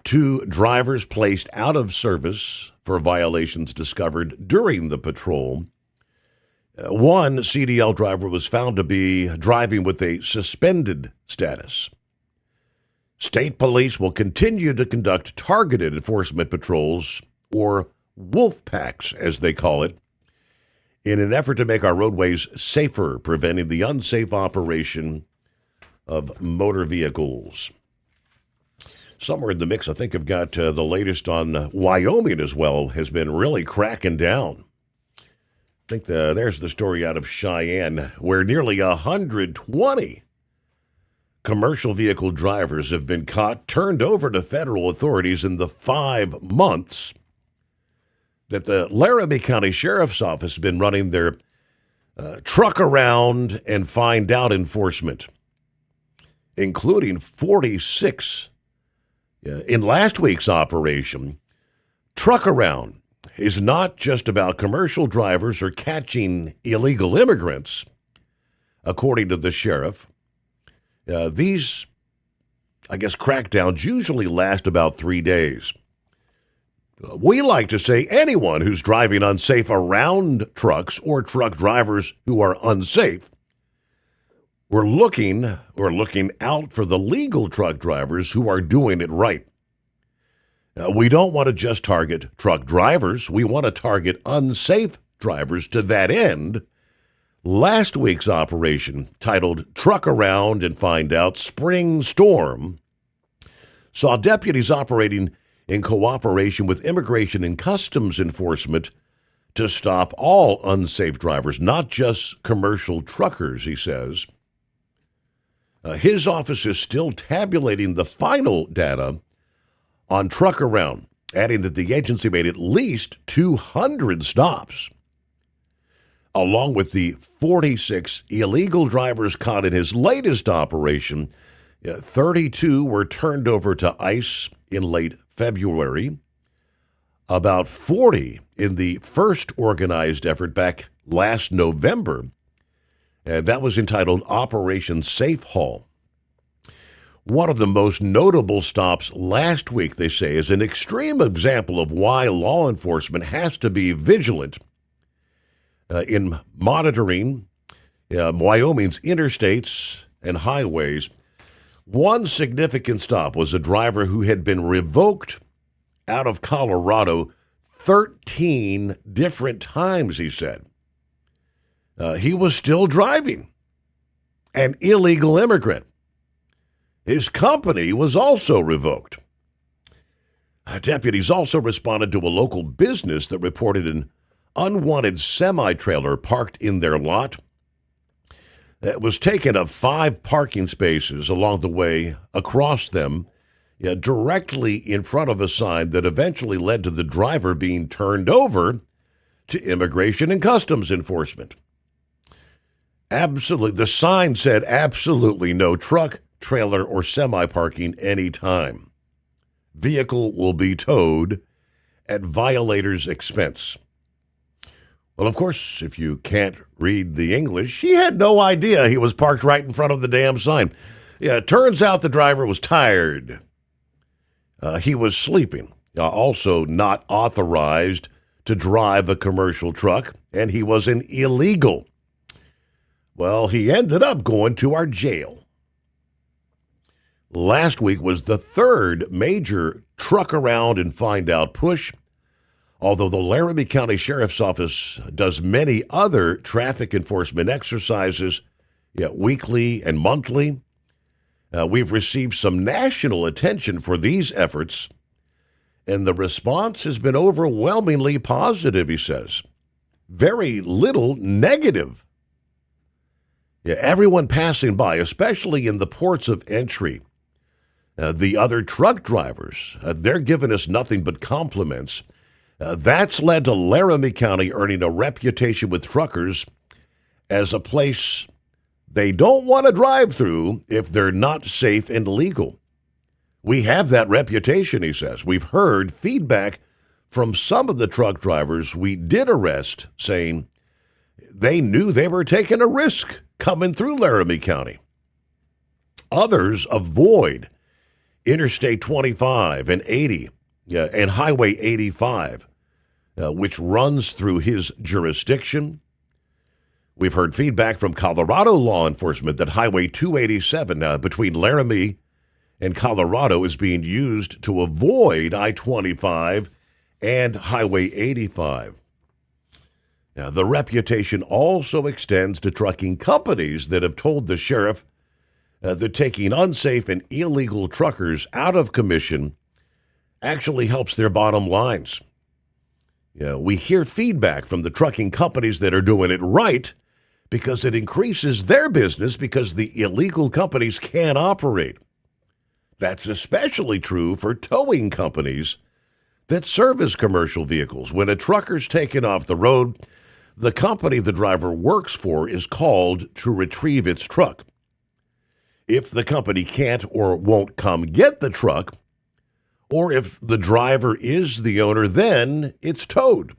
2 drivers placed out of service for violations discovered during the patrol. One CDL driver was found to be driving with a suspended status. State police will continue to conduct targeted enforcement patrols, or wolf packs as they call it, in an effort to make our roadways safer, preventing the unsafe operation of motor vehicles. Somewhere in the mix, I think I've got the latest on Wyoming as well, has been really cracking down. I think there's the story out of Cheyenne, where nearly 120 commercial vehicle drivers have been caught, turned over to federal authorities in the 5 months that the Laramie County Sheriff's Office has been running their truck around and find out enforcement, including 46 in last week's operation. Truck around is not just about commercial drivers or catching illegal immigrants, according to the sheriff. These, I guess, crackdowns usually last about 3 days. We like to say anyone who's driving unsafe around trucks or truck drivers who are unsafe. We're looking out for the legal truck drivers who are doing it right. We don't want to just target truck drivers. We want to target unsafe drivers. To that end, last week's operation, titled Truck Around and Find Out Spring Storm, saw deputies operating in cooperation with Immigration and Customs Enforcement to stop all unsafe drivers, not just commercial truckers, he says. His office is still tabulating the final data on Truck Around, adding that the agency made at least 200 stops. Along with the 46 illegal drivers caught in his latest operation, 32 were turned over to ICE in late February, about 40 in the first organized effort back last November, and that was entitled Operation Safe Haul. One of the most notable stops last week, they say, is an extreme example of why law enforcement has to be vigilant in monitoring Wyoming's interstates and highways. One significant stop was a driver who had been revoked out of Colorado 13 different times, he said. He was still driving, an illegal immigrant. His company was also revoked. Deputies also responded to a local business that reported an unwanted semi-trailer parked in their lot. It was taken up 5 parking spaces along the way, across them, directly in front of a sign that eventually led to the driver being turned over to Immigration and Customs Enforcement. Absolutely. The sign said absolutely no truck, trailer, or semi-parking anytime. Vehicle will be towed at violator's expense. Well, of course, if you can't read the English, he had no idea he was parked right in front of the damn sign. Yeah, it turns out the driver was tired. He was sleeping. Also not authorized to drive a commercial truck, and he was an illegal. Well, he ended up going to our jail. Last week was the third major truck around and find out push Although the Laramie County Sheriff's Office does many other traffic enforcement exercises weekly and monthly, we've received some national attention for these efforts, and the response has been overwhelmingly positive, he says. Very little negative. Everyone passing by, especially in the ports of entry, the other truck drivers, they're giving us nothing but compliments. That's led to Laramie County earning a reputation with truckers as a place they don't want to drive through if they're not safe and legal. We have that reputation, he says. We've heard feedback from some of the truck drivers we did arrest saying they knew they were taking a risk coming through Laramie County. Others avoid Interstate 25 and 80 and Highway 85, which runs through his jurisdiction. We've heard feedback from Colorado law enforcement that Highway 287 between Laramie and Colorado is being used to avoid I-25 and Highway 85. Now, the reputation also extends to trucking companies that have told the sheriff that taking unsafe and illegal truckers out of commission actually helps their bottom lines. We hear feedback from the trucking companies that are doing it right because it increases their business because the illegal companies can't operate. That's especially true for towing companies that service commercial vehicles. When a trucker's taken off the road, the company the driver works for is called to retrieve its truck. If the company can't or won't come get the truck, or if the driver is the owner, then it's towed.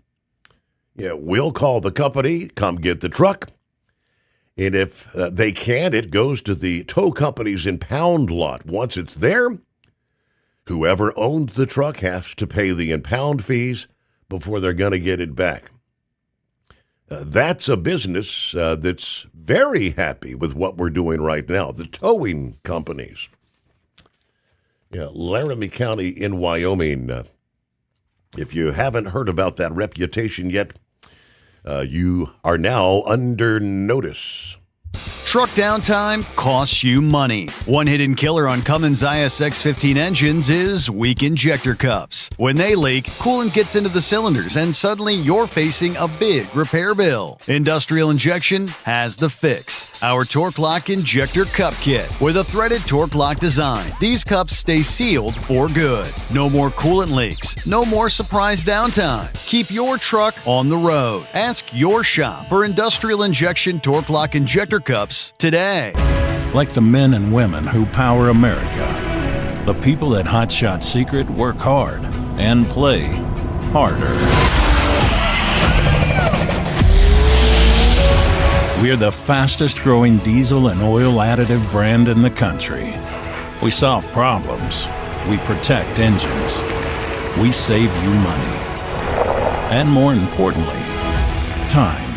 We'll call the company, come get the truck. And if they can't, it goes to the tow company's impound lot. Once it's there, whoever owns the truck has to pay the impound fees before they're going to get it back. That's a business that's very happy with what we're doing right now, the towing companies. Laramie County in Wyoming. If you haven't heard about that reputation yet, you are now under notice. Truck downtime costs you money. One hidden killer on Cummins ISX-15 engines is weak injector cups. When they leak, coolant gets into the cylinders and suddenly you're facing a big repair bill. Industrial Injection has the fix. Our Torque Lock Injector Cup Kit with a threaded Torque Lock design. These cups stay sealed for good. No more coolant leaks. No more surprise downtime. Keep your truck on the road. Ask your shop for Industrial Injection Torque Lock Injector Cups today. Like the men and women who power America, the people at Hot Shot Secret work hard and play harder. We're the fastest growing diesel and oil additive brand in the country. We solve problems. We protect engines. We save you money. And more importantly, time.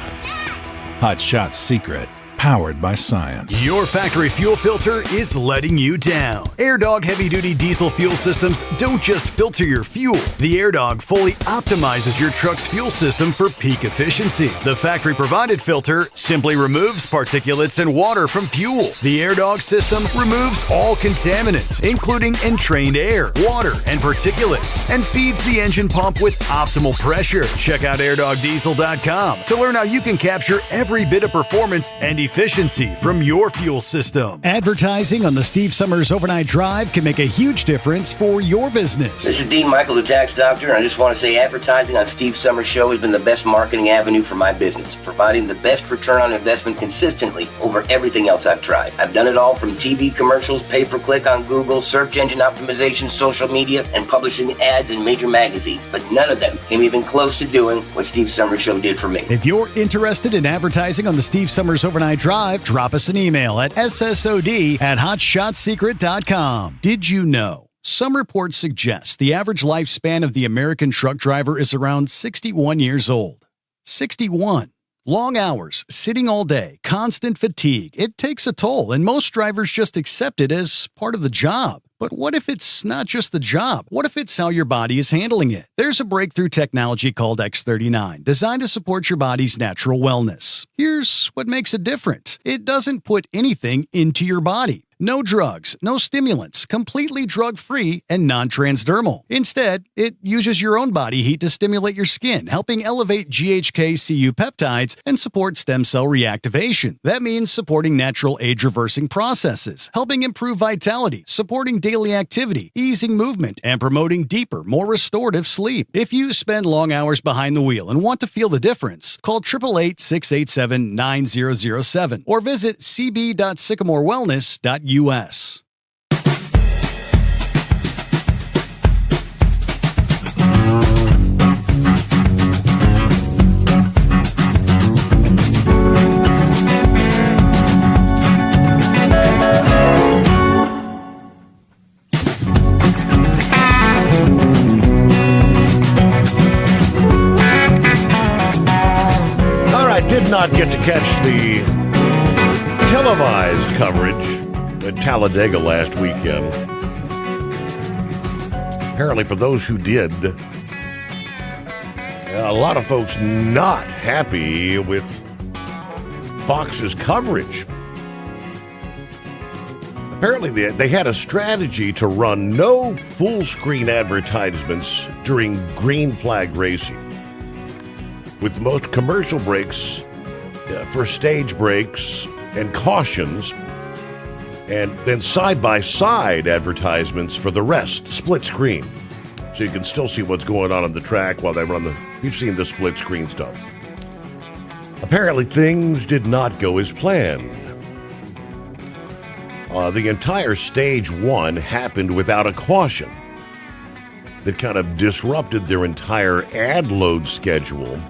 Hot Shot Secret. Powered by science. Your factory fuel filter is letting you down. AirDog heavy-duty diesel fuel systems don't just filter your fuel. The AirDog fully optimizes your truck's fuel system for peak efficiency. The factory-provided filter simply removes particulates and water from fuel. The AirDog system removes all contaminants, including entrained air, water, and particulates, and feeds the engine pump with optimal pressure. Check out airdogdiesel.com to learn how you can capture every bit of performance and efficiency from your fuel system. Advertising on the Steve Sommers Overnight Drive can make a huge difference for your business. This is Dean Michael, the tax doctor, and I just want to say advertising on Steve Sommers' show has been the best marketing avenue for my business, providing the best return on investment consistently over everything else I've tried. I've done it all from TV commercials, pay-per-click on Google, search engine optimization, social media, and publishing ads in major magazines, but none of them came even close to doing what Steve Sommers' show did for me. If you're interested in advertising on the Steve Sommers Overnight Drive, drop us an email at ssod@hotshotsecret.com. Did you know? Some reports suggest the average lifespan of the American truck driver is around 61 years old. 61. Long hours, sitting all day, constant fatigue. It takes a toll, and most drivers just accept it as part of the job. But what if it's not just the job? What if it's how your body is handling it? There's a breakthrough technology called X39, designed to support your body's natural wellness. Here's what makes it different. It doesn't put anything into your body. No drugs, no stimulants, completely drug-free and non-transdermal. Instead, it uses your own body heat to stimulate your skin, helping elevate GHK-Cu peptides and support stem cell reactivation. That means supporting natural age-reversing processes, helping improve vitality, supporting daily activity, easing movement, and promoting deeper, more restorative sleep. If you spend long hours behind the wheel and want to feel the difference, call 888-687-9007 or visit cb.sycamorewellness.us. All right, did not get to catch the televised coverage at Talladega last weekend. Apparently, for those who did, a lot of folks not happy with Fox's coverage. Apparently, they had a strategy to run no full-screen advertisements during green flag racing, with most commercial breaks for stage breaks and cautions, and then side-by-side advertisements for the rest, split screen. So you can still see what's going on the track while they run you've seen the split screen stuff. Apparently things did not go as planned. The entire stage one happened without a caution that kind of disrupted their entire ad load schedule.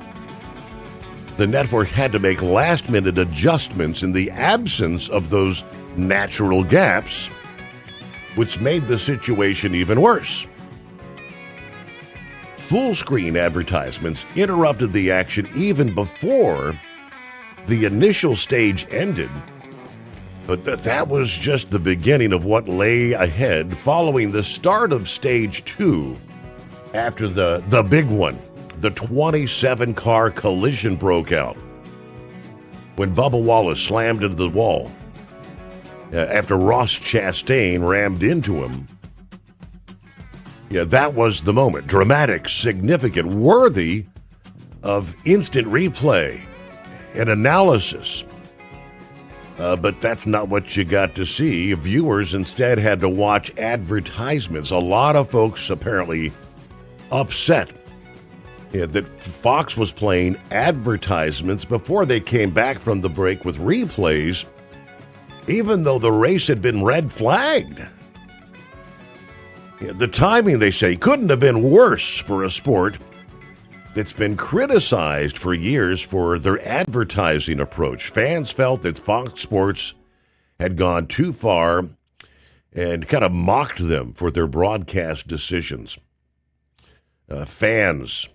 The network had to make last-minute adjustments in the absence of those natural gaps, which made the situation even worse. Full-screen advertisements interrupted the action even before the initial stage ended, but that was just the beginning of what lay ahead following the start of stage two after the big one. The 27-car collision broke out when Bubba Wallace slammed into the wall after Ross Chastain rammed into him. Yeah, that was the moment. Dramatic, significant, worthy of instant replay and analysis. But that's not what you got to see. Viewers instead had to watch advertisements. A lot of folks apparently upset that Fox was playing advertisements before they came back from the break with replays, even though the race had been red flagged. The timing, they say, couldn't have been worse for a sport that's been criticized for years for their advertising approach. Fans felt that Fox Sports had gone too far and kind of mocked them for their broadcast decisions. Fans,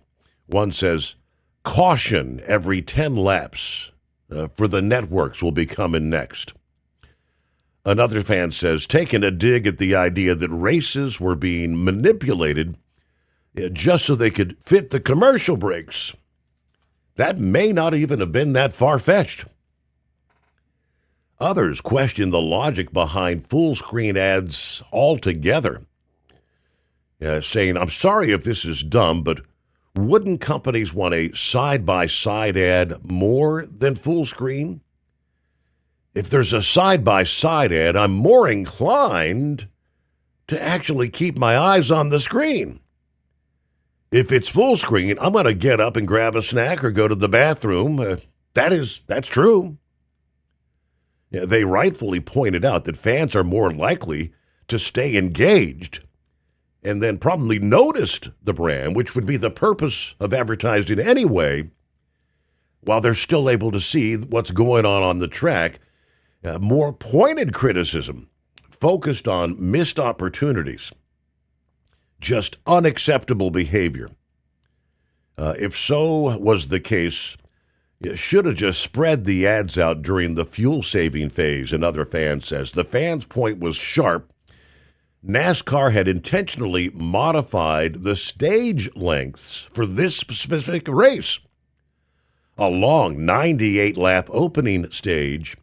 one says, caution every 10 laps for the networks will be coming next. Another fan says, taking a dig at the idea that races were being manipulated just so they could fit the commercial breaks. That may not even have been that far-fetched. Others question the logic behind full-screen ads altogether, saying, I'm sorry if this is dumb, but wouldn't companies want a side-by-side ad more than full screen? If there's a side-by-side ad, I'm more inclined to actually keep my eyes on the screen. If it's full screen, I'm going to get up and grab a snack or go to the bathroom. That's true. Yeah, they rightfully pointed out that fans are more likely to stay engaged and then probably noticed the brand, which would be the purpose of advertising anyway, while they're still able to see what's going on the track. More pointed criticism focused on missed opportunities, just unacceptable behavior. If so was the case, you should have just spread the ads out during the fuel-saving phase, another fan says. The fan's point was sharp, NASCAR had intentionally modified the stage lengths for this specific race. A long 98-lap opening stage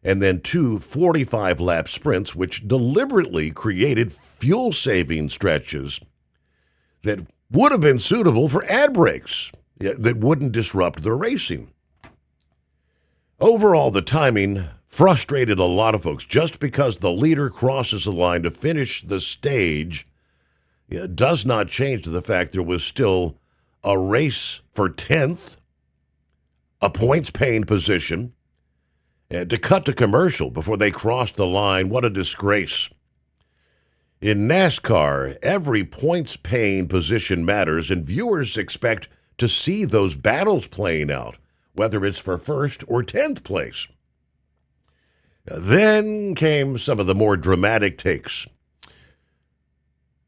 and then two 45-lap sprints, which deliberately created fuel-saving stretches that would have been suitable for ad breaks that wouldn't disrupt the racing. Overall, the timing frustrated a lot of folks. Just because the leader crosses the line to finish the stage does not change the fact there was still a race for 10th, a points-paying position, to cut to commercial before they crossed the line. What a disgrace. In NASCAR, every points-paying position matters, and viewers expect to see those battles playing out, whether it's for first or 10th place. Then came some of the more dramatic takes.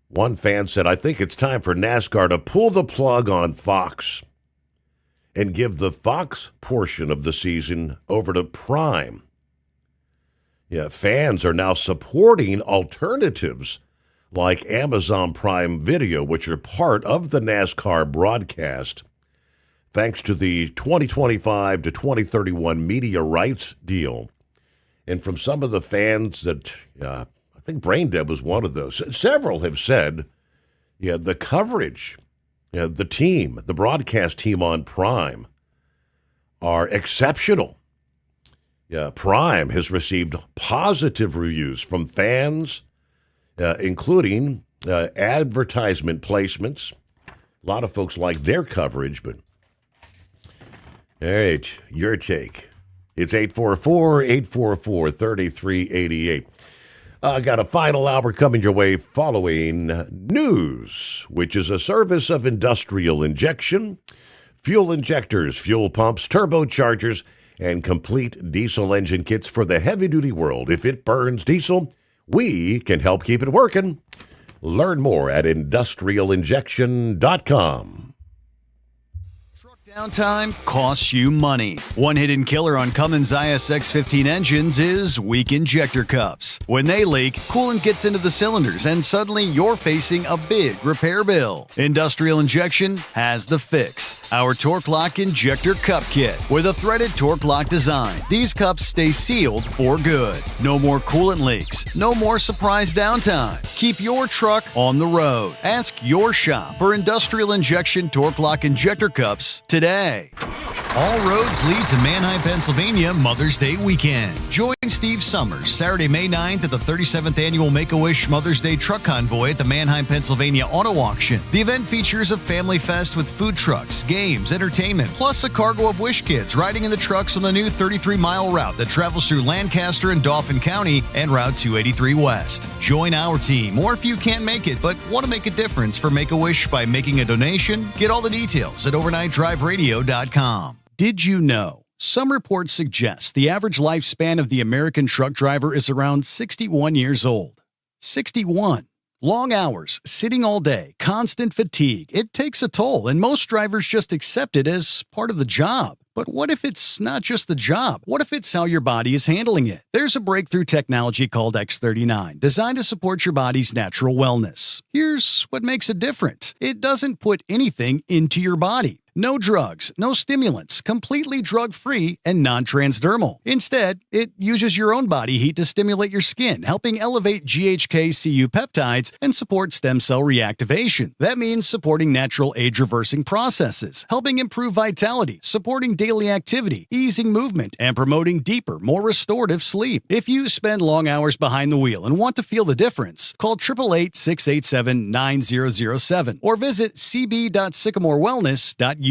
One fan said, "I think it's time for NASCAR to pull the plug on Fox and give the Fox portion of the season over to Prime." Yeah, fans are now supporting alternatives like Amazon Prime Video, which are part of the NASCAR broadcast, thanks to the 2025 to 2031 media rights deal. And from some of the fans that, I think Brain Dead was one of those, several have said, the coverage, the team, the broadcast team on Prime are exceptional. Prime has received positive reviews from fans, including advertisement placements. A lot of folks like their coverage, but all right, your take. It's 844-844-3388. Got a final hour coming your way following news, which is a service of Industrial Injection, fuel injectors, fuel pumps, turbochargers, and complete diesel engine kits for the heavy-duty world. If it burns diesel, we can help keep it working. Learn more at industrialinjection.com. Downtime costs you money. One hidden killer on Cummins ISX-15 engines is weak injector cups. When they leak, coolant gets into the cylinders and suddenly you're facing a big repair bill. Industrial Injection has the fix. Our Torque Lock Injector Cup Kit with a threaded Torque Lock design. These cups stay sealed for good. No more coolant leaks. No more surprise downtime. Keep your truck on the road. Ask your shop for Industrial Injection Torque Lock Injector Cups today. All roads lead to Manheim, Pennsylvania Mother's Day weekend. Join Steve Sommers Saturday, May 9th at the 37th Annual Make-A-Wish Mother's Day Truck Convoy at the Manheim, Pennsylvania Auto Auction. The event features a family fest with food trucks, games, entertainment, plus a cargo of Wish kids riding in the trucks on the new 33-mile route that travels through Lancaster and Dauphin County and Route 283 West. Join our team, or if you can't make it but want to make a difference for Make-A-Wish by making a donation, get all the details at overnightdriveradio.com. Did you know? Some reports suggest the average lifespan of the American truck driver is around 61 years old. 61. Long hours, sitting all day, constant fatigue. It takes a toll, and most drivers just accept it as part of the job. But what if it's not just the job? What if it's how your body is handling it? There's a breakthrough technology called X39, designed to support your body's natural wellness. Here's what makes it different. It doesn't put anything into your body. No drugs, no stimulants, completely drug-free and non-transdermal. Instead, it uses your own body heat to stimulate your skin, helping elevate GHK-Cu peptides and support stem cell reactivation. That means supporting natural age-reversing processes, helping improve vitality, supporting daily activity, easing movement, and promoting deeper, more restorative sleep. If you spend long hours behind the wheel and want to feel the difference, call 888-687-9007 or visit cb.sycamorewellness.us.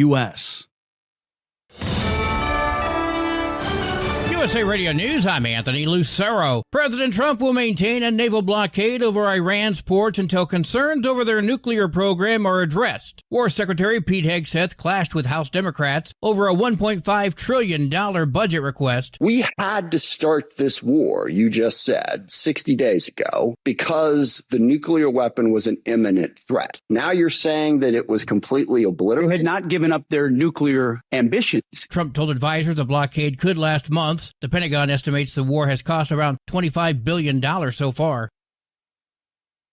USA Radio News, I'm Anthony Lucero. President Trump will maintain a naval blockade over Iran's ports until concerns over their nuclear program are addressed. War Secretary Pete Hegseth clashed with House Democrats over a $1.5 trillion budget request. We had to start this war, you just said, 60 days ago, because the nuclear weapon was an imminent threat. Now you're saying that it was completely obliterated? They had not given up their nuclear ambitions. Trump told advisors the blockade could last months. The Pentagon estimates the war has cost around $25 billion so far.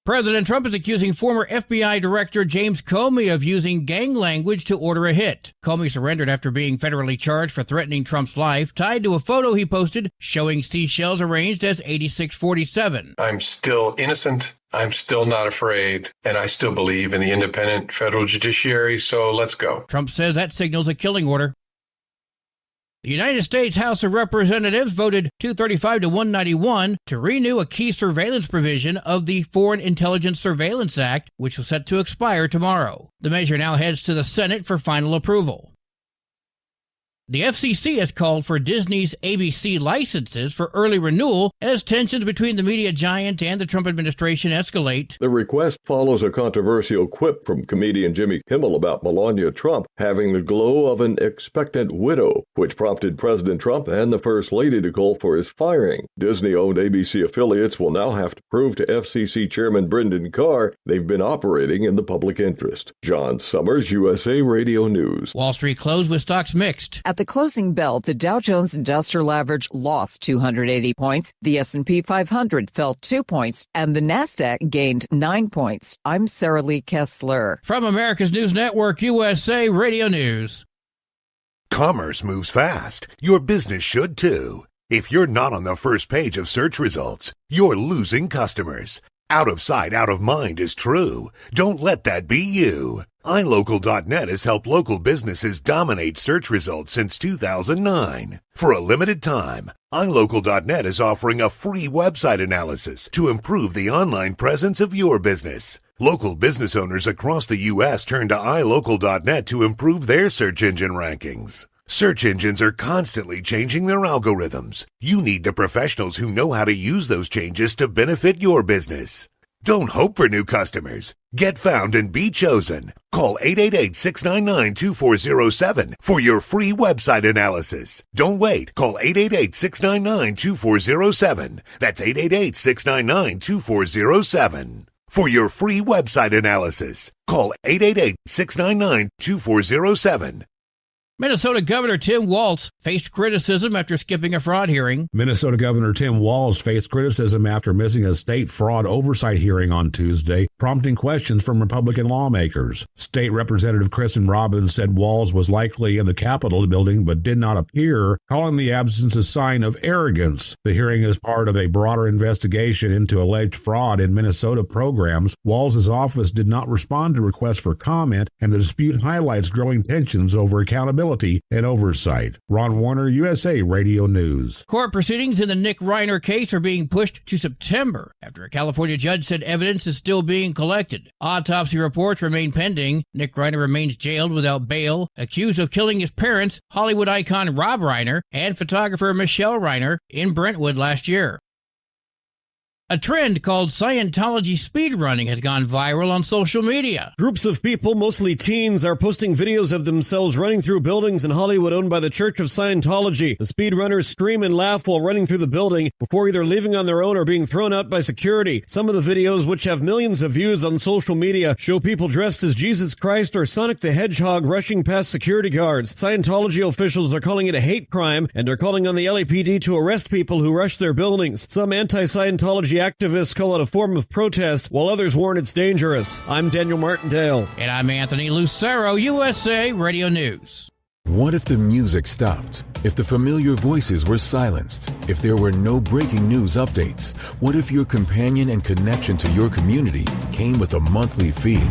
President Trump is accusing former FBI Director James Comey of using gang language to order a hit. Comey surrendered after being federally charged for threatening Trump's life, tied to a photo he posted showing seashells arranged as 8647. I'm still innocent. I'm still not afraid, and I still believe in the independent federal judiciary, so let's go. Trump says that signals a killing order. The United States House of Representatives voted 235 to 191 to renew a key surveillance provision of the Foreign Intelligence Surveillance Act, which was set to expire tomorrow. The measure now heads to the Senate for final approval. The FCC has called for Disney's ABC licenses for early renewal as tensions between the media giant and the Trump administration escalate. The request follows a controversial quip from comedian Jimmy Kimmel about Melania Trump having the glow of an expectant widow, which prompted President Trump and the First Lady to call for his firing. Disney-owned ABC affiliates will now have to prove to FCC Chairman Brendan Carr they've been operating in the public interest. John Sommers, USA Radio News. Wall Street closed with stocks mixed. At the closing bell, the Dow Jones Industrial Average lost 280 points, the S&P 500 fell 2 points, and the Nasdaq gained 9 points. I'm Sarah Lee Kessler. From America's News Network, USA Radio News. Commerce moves fast. Your business should too. If you're not on the first page of search results, you're losing customers. Out of sight, out of mind is true. Don't let that be you. iLocal.net has helped local businesses dominate search results since 2009. For a limited time, iLocal.net is offering a free website analysis to improve the online presence of your business. Local business owners across the U.S. turn to iLocal.net to improve their search engine rankings. Search engines are constantly changing their algorithms. You need the professionals who know how to use those changes to benefit your business. Don't hope for new customers. Get found and be chosen. Call 888-699-2407 for your free website analysis. Don't wait. Call 888-699-2407. That's 888-699-2407. For your free website analysis, call 888-699-2407. Minnesota Governor Tim Walz faced criticism after skipping a fraud hearing. Minnesota Governor Tim Walz faced criticism after missing a state fraud oversight hearing on Tuesday, prompting questions from Republican lawmakers. State Representative Kristen Robbins said Walz was likely in the Capitol building but did not appear, calling the absence a sign of arrogance. The hearing is part of a broader investigation into alleged fraud in Minnesota programs. Walz's office did not respond to requests for comment, and the dispute highlights growing tensions over accountability and oversight. Ron Warner, USA Radio News. Court proceedings in the Nick Reiner case are being pushed to September after a California judge said evidence is still being collected. Autopsy reports remain pending. Nick Reiner remains jailed without bail, accused of killing his parents, Hollywood icon Rob Reiner and photographer Michelle Reiner, in Brentwood last year. A trend called Scientology speedrunning has gone viral on social media. Groups of people, mostly teens, are posting videos of themselves running through buildings in Hollywood owned by the Church of Scientology. The speedrunners scream and laugh while running through the building before either leaving on their own or being thrown out by security. Some of the videos, which have millions of views on social media, show people dressed as Jesus Christ or Sonic the Hedgehog rushing past security guards. Scientology officials are calling it a hate crime and are calling on the LAPD to arrest people who rush their buildings. Some anti-Scientology activists call it a form of protest, while others warn it's dangerous. I'm Daniel Martindale. And I'm Anthony Lucero, USA Radio News. What if the music stopped? If the familiar voices were silenced? If there were no breaking news updates? What if your companion and connection to your community came with a monthly fee?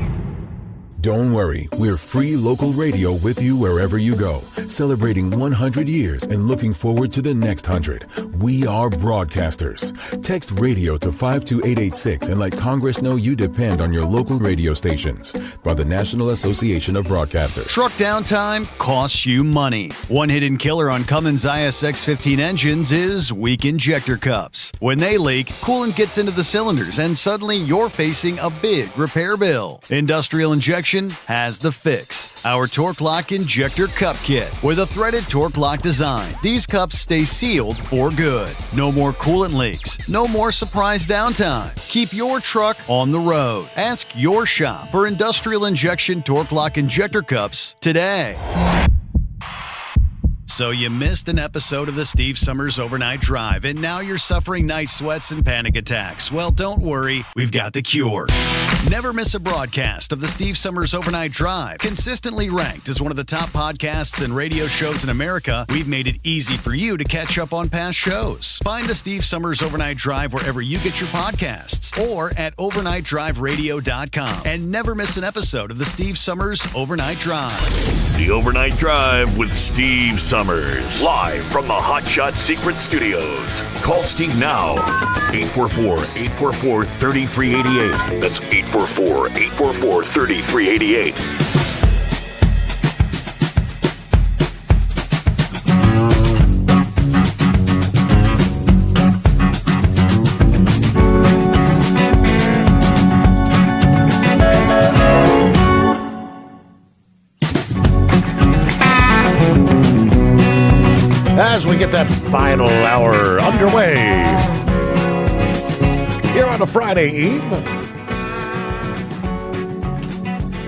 Don't worry, we're free local radio with you wherever you go, celebrating 100 years and looking forward to the next 100. We are broadcasters. Text radio to 52886 and let Congress know you depend on your local radio stations. By the National Association of Broadcasters. Truck downtime costs you money. One hidden killer on Cummins ISX-15 engines is weak injector cups. When they leak, coolant gets into the cylinders and suddenly you're facing a big repair bill. Industrial Injection has the fix. Our Torque Lock Injector Cup Kit with a threaded Torque Lock design. These cups stay sealed for good. No more coolant leaks. No more surprise downtime. Keep your truck on the road. Ask your shop for Industrial Injection Torque Lock Injector Cups today. So you missed an episode of the Steve Sommers Overnight Drive, and now you're suffering night sweats and panic attacks. Well, don't worry. We've got the cure. Never miss a broadcast of the Steve Sommers Overnight Drive. Consistently ranked as one of the top podcasts and radio shows in America, we've made it easy for you to catch up on past shows. Find the Steve Sommers Overnight Drive wherever you get your podcasts or at overnightdriveradio.com. And never miss an episode of the Steve Sommers Overnight Drive. The Overnight Drive with Steve Sommers. Live from the Hot Shot Secret Studios. Call Steve now. 844-844-3388. That's 844-844-3388. As we get that final hour underway here on a Friday Eve.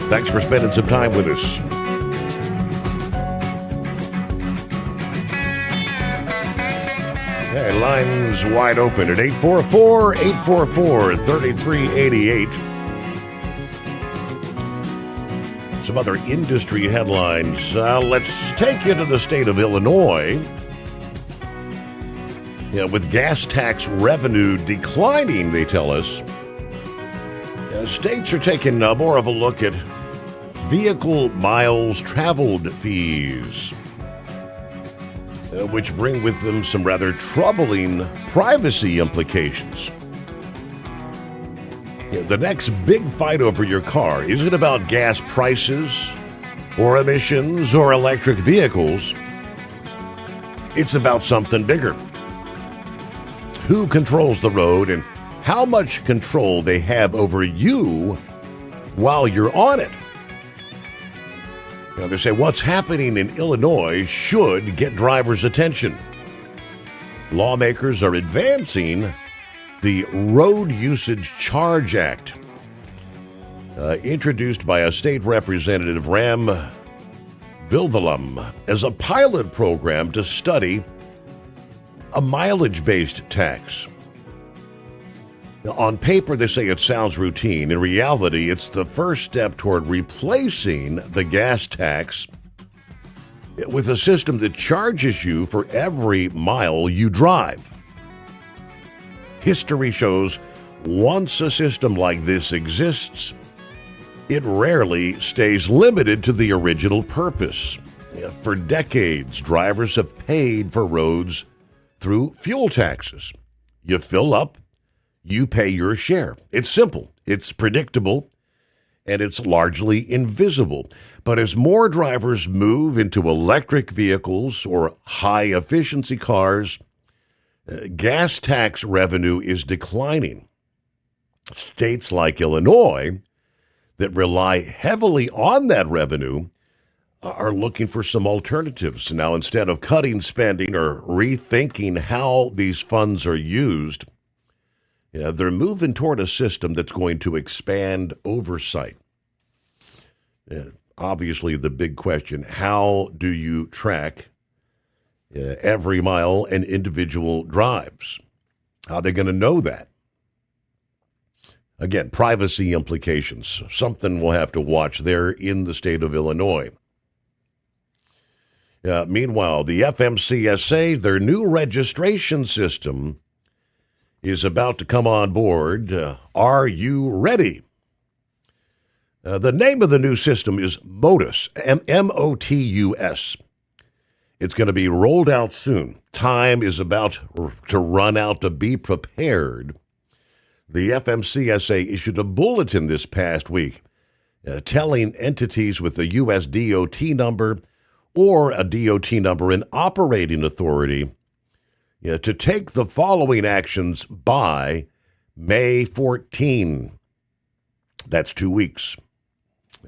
Thanks for spending some time with us. Okay, lines wide open at 844-844-3388. Some other industry headlines. Let's take you to the state of Illinois. With gas tax revenue declining, they tell us, states are taking more of a look at vehicle miles traveled fees, which bring with them some rather troubling privacy implications. The next big fight over your car isn't about gas prices or emissions or electric vehicles. It's about something bigger. Who controls the road and how much control they have over you while you're on it. They say what's happening in Illinois should get drivers' attention. Lawmakers are advancing the Road Usage Charge Act, introduced by a state representative, Ram Vilvalam, as a pilot program to study a mileage-based tax. Now, on paper, they say it sounds routine. In reality, it's the first step toward replacing the gas tax with a system that charges you for every mile you drive. History shows once a system like this exists, it rarely stays limited to the original purpose. For decades, drivers have paid for roads through fuel taxes. You fill up, you pay your share. It's simple, it's predictable, and it's largely invisible. But as more drivers move into electric vehicles or high-efficiency cars, gas tax revenue is declining. States like Illinois that rely heavily on that revenue are looking for some alternatives. Now, instead of cutting spending or rethinking how these funds are used, they're moving toward a system that's going to expand oversight. Obviously, the big question, how do you track every mile an individual drives? How are they going to know that? Again, privacy implications, something we'll have to watch there in the state of Illinois. Meanwhile, the FMCSA, their new registration system, is about to come on board. Are you ready? The name of the new system is MOTUS, M-O-T-U-S. It's going to be rolled out soon. Time is about to run out to be prepared. The FMCSA issued a bulletin this past week telling entities with a U.S. DOT number or a DOT number and operating authority to take the following actions by May 14. That's 2 weeks.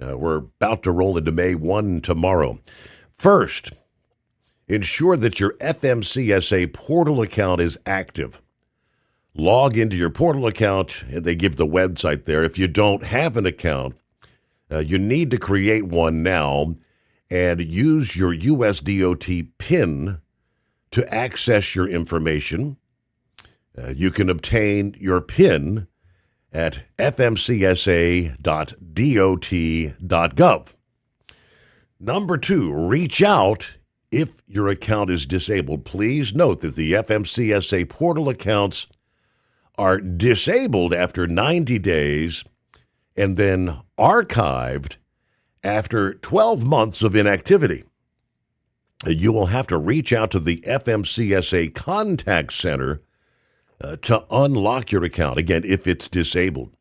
We're about to roll into May 1 tomorrow. First, ensure that your FMCSA portal account is active. Log into your portal account, and they give the website there. If you don't have an account, you need to create one now and use your USDOT PIN to access your information. You can obtain your PIN at fmcsa.dot.gov. Number 2, reach out if your account is disabled. Please note that the FMCSA portal accounts are disabled after 90 days and then archived after 12 months of inactivity. You will have to reach out to the FMCSA Contact Center to unlock your account, again, if it's disabled.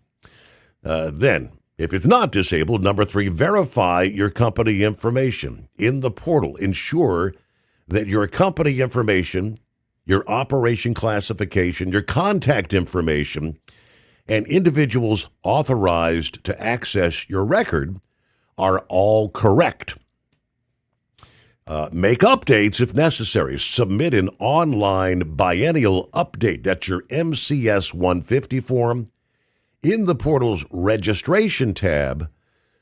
Then, if it's not disabled, number 3, verify your company information in the portal. Ensure that your company information, your operation classification, your contact information, and individuals authorized to access your record are all correct. Make updates if necessary. Submit an online biennial update. That's your MCS 150 form in the portal's registration tab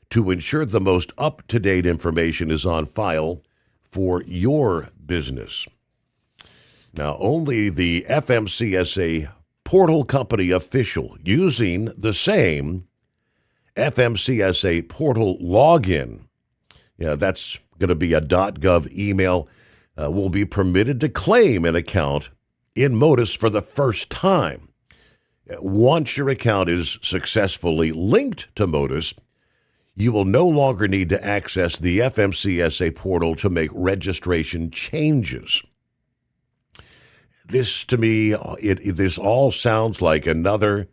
to ensure the most up-to-date information is on file for your business. Now, only the FMCSA portal company official using the same FMCSA portal login, that's going to be a .gov email, will be permitted to claim an account in Modus for the first time. Once your account is successfully linked to Modus, you will no longer need to access the FMCSA portal to make registration changes. This, to me, this all sounds like another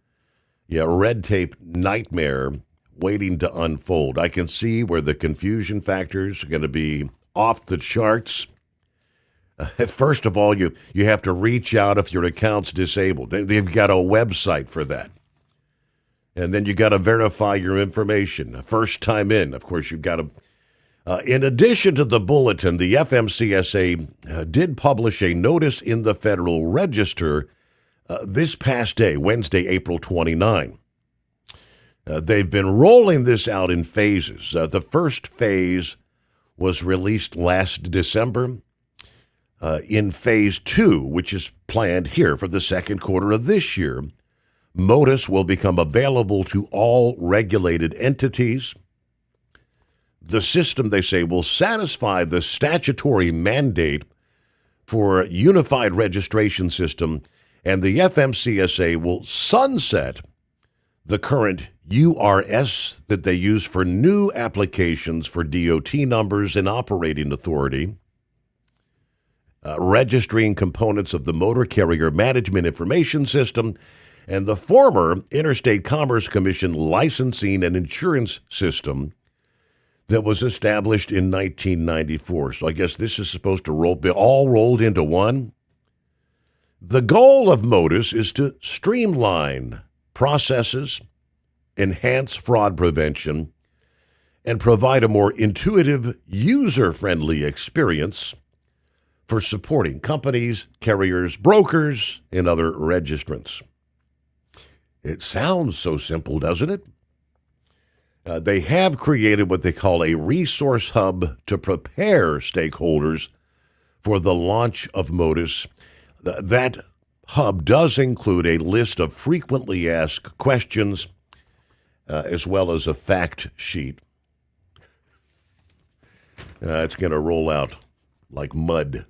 red tape nightmare waiting to unfold. I can see where the confusion factors are going to be off the charts. First of all, you have to reach out if your account's disabled. They've got a website for that. And then you got to verify your information. First time in, of course, you've got to. In addition to the bulletin, the FMCSA did publish a notice in the Federal Register this past day, Wednesday, April 29. They've been rolling this out in phases. The first phase was released last December. In phase 2, which is planned here for the second quarter of this year, Modus will become available to all regulated entities. The system, they say, will satisfy the statutory mandate for a unified registration system, and the FMCSA will sunset the current URS that they use for new applications for DOT numbers and operating authority. Registering components of the Motor Carrier Management Information System and the former Interstate Commerce Commission licensing and insurance system that was established in 1994. So I guess this is supposed to be all rolled into one. The goal of Modus is to streamline processes, enhance fraud prevention, and provide a more intuitive, user-friendly experience for supporting companies, carriers, brokers, and other registrants. It sounds so simple, doesn't it? They have created what they call a resource hub to prepare stakeholders for the launch of Modus. That hub does include a list of frequently asked questions as well as a fact sheet. It's going to roll out like mud.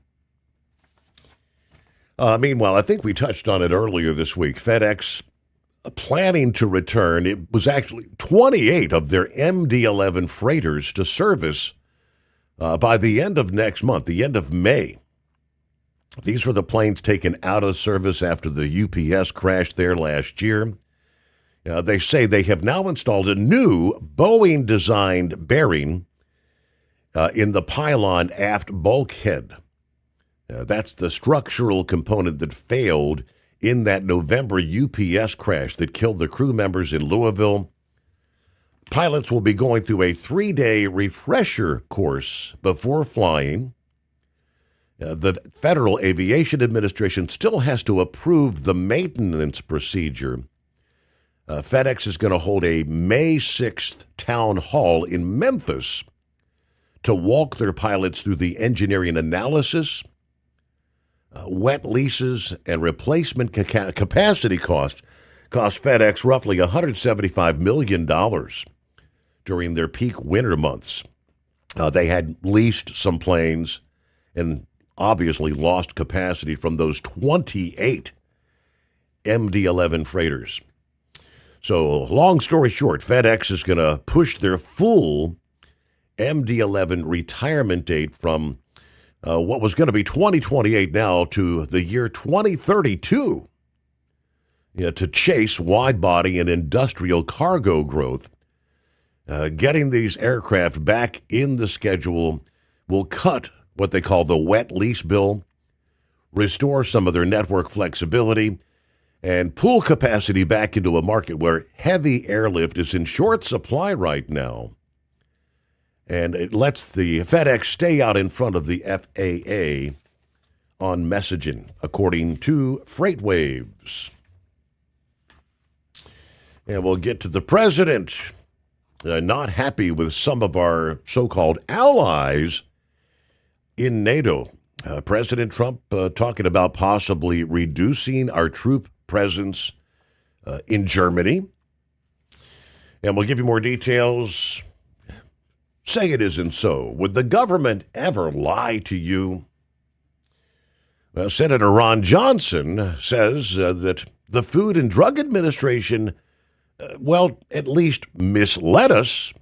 Meanwhile, I think we touched on it earlier this week. FedEx planning to return, it was actually 28 of their MD-11 freighters to service by the end of next month, the end of May. These were the planes taken out of service after the UPS crashed there last year. They say they have now installed a new Boeing-designed bearing in the pylon aft bulkhead. That's the structural component that failed in that November UPS crash that killed the crew members in Louisville. Pilots will be going through a 3-day refresher course before flying. The Federal Aviation Administration still has to approve the maintenance procedure. FedEx is going to hold a May 6th town hall in Memphis to walk their pilots through the engineering analysis, wet leases, and replacement capacity cost FedEx roughly $175 million during their peak winter months. They had leased some planes and obviously lost capacity from those 28 MD-11 freighters. So long story short, FedEx is going to push their full MD-11 retirement date from what was going to be 2028 now to the year 2032 to chase wide-body and industrial cargo growth. Getting these aircraft back in the schedule will cut what they call the wet lease bill, restore some of their network flexibility, and pull capacity back into a market where heavy airlift is in short supply right now. And it lets the FedEx stay out in front of the FAA on messaging, according to FreightWaves. And we'll get to the president not happy with some of our so-called allies in NATO. President Trump talking about possibly reducing our troop presence in Germany. And we'll give you more details. Say it isn't so. Would the government ever lie to you? Senator Ron Johnson says that the Food and Drug Administration, at least misled us,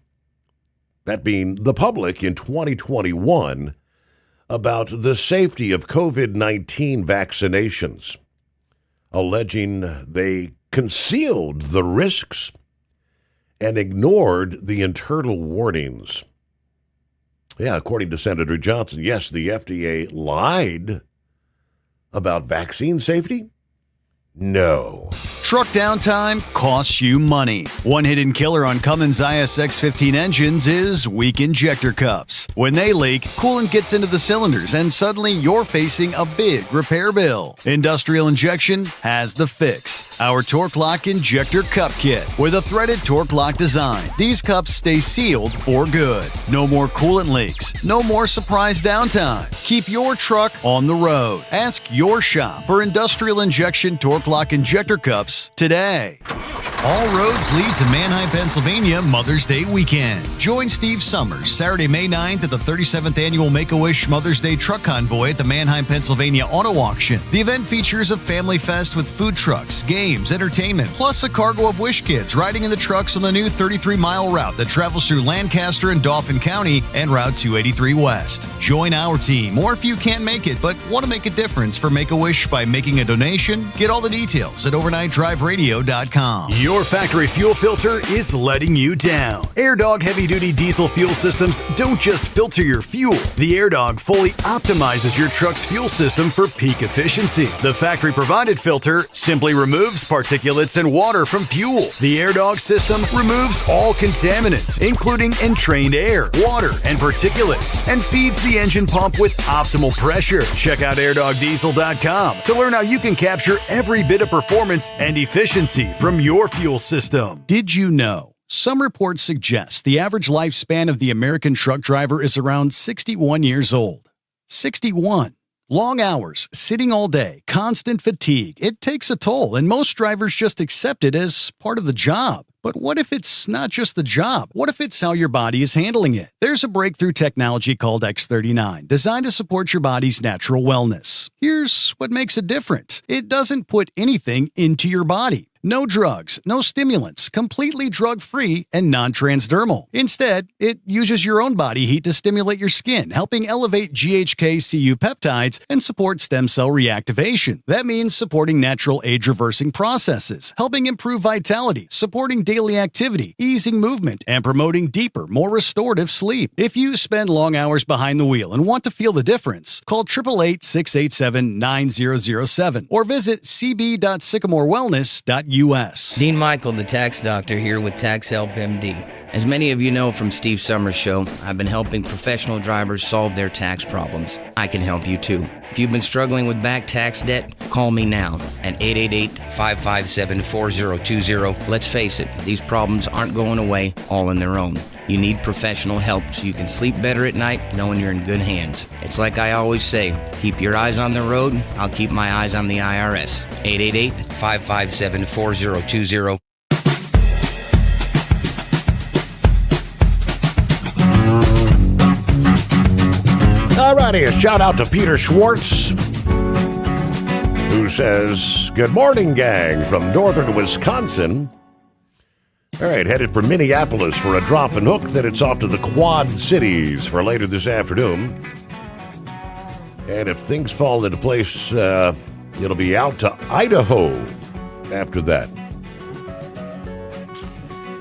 that being the public, in 2021 about the safety of COVID-19 vaccinations, alleging they concealed the risks and ignored the internal warnings. Yeah, according to Senator Johnson, yes, the FDA lied about vaccine safety. No. Truck downtime costs you money. One hidden killer on Cummins ISX-15 engines is weak injector cups. When they leak, coolant gets into the cylinders and suddenly you're facing a big repair bill. Industrial Injection has the fix. Our Torque Lock Injector Cup Kit with a threaded Torque Lock design. These cups stay sealed for good. No more coolant leaks. No more surprise downtime. Keep your truck on the road. Ask your shop for Industrial Injection Torque Lock Injector Cups today. All roads lead to Manheim, Pennsylvania Mother's Day weekend. Join Steve Sommers Saturday, May 9th at the 37th Annual Make-A-Wish Mother's Day Truck Convoy at the Manheim, Pennsylvania Auto Auction. The event features a family fest with food trucks, games, entertainment, plus a cargo of Wish Kids riding in the trucks on the new 33-mile route that travels through Lancaster and Dauphin County and Route 283 West. Join our team, or if you can't make it but want to make a difference for Make-A-Wish by making a donation, get all the details at overnightdriveradio.com. Your factory fuel filter is letting you down. AirDog heavy-duty diesel fuel systems don't just filter your fuel. The AirDog fully optimizes your truck's fuel system for peak efficiency. The factory-provided filter simply removes particulates and water from fuel. The AirDog system removes all contaminants, including entrained air, water, and particulates, and feeds the engine pump with optimal pressure. Check out airdogdiesel.com to learn how you can capture every bit of performance and efficiency from your fuel system. Did you know? Some reports suggest the average lifespan of the American truck driver is around 61 years old. 61. Long hours, sitting all day, constant fatigue. It takes a toll, and most drivers just accept it as part of the job. But what if it's not just the job? What if it's how your body is handling it? There's a breakthrough technology called X39, designed to support your body's natural wellness. Here's what makes it different. It doesn't put anything into your body. No drugs, no stimulants, completely drug-free and non-transdermal. Instead, it uses your own body heat to stimulate your skin, helping elevate GHK-Cu peptides and support stem cell reactivation. That means supporting natural age-reversing processes, helping improve vitality, supporting daily activity, easing movement, and promoting deeper, more restorative sleep. If you spend long hours behind the wheel and want to feel the difference, call 888-687-9007 or visit cb.sycamorewellness.us. Dean Michael, the tax doctor, here with Tax Help MD. As many of you know from Steve Sommers' show, I've been helping professional drivers solve their tax problems. I can help you too. If you've been struggling with back tax debt, call me now at 888-557-4020. Let's face it, these problems aren't going away all on their own. You need professional help so you can sleep better at night knowing you're in good hands. It's like I always say, keep your eyes on the road, I'll keep my eyes on the IRS. 888-557-4020. All righty, a shout out to Peter Schwartz, who says, "Good morning, gang, from northern Wisconsin." All right, headed for Minneapolis for a drop and hook, then it's off to the Quad Cities for later this afternoon. And if things fall into place, it'll be out to Idaho after that.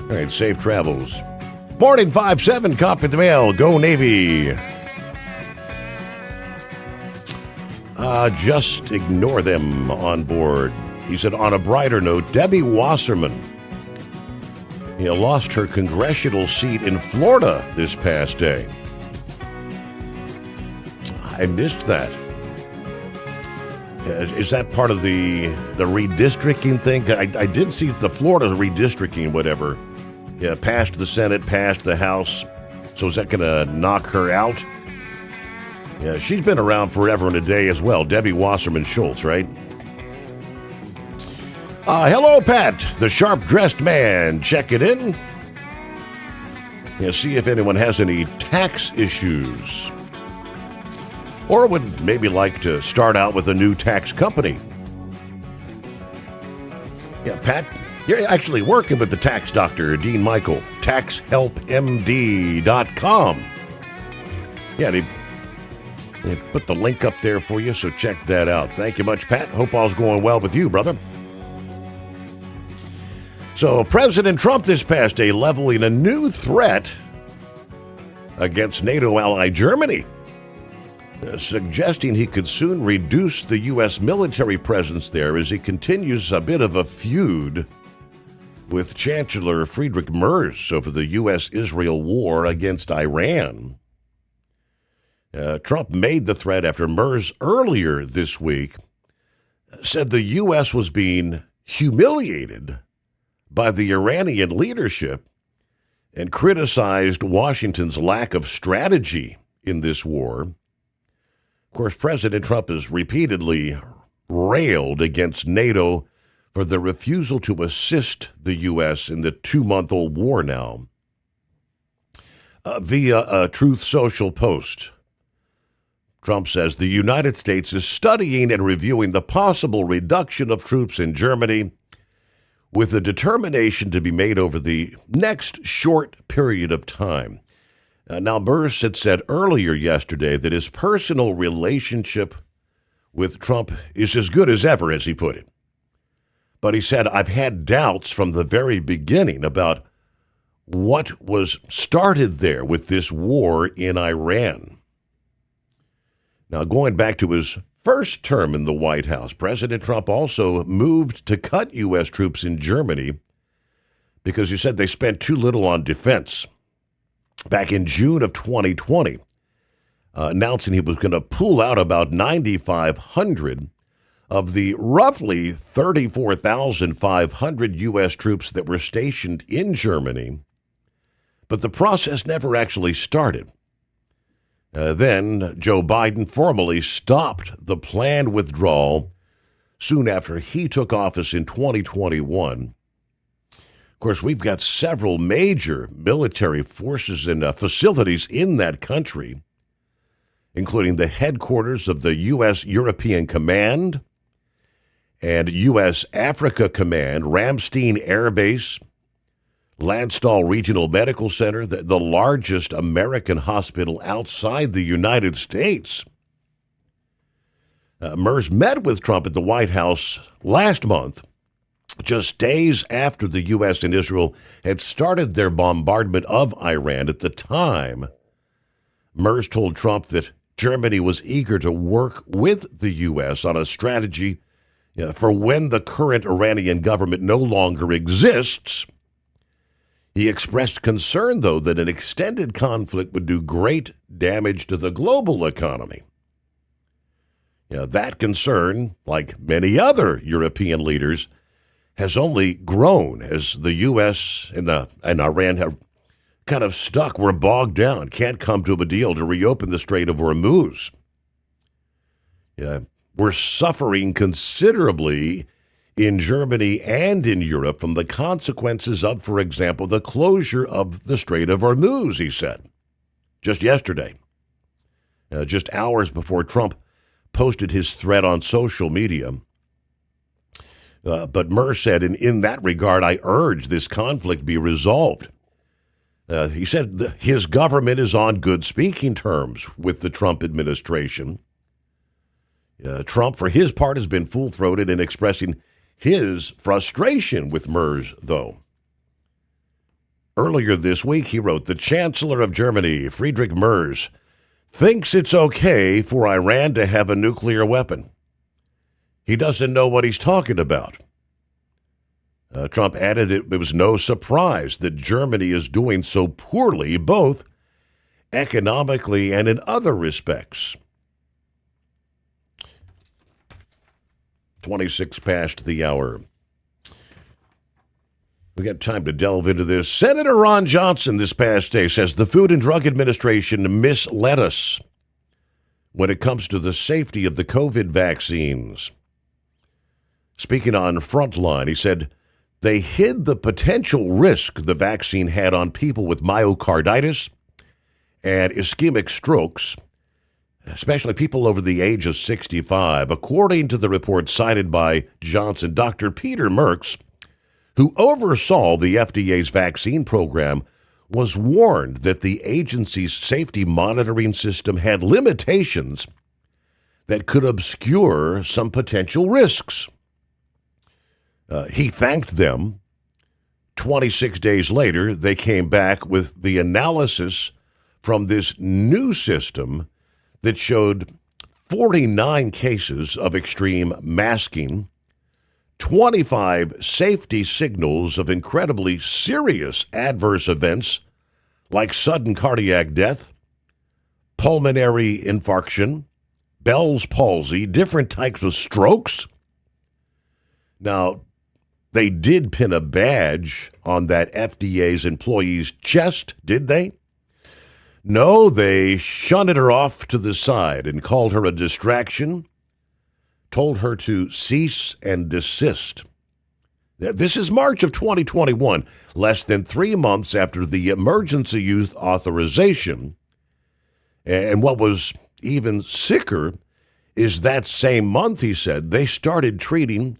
All right, safe travels. Morning 5-7, copy the mail. Go Navy. Just ignore them on board. He said, on a brighter note, Debbie Wasserman lost her congressional seat in Florida this past day. I missed that. Is that part of the redistricting thing? I did see the Florida's redistricting, whatever. Yeah, passed the Senate, passed the House. So is that going to knock her out? Yeah, she's been around forever and a day as well. Debbie Wasserman Schultz, right? Hello, Pat, the sharp-dressed man. Check it in. See if anyone has any tax issues. Or would maybe like to start out with a new tax company. Yeah, Pat, you're actually working with the tax doctor, Dean Michael, taxhelpmd.com. Yeah, they put the link up there for you, so check that out. Thank you much, Pat. Hope all's going well with you, brother. So President Trump this past day leveling a new threat against NATO ally Germany, suggesting he could soon reduce the U.S. military presence there as he continues a bit of a feud with Chancellor Friedrich Merz over the U.S.-Israel war against Iran. Trump made the threat after Merz earlier this week said the U.S. was being humiliated by the Iranian leadership and criticized Washington's lack of strategy in this war. Of course, President Trump has repeatedly railed against NATO for the refusal to assist the U.S. in the 2-month-old war now. Via a Truth Social post, Trump says the United States is studying and reviewing the possible reduction of troops in Germany with a determination to be made over the next short period of time. Now, Merz had said earlier yesterday that his personal relationship with Trump is as good as ever, as he put it. But he said, I've had doubts from the very beginning about what was started there with this war in Iran. Now, going back to his first term in the White House, President Trump also moved to cut U.S. troops in Germany because he said they spent too little on defense. Back in June of 2020, announcing he was going to pull out about 9,500 of the roughly 34,500 U.S. troops that were stationed in Germany. But the process never actually started. Then Joe Biden formally stopped the planned withdrawal soon after he took office in 2021. Of course, we've got several major military forces and facilities in that country, including the headquarters of the U.S. European Command and U.S. Africa Command, Ramstein Air Base, Landstuhl Regional Medical Center, the largest American hospital outside the United States. Merz met with Trump at the White House last month, just days after the U.S. and Israel had started their bombardment of Iran. At the time, Merz told Trump that Germany was eager to work with the U.S. on a strategy for when the current Iranian government no longer exists. He expressed concern, though, that an extended conflict would do great damage to the global economy. That concern, like many other European leaders, has only grown as the U.S. and Iran have kind of stuck. We're bogged down. Can't come to a deal to reopen the Strait of Hormuz. Yeah, we're suffering considerably in Germany and in Europe from the consequences of, for example, the closure of the Strait of Hormuz, he said, just yesterday, just hours before Trump posted his threat on social media. But Murr said, in that regard, I urge this conflict be resolved. He said his government is on good speaking terms with the Trump administration. Trump, for his part, has been full-throated in expressing his frustration with Murr's, though. Earlier this week, he wrote, the Chancellor of Germany, Friedrich Merz, thinks it's okay for Iran to have a nuclear weapon. He doesn't know what he's talking about. Trump added it was no surprise that Germany is doing so poorly, both economically and in other respects. 26 past the hour. We got time to delve into this. Senator Ron Johnson this past day says the Food and Drug Administration misled us when it comes to the safety of the COVID vaccines. Speaking on Frontline, he said they hid the potential risk the vaccine had on people with myocarditis and ischemic strokes, especially people over the age of 65. According to the report cited by Johnson, Dr. Peter Merks, who oversaw the FDA's vaccine program, was warned that the agency's safety monitoring system had limitations that could obscure some potential risks. He thanked them. 26 days later, they came back with the analysis from this new system that showed 49 cases of extreme masking, 25 safety signals of incredibly serious adverse events like sudden cardiac death, pulmonary infarction, Bell's palsy, different types of strokes. Now, they did pin a badge on that FDA's employee's chest, did they? No, they shunted her off to the side and called her a distraction, told her to cease and desist. This is March of 2021, less than 3 months after the emergency use authorization. And what was even sicker is that same month, he said, they started treating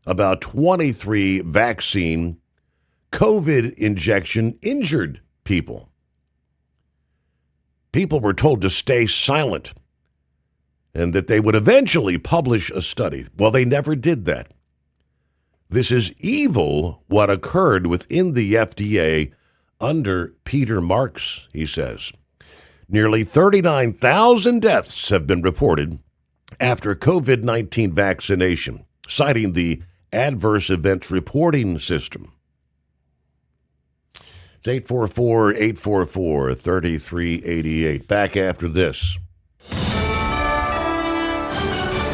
about 23 vaccine COVID injection injured people. People were told to stay silent and that they would eventually publish a study. Well, they never did that. This is evil what occurred within the FDA under Peter Marks, he says. Nearly 39,000 deaths have been reported after COVID-19 vaccination, citing the Adverse Events Reporting System. It's 844-844-3388. Back after this.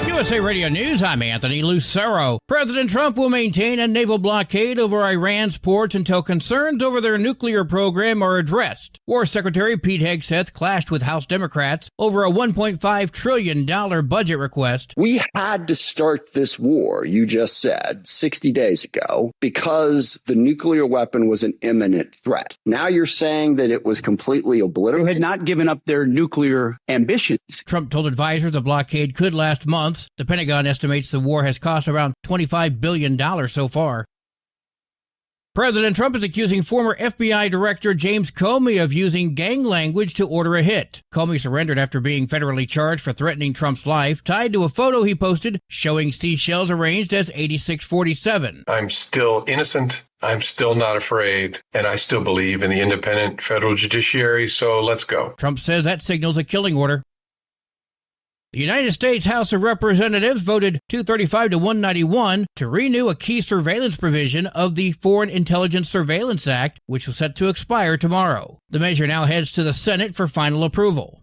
USA Radio News, I'm Anthony Lucero. President Trump will maintain a naval blockade over Iran's ports until concerns over their nuclear program are addressed. War Secretary Pete Hegseth clashed with House Democrats over a $1.5 trillion budget request. We had to start this war, you just said, 60 days ago, because the nuclear weapon was an imminent threat. Now you're saying that it was completely obliterated? Who had not given up their nuclear ambitions. Trump told advisors the blockade could last months. The Pentagon estimates the war has cost around $25 billion so far. President Trump is accusing former FBI Director James Comey of using gang language to order a hit. Comey surrendered after being federally charged for threatening Trump's life, tied to a photo he posted showing seashells arranged as 8647. I'm still innocent. I'm still not afraid. And I still believe in the independent federal judiciary. So let's go. Trump says that signals a killing order. The United States House of Representatives voted 235 to 191 to renew a key surveillance provision of the Foreign Intelligence Surveillance Act, which was set to expire tomorrow. The measure now heads to the Senate for final approval.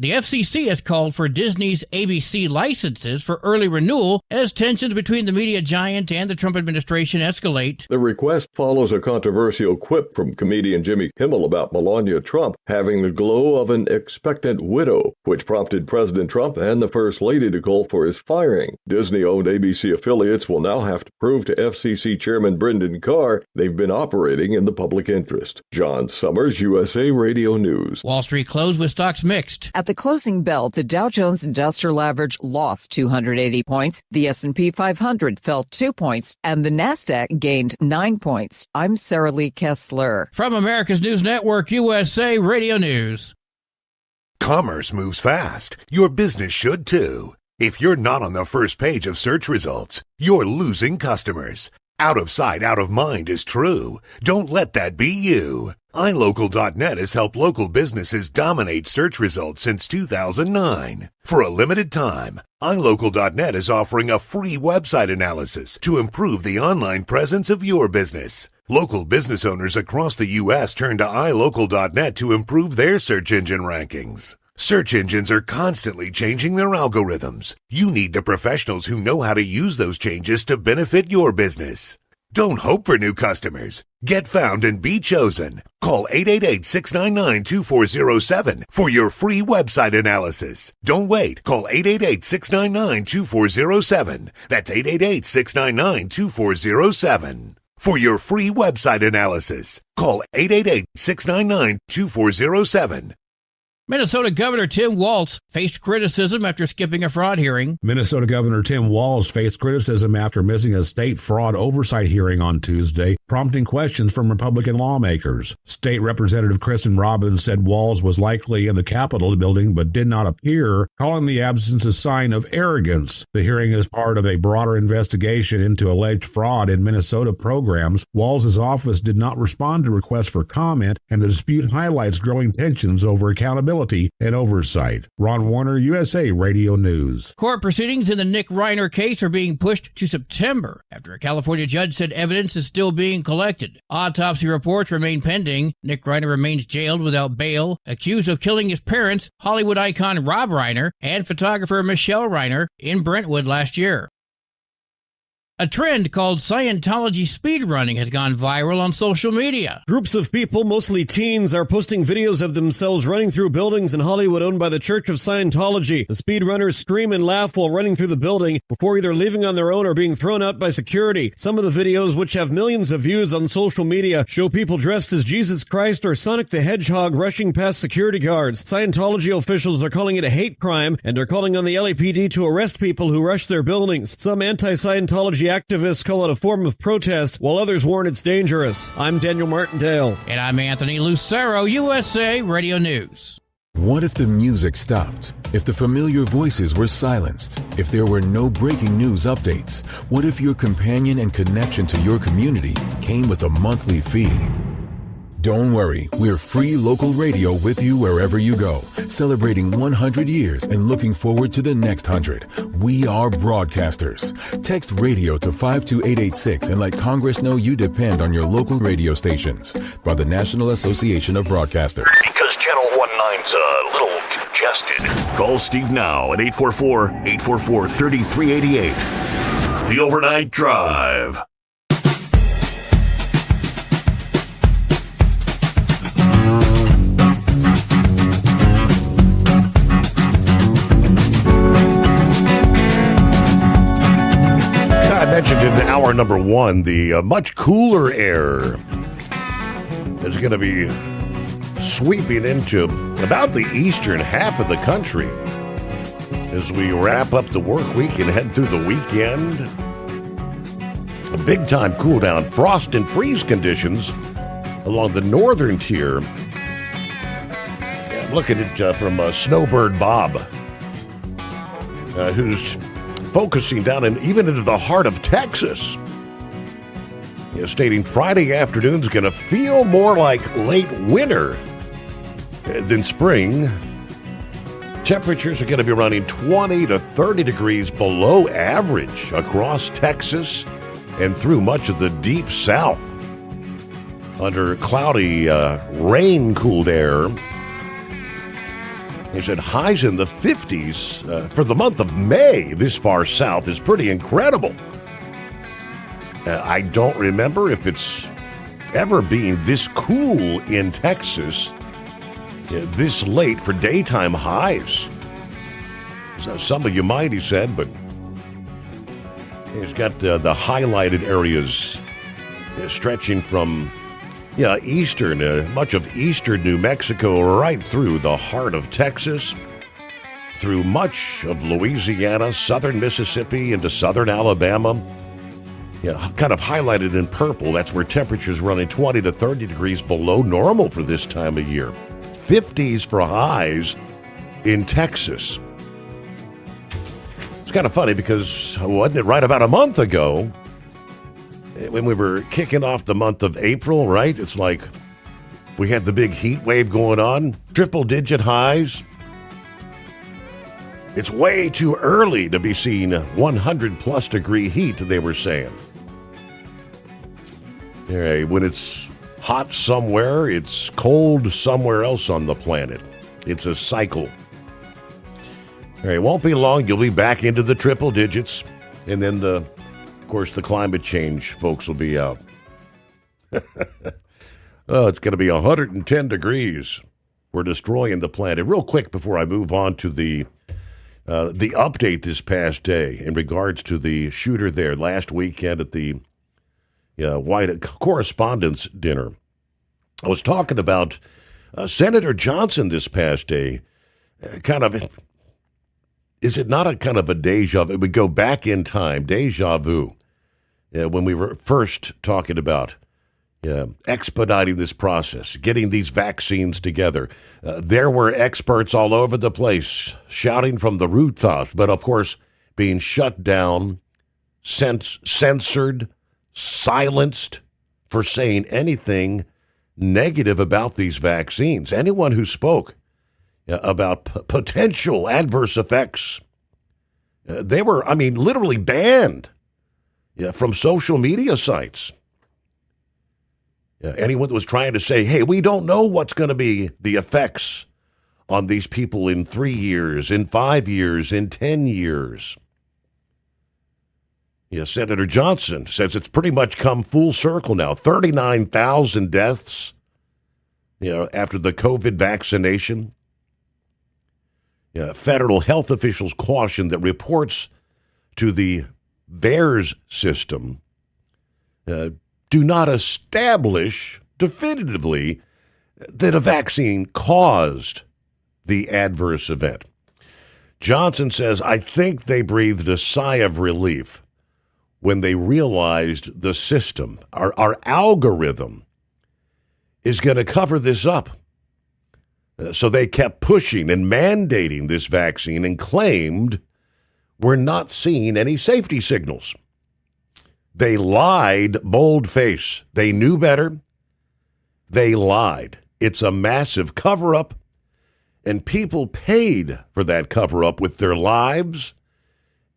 The FCC has called for Disney's ABC licenses for early renewal as tensions between the media giant and the Trump administration escalate. The request follows a controversial quip from comedian Jimmy Kimmel about Melania Trump having the glow of an expectant widow, which prompted President Trump and the First Lady to call for his firing. Disney-owned ABC affiliates will now have to prove to FCC Chairman Brendan Carr they've been operating in the public interest. John Sommers, USA Radio News. Wall Street closed with stocks mixed. At the closing bell, the Dow Jones Industrial Average lost 280 points, the S&P 500 fell 2 points, and the Nasdaq gained 9 points. I'm Sarah Lee Kessler. From America's News Network, USA Radio News. Commerce moves fast. Your business should too. If you're not on the first page of search results, you're losing customers. Out of sight, out of mind is true. Don't let that be you. iLocal.net has helped local businesses dominate search results since 2009. For a limited time, iLocal.net is offering a free website analysis to improve the online presence of your business. Local business owners across the U.S. turn to iLocal.net to improve their search engine rankings. Search engines are constantly changing their algorithms. You need the professionals who know how to use those changes to benefit your business. Don't hope for new customers. Get found and be chosen. Call 888-699-2407 for your free website analysis. Don't wait. Call 888-699-2407. That's 888-699-2407. For your free website analysis, call 888-699-2407. Minnesota Governor Tim Walz faced criticism after skipping a fraud hearing. Minnesota Governor Tim Walz faced criticism after missing a state fraud oversight hearing on Tuesday, prompting questions from Republican lawmakers. State Representative Kristen Robbins said Walz was likely in the Capitol building but did not appear, calling the absence a sign of arrogance. The hearing is part of a broader investigation into alleged fraud in Minnesota programs. Walz's office did not respond to requests for comment, and the dispute highlights growing tensions over accountability and oversight. Ron Warner, USA Radio News. Court proceedings in the Nick Reiner case are being pushed to September after a California judge said evidence is still being collected. Autopsy reports remain pending. Nick Reiner remains jailed without bail, accused of killing his parents, Hollywood icon Rob Reiner and photographer Michelle Reiner, in Brentwood last year. A trend called Scientology speedrunning has gone viral on social media. Groups of people, mostly teens, are posting videos of themselves running through buildings in Hollywood owned by the Church of Scientology. The speedrunners scream and laugh while running through the building before either leaving on their own or being thrown out by security. Some of the videos, which have millions of views on social media, show people dressed as Jesus Christ or Sonic the Hedgehog rushing past security guards. Scientology officials are calling it a hate crime and are calling on the LAPD to arrest people who rush their buildings. Some anti-Scientology activists call it a form of protest, while others warn it's dangerous. I'm Daniel Martindale. And I'm Anthony Lucero, USA Radio News. What if the music stopped? If the familiar voices were silenced? If there were no breaking news updates? What if your companion and connection to your community came with a monthly fee? Don't worry, we're free local radio with you wherever you go, celebrating 100 years and looking forward to the next 100. We are broadcasters. Text radio to 52886 and let Congress know you depend on your local radio stations. By the National Association of Broadcasters. Because Channel 19's a little congested. Call Steve now at 844-844-3388. The Overnight Drive. Mentioned in hour number one, the much cooler air is going to be sweeping into about the eastern half of the country as we wrap up the work week and head through the weekend. A big-time cool down, frost and freeze conditions along the northern tier. I'm looking at from Snowbird Bob, who's focusing down and even into the heart of Texas, stating Friday afternoon's going to feel more like late winter than spring. Temperatures are going to be running 20 to 30 degrees below average across Texas and through much of the deep south under cloudy, rain-cooled air. They said highs in the 50s for the month of May this far south is pretty incredible. I don't remember if it's ever been this cool in Texas this late for daytime highs. So some of you might, he said, but he's got the highlighted areas stretching from eastern, much of eastern New Mexico right through the heart of Texas, through much of Louisiana, southern Mississippi, into southern Alabama. Kind of highlighted in purple. That's where temperatures running 20 to 30 degrees below normal for this time of year. 50s for highs in Texas. It's kind of funny because wasn't it right about a month ago when we were kicking off the month of April, right? It's like we had the big heat wave going on, triple-digit highs. It's way too early to be seeing 100-plus degree heat, they were saying. When it's hot somewhere, it's cold somewhere else on the planet. It's a cycle. It won't be long. You'll be back into the triple digits. And then, of course, the climate change folks will be out. Oh, it's going to be 110 degrees. We're destroying the planet. Real quick before I move on to the update this past day in regards to the shooter there last weekend at the White Correspondents' Dinner. I was talking about Senator Johnson this past day. Is it not a kind of a deja vu? We go back in time, deja vu, when we were first talking about expediting this process, getting these vaccines together. There were experts all over the place shouting from the rooftops, but of course being shut down, censored, silenced for saying anything negative about these vaccines. Anyone who spoke about potential adverse effects, they were, literally banned from social media sites. Anyone that was trying to say, hey, we don't know what's going to be the effects on these people in 3 years, in 5 years, in 10 years. Senator Johnson says it's pretty much come full circle now. 39,000 deaths, after the COVID vaccination. Federal health officials caution that reports to the VAERS system do not establish definitively that a vaccine caused the adverse event. Johnson says, I think they breathed a sigh of relief when they realized the system, our algorithm, is going to cover this up. So they kept pushing and mandating this vaccine and claimed we're not seeing any safety signals. They lied bold-faced. They knew better. They lied. It's a massive cover-up, and people paid for that cover-up with their lives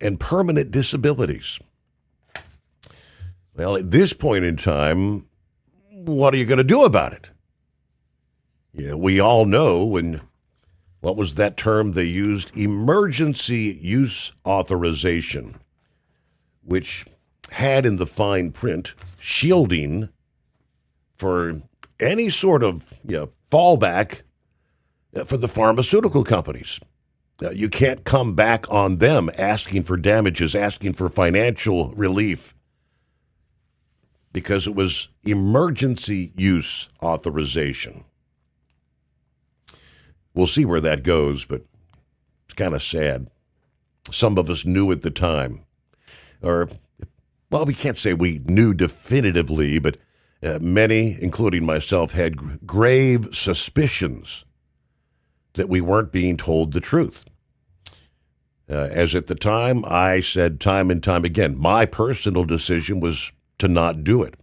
and permanent disabilities. Well, at this point in time, what are you going to do about it? We all know what was that term they used? Emergency use authorization, which had in the fine print shielding for any sort of fallback for the pharmaceutical companies. You can't come back on them asking for damages, asking for financial relief, because it was emergency use authorization. We'll see where that goes, but it's kind of sad. Some of us knew at the time, we can't say we knew definitively, but many, including myself, had grave suspicions that we weren't being told the truth. As at the time, I said time and time again, my personal decision was to not do it.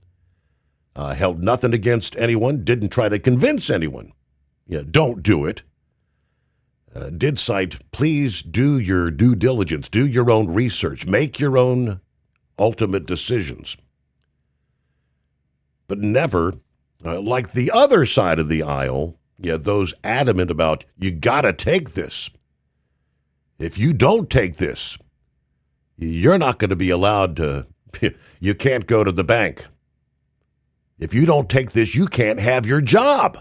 Held nothing against anyone, didn't try to convince anyone. Don't do it. Did cite, please do your due diligence, do your own research, make your own ultimate decisions. But never, like the other side of the aisle, those adamant about, you got to take this. If you don't take this, you're not going to be allowed to, you can't go to the bank. If you don't take this, you can't have your job.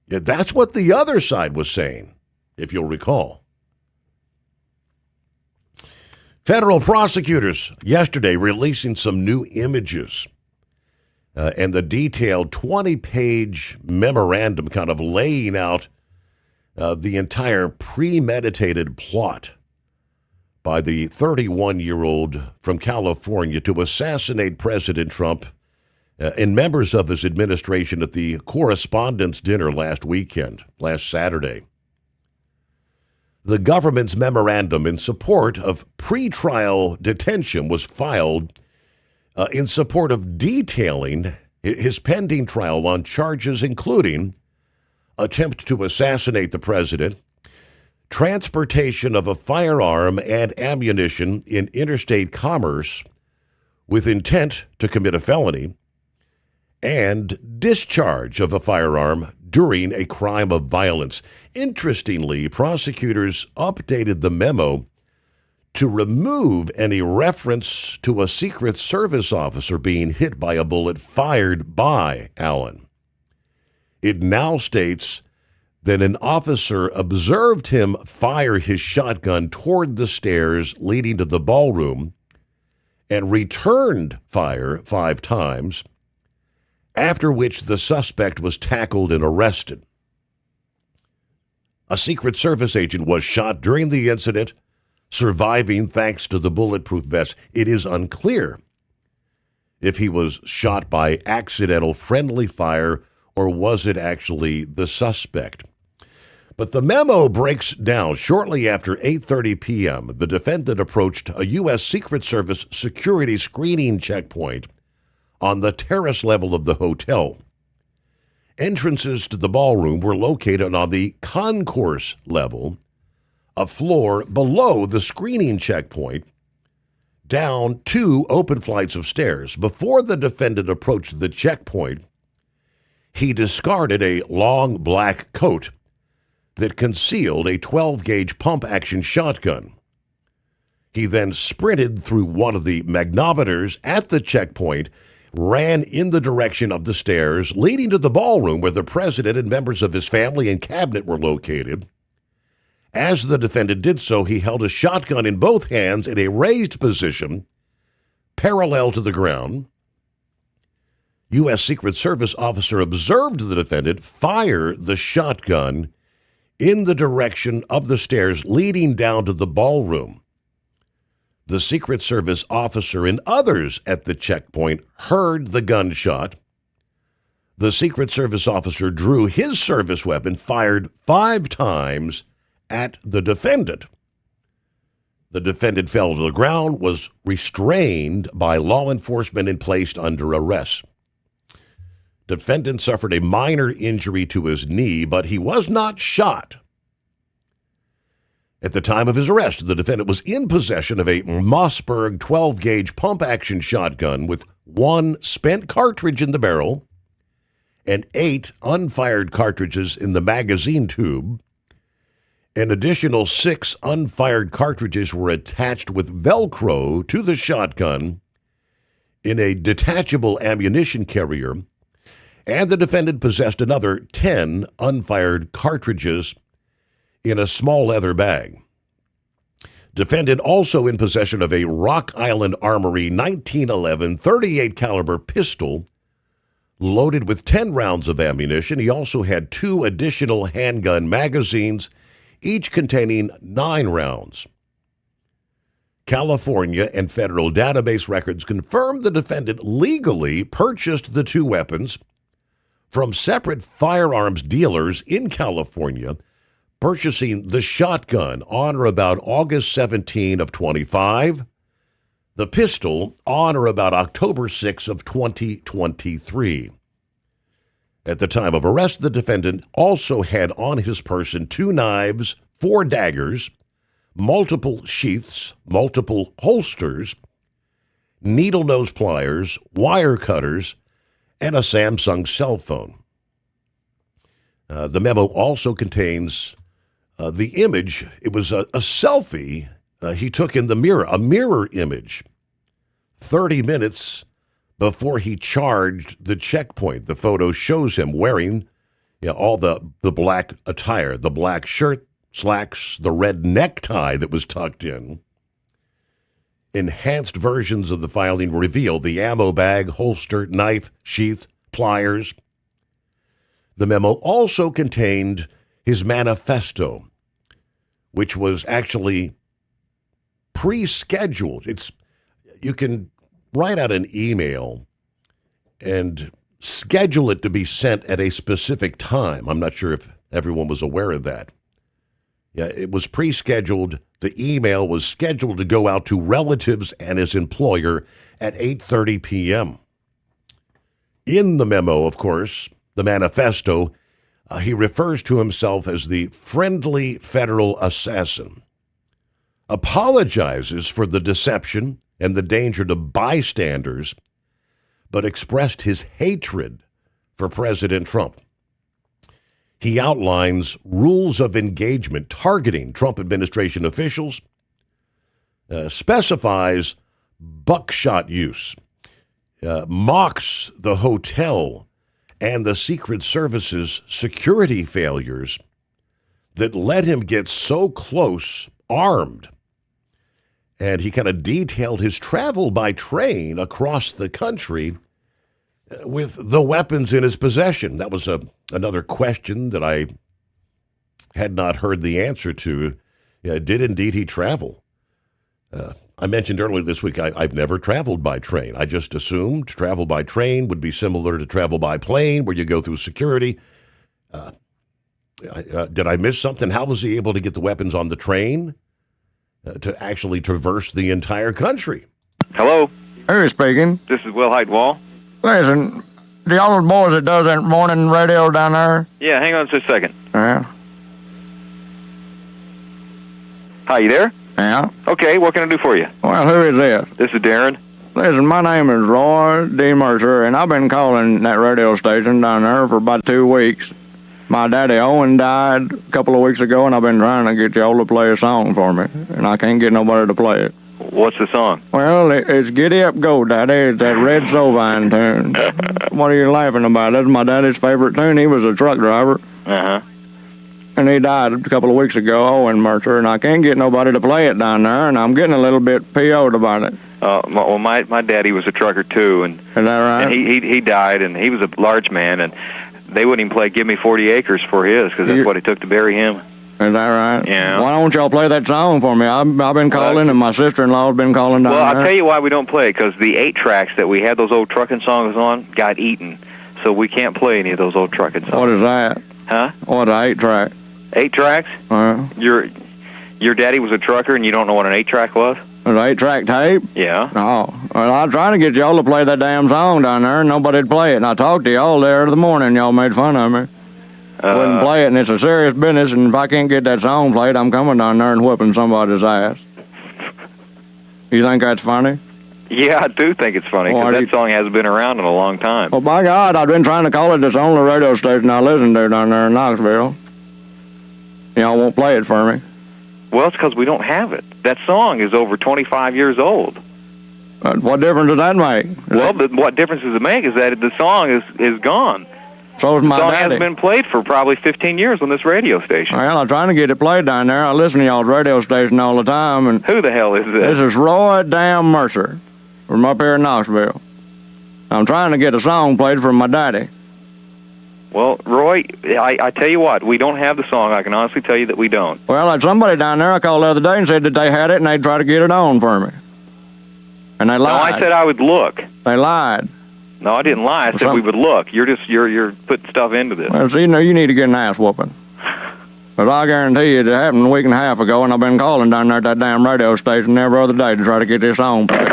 Yeah, that's what the other side was saying, if you'll recall. Federal prosecutors yesterday releasing some new images and the detailed 20-page memorandum kind of laying out the entire premeditated plot by the 31-year-old from California to assassinate President Trump and members of his administration at the Correspondents' Dinner last Saturday. The government's memorandum in support of pretrial detention was filed in support of detailing his pending trial on charges including attempt to assassinate the president, transportation of a firearm and ammunition in interstate commerce with intent to commit a felony, and discharge of a firearm during a crime of violence. Interestingly, prosecutors updated the memo to remove any reference to a Secret Service officer being hit by a bullet fired by Allen. It now states that an officer observed him fire his shotgun toward the stairs leading to the ballroom and returned fire 5 times, after which the suspect was tackled and arrested. A Secret Service agent was shot during the incident, surviving thanks to the bulletproof vest. It is unclear if he was shot by accidental friendly fire or was it actually the suspect. But the memo breaks down shortly after 8:30 p.m. The defendant approached a U.S. Secret Service security screening checkpoint on the terrace level of the hotel. Entrances to the ballroom were located on the concourse level, a floor below the screening checkpoint, down 2 open flights of stairs. Before the defendant approached the checkpoint, he discarded a long black coat that concealed a 12-gauge pump-action shotgun. He then sprinted through one of the magnometers at the checkpoint, ran in the direction of the stairs leading to the ballroom where the president and members of his family and cabinet were located. As the defendant did so, he held a shotgun in both hands in a raised position, parallel to the ground. U.S. Secret Service officer observed the defendant fire the shotgun in the direction of the stairs leading down to the ballroom. The Secret Service officer and others at the checkpoint heard the gunshot. The Secret Service officer drew his service weapon, fired 5 times at the defendant. The defendant fell to the ground, was restrained by law enforcement and placed under arrest. Defendant suffered a minor injury to his knee, but he was not shot. At the time of his arrest, the defendant was in possession of a Mossberg 12-gauge pump-action shotgun with 1 spent cartridge in the barrel and 8 unfired cartridges in the magazine tube. An additional 6 unfired cartridges were attached with Velcro to the shotgun in a detachable ammunition carrier, and the defendant possessed another 10 unfired cartridges in a small leather bag. Defendant also in possession of a Rock Island Armory 1911 .38 caliber pistol loaded with 10 rounds of ammunition. He also had 2 additional handgun magazines, each containing 9 rounds. California and federal database records confirmed the defendant legally purchased the 2 weapons from separate firearms dealers in California, purchasing the shotgun on or about August 17 of 25, the pistol on or about October 6 of 2023. At the time of arrest, the defendant also had on his person 2 knives, 4 daggers, multiple sheaths, multiple holsters, needle nose pliers, wire cutters, and a Samsung cell phone. The memo also contains the image. It was a selfie he took in the mirror, a mirror image, 30 minutes before he charged the checkpoint. The photo shows him wearing all the black attire, the black shirt, slacks, the red necktie that was tucked in. Enhanced versions of the filing reveal the ammo bag, holster, knife, sheath, pliers. The memo also contained his manifesto, which was actually pre-scheduled. You can write out an email and schedule it to be sent at a specific time. I'm not sure if everyone was aware of that. Yeah, it was pre-scheduled. The email was scheduled to go out to relatives and his employer at 8:30 p.m. In the memo, of course, the manifesto, he refers to himself as the friendly federal assassin, apologizes for the deception and the danger to bystanders, but expressed his hatred for President Trump. He outlines rules of engagement targeting Trump administration officials, specifies buckshot use, mocks the hotel and the Secret Service's security failures that let him get so close armed. And he kind of detailed his travel by train across the country with the weapons in his possession. That was another question that I had not heard the answer to. Did indeed he travel? I mentioned earlier this week, I've never traveled by train. I just assumed travel by train would be similar to travel by plane, where you go through security. Did I miss something? How was he able to get the weapons on the train to actually traverse the entire country? Hello? Who's speaking? This is Will Hidewall. Listen, the old boys that does that morning radio down there? Yeah, hang on just a second. Yeah. Hi, you there? Yeah. Okay, what can I do for you? Well, who is this? This is Darren. Listen, my name is Roy D. Mercer, and I've been calling that radio station down there for about 2 weeks. My daddy Owen died a couple of weeks ago, and I've been trying to get y'all to play a song for me, and I can't get nobody to play it. What's the song? Well, it's Giddy Up Go, Daddy. It's that Red Sovine tune. What are you laughing about? That's my daddy's favorite tune. He was a truck driver. Uh-huh. And he died a couple of weeks ago, Owen Mercer, and I can't get nobody to play it down there, and I'm getting a little bit PO'd about it. Well, my daddy was a trucker, too. And is that right? And he died, and he was a large man, and they wouldn't even play Give Me 40 Acres for his, because that's what it took to bury him. Is that right? Yeah. Why don't y'all play that song for me? I've been calling, and my sister-in-law's been calling down there. Well, I'll tell you why we don't play, because the 8 tracks that we had those old trucking songs on got eaten, so we can't play any of those old trucking songs. What is that? Huh? What's an 8-track? 8 tracks? Your daddy was a trucker, and you don't know what an 8-track was? An 8-track tape? Yeah. Oh. Well, I was trying to get y'all to play that damn song down there, and nobody'd play it. And I talked to y'all there the morning. Y'all made fun of me. Wouldn't play it, and it's a serious business, and if I can't get that song played, I'm coming down there and whooping somebody's ass. You think that's funny? Yeah, I do think it's funny, because that song hasn't been around in a long time. Well, by God, I've been trying to call it this only radio station I listen to down there in Knoxville. Y'all won't play it for me. Well, it's because we don't have it. That song is over 25 years old. What difference does that make? What difference does it make is that the song is gone. So is my daddy. The song daddy. hasn't been played for probably 15 years on this radio station. Well, I'm trying to get it played down there. I listen to y'all's radio station all the time. And who the hell is this? This is Roy Damn Mercer from up here in Knoxville. I'm trying to get a song played from my daddy. Well, Roy, I tell you what, we don't have the song. I can honestly tell you that we don't. Well, like somebody down there I called the other day and said that they had it and they'd try to get it on for me. And they lied. No, I said I would look. They lied. No, I didn't lie. I said we would look. You're putting stuff into this. Well, see, you need to get an ass whooping. But I guarantee you it happened a week and a half ago, and I've been calling down there at that damn radio station every other day to try to get this song played.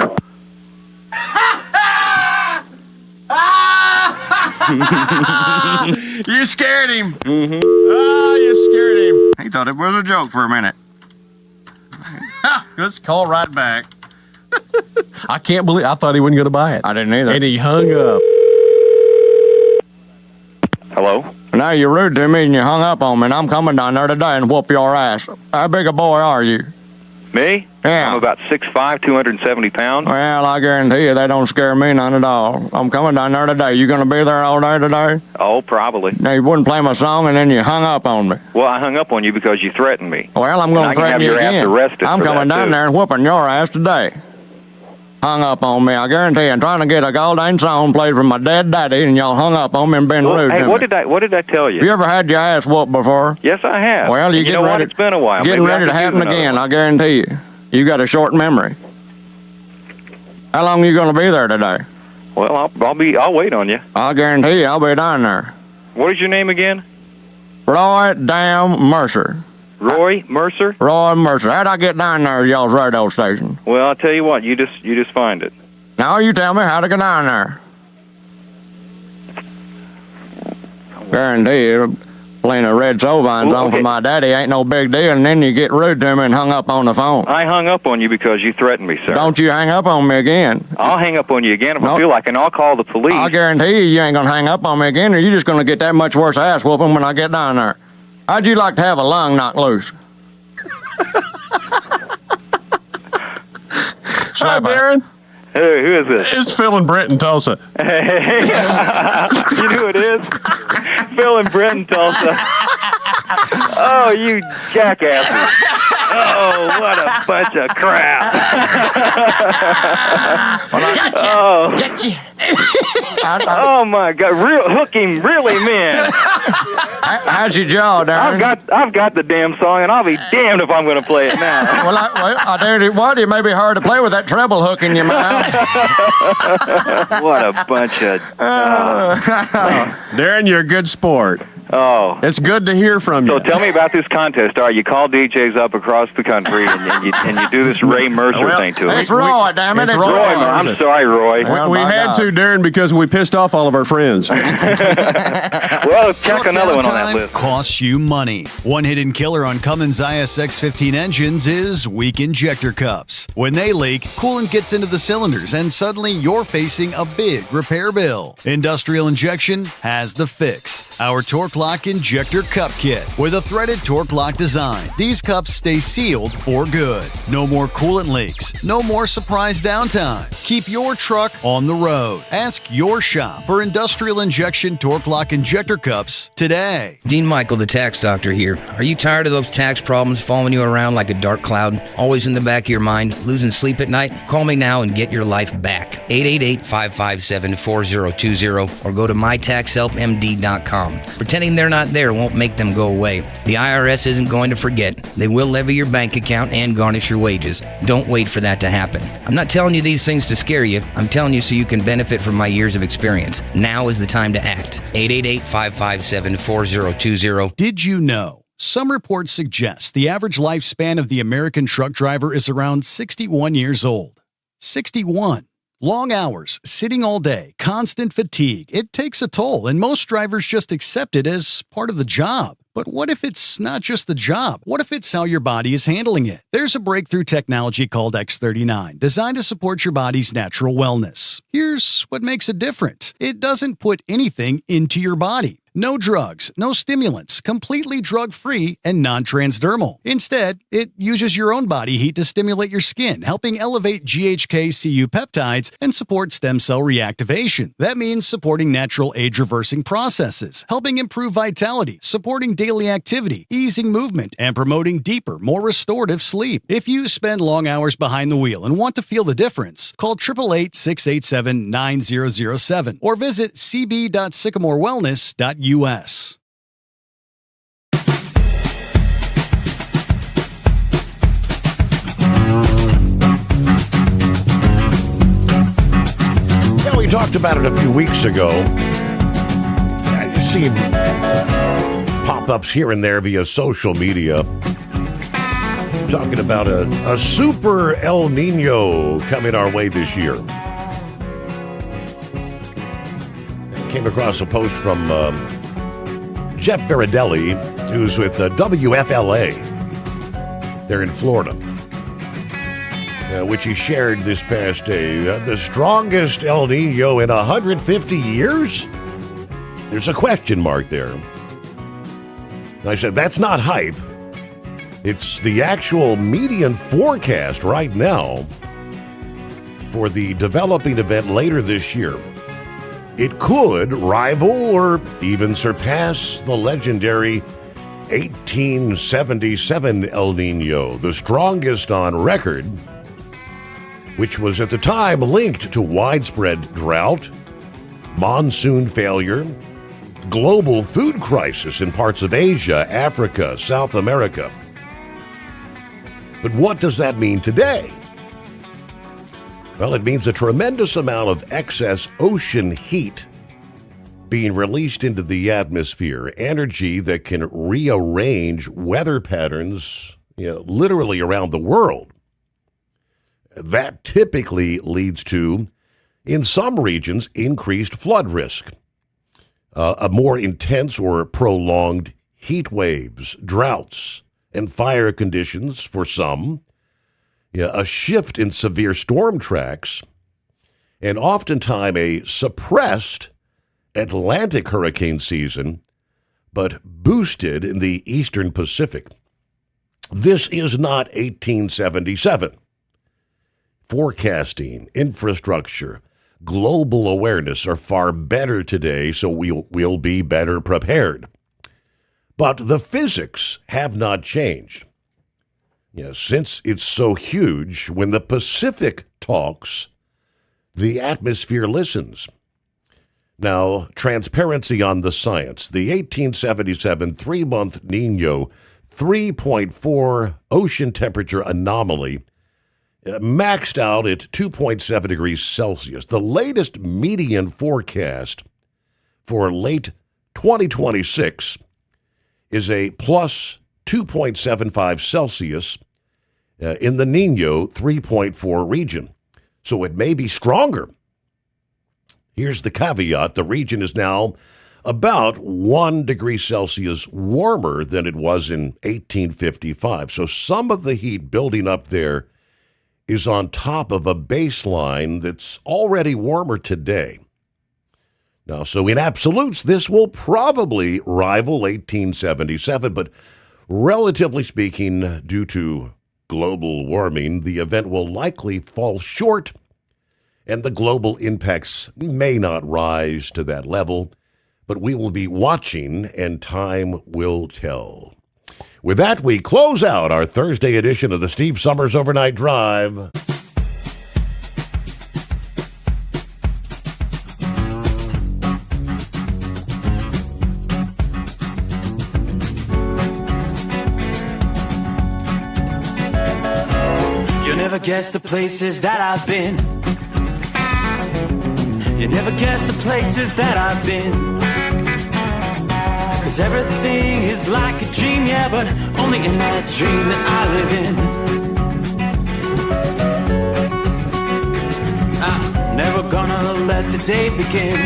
You scared him. Mm-hmm. Oh, you scared him. He thought it was a joke for a minute. Let's call right back. I can't believe I thought he wasn't going to buy it. I didn't either. And he hung up. Hello? Now you're rude to me and you hung up on me, and I'm coming down there today and whoop your ass. How big a boy are you? Me? Yeah. I'm about 6'5", 270 pounds. Well, I guarantee you they don't scare me none at all. I'm coming down there today. You going to be there all day today? Oh, probably. Now, you wouldn't play my song, and then you hung up on me. Well, I hung up on you because you threatened me. Well, I'm going to threaten you again. Ass arrested I'm coming down there and whooping your ass today. Hung up on me, I guarantee you. I'm trying to get a goddamn song played from my dead daddy, and y'all hung up on me and been rude to me. What did I tell you? You ever had your ass whooped before? Yes, I have. Well, you know what? It's been a while. Getting ready to happen again, I guarantee you. You got a short memory. How long are you going to be there today? Well, I'll wait on you. I guarantee you I'll be down there. What is your name again? Roy Damn Mercer. Roy Mercer? Roy Mercer. How'd I get down there to y'all's radio station? Well, I'll tell you what. You just find it. Now you tell me how to get down there. Guarantee you, playing a red Sovines on for my daddy ain't no big deal, and then you get rude to me and hung up on the phone. I hung up on you because you threatened me, sir. Don't you hang up on me again. I'll hang up on you again if I feel like, and I'll call the police. I guarantee you ain't going to hang up on me again, or you're just going to get that much worse ass whooping when I get down there. How'd you like to have a lung knocked loose? Hi, Darren. Hey, who is this? It's Phil and Brent in Tulsa. Hey, you know who it is? Phil and Brent in Tulsa. Oh, you jackasses. Oh, what a bunch of crap. Gotcha. Oh, my God. Hook him, really, man. How's your jaw, Darren? I've got the damn song, and I'll be damned if I'm going to play it now. Well, I dare you what? It may be hard to play with that treble hook in your mouth. What a bunch of... Darren, you're a good sport. Oh. It's good to hear from you. So tell me about this contest. All right, you call DJs up across the country, and you do this Ray Mercer thing to him. It's Roy, damn it. It's Roy. I'm sorry, Roy. We had to, Darren, because we pissed off all of our friends. Well, check another one on that list. Costs you money. One hidden killer on Cummins ISX-15 engines is weak injector cups. When they leak, coolant gets into the cylinders, and suddenly you're facing a big repair bill. Industrial Injection has the fix. Our Torque Lock Injector Cup Kit with a threaded Torque Lock design. These cups stay sealed for good. No more coolant leaks. No more surprise downtime. Keep your truck on the road. Ask your shop for Industrial Injection Torque Lock Injector Cups today. Dean Michael, the tax doctor here. Are you tired of those tax problems following you around like a dark cloud? Always in the back of your mind? Losing sleep at night? Call me now and get your life back. 888-557-4020 or go to mytaxhelpmd.com. Pretending they're not there won't make them go away. The IRS isn't going to forget. They will levy your bank account and garnish your wages. Don't wait for that to happen. I'm not telling you these things to scare you. I'm telling you so you can benefit from my years of experience. Now is the time to act. 888-557-4020. Did you know? Some reports suggest the average lifespan of the American truck driver is around 61 years old. 61. Long hours, sitting all day, constant fatigue. It takes a toll, and most drivers just accept it as part of the job. But what if it's not just the job? What if it's how your body is handling it? There's a breakthrough technology called X39, designed to support your body's natural wellness. Here's what makes it different. It doesn't put anything into your body. No drugs, no stimulants, completely drug-free and non-transdermal. Instead, it uses your own body heat to stimulate your skin, helping elevate GHK-Cu peptides and support stem cell reactivation. That means supporting natural age-reversing processes, helping improve vitality, supporting daily activity, easing movement, and promoting deeper, more restorative sleep. If you spend long hours behind the wheel and want to feel the difference, call 888-687-9007 or visit cb.sycamorewellness.us. Yeah, we talked about it a few weeks ago. I've seen pop-ups here and there via social media talking about a super El Nino coming our way this year. Came across a post from Jeff Baradelli, who's with WFLA there in Florida, which he shared this past day. The strongest El Nino in 150 years? There's a question mark there. And I said, that's not hype. It's the actual median forecast right now for the developing event later this year. It could rival or even surpass the legendary 1877 El Nino, the strongest on record, which was at the time linked to widespread drought, monsoon failure, global food crisis in parts of Asia, Africa, South America. But what does that mean today? Well, it means a tremendous amount of excess ocean heat being released into the atmosphere, energy that can rearrange weather patterns, literally around the world. That typically leads to, in some regions, increased flood risk, a more intense or prolonged heat waves, droughts, and fire conditions for some, a shift in severe storm tracks, and oftentimes a suppressed Atlantic hurricane season, but boosted in the eastern Pacific. This is not 1877. Forecasting, infrastructure, global awareness are far better today, so we'll be better prepared. But the physics have not changed. Since it's so huge, when the Pacific talks, the atmosphere listens. Now, transparency on the science. The 1877 three-month Nino 3.4 ocean temperature anomaly maxed out at 2.7 degrees Celsius. The latest median forecast for late 2026 is a plus 2.75 Celsius in the Nino 3.4 region. So it may be stronger. Here's the caveat. The region is now about 1 degree Celsius warmer than it was in 1855. So some of the heat building up there is on top of a baseline that's already warmer today. Now, so in absolutes, this will probably rival 1877, but relatively speaking, due to global warming, the event will likely fall short, and the global impacts may not rise to that level, but we will be watching, and time will tell. With that, we close out our Thursday edition of the Steve Sommers Overnight Drive. You never guess the places that I've been. You never guess the places that I've been. 'Cause everything is like a dream, yeah, but only in that dream that I live in. I'm never gonna let the day begin.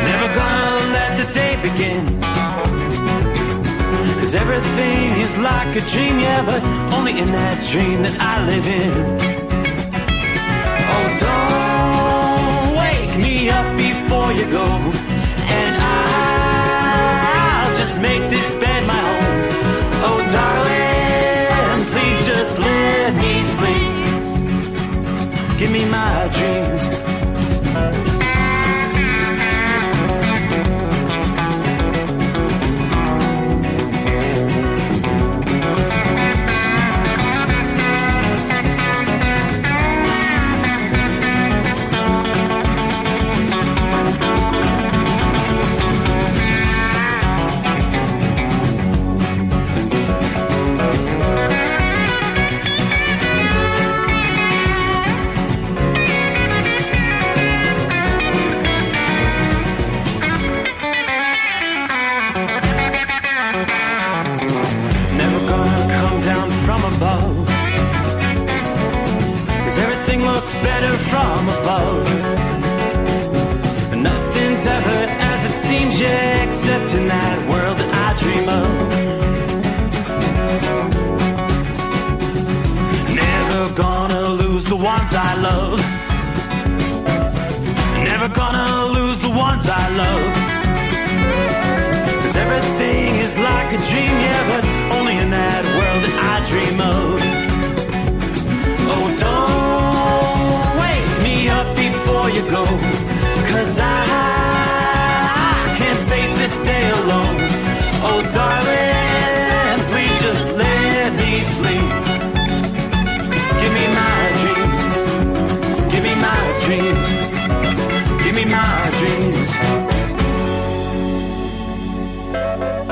Never gonna let the day begin. 'Cause everything is like a dream, yeah, but only in that dream that I live in. Oh, don't wake me up before you go, and I'll just make this bed my home. Oh, darling, please just let me sleep. Give me my dreams. Better from above. Nothing's ever as it seems, yeah, except in that world that I dream of. Never gonna lose the ones I love. Never gonna lose the ones I love. 'Cause 'cause everything is like a dream, yeah, but only in that world that I dream of.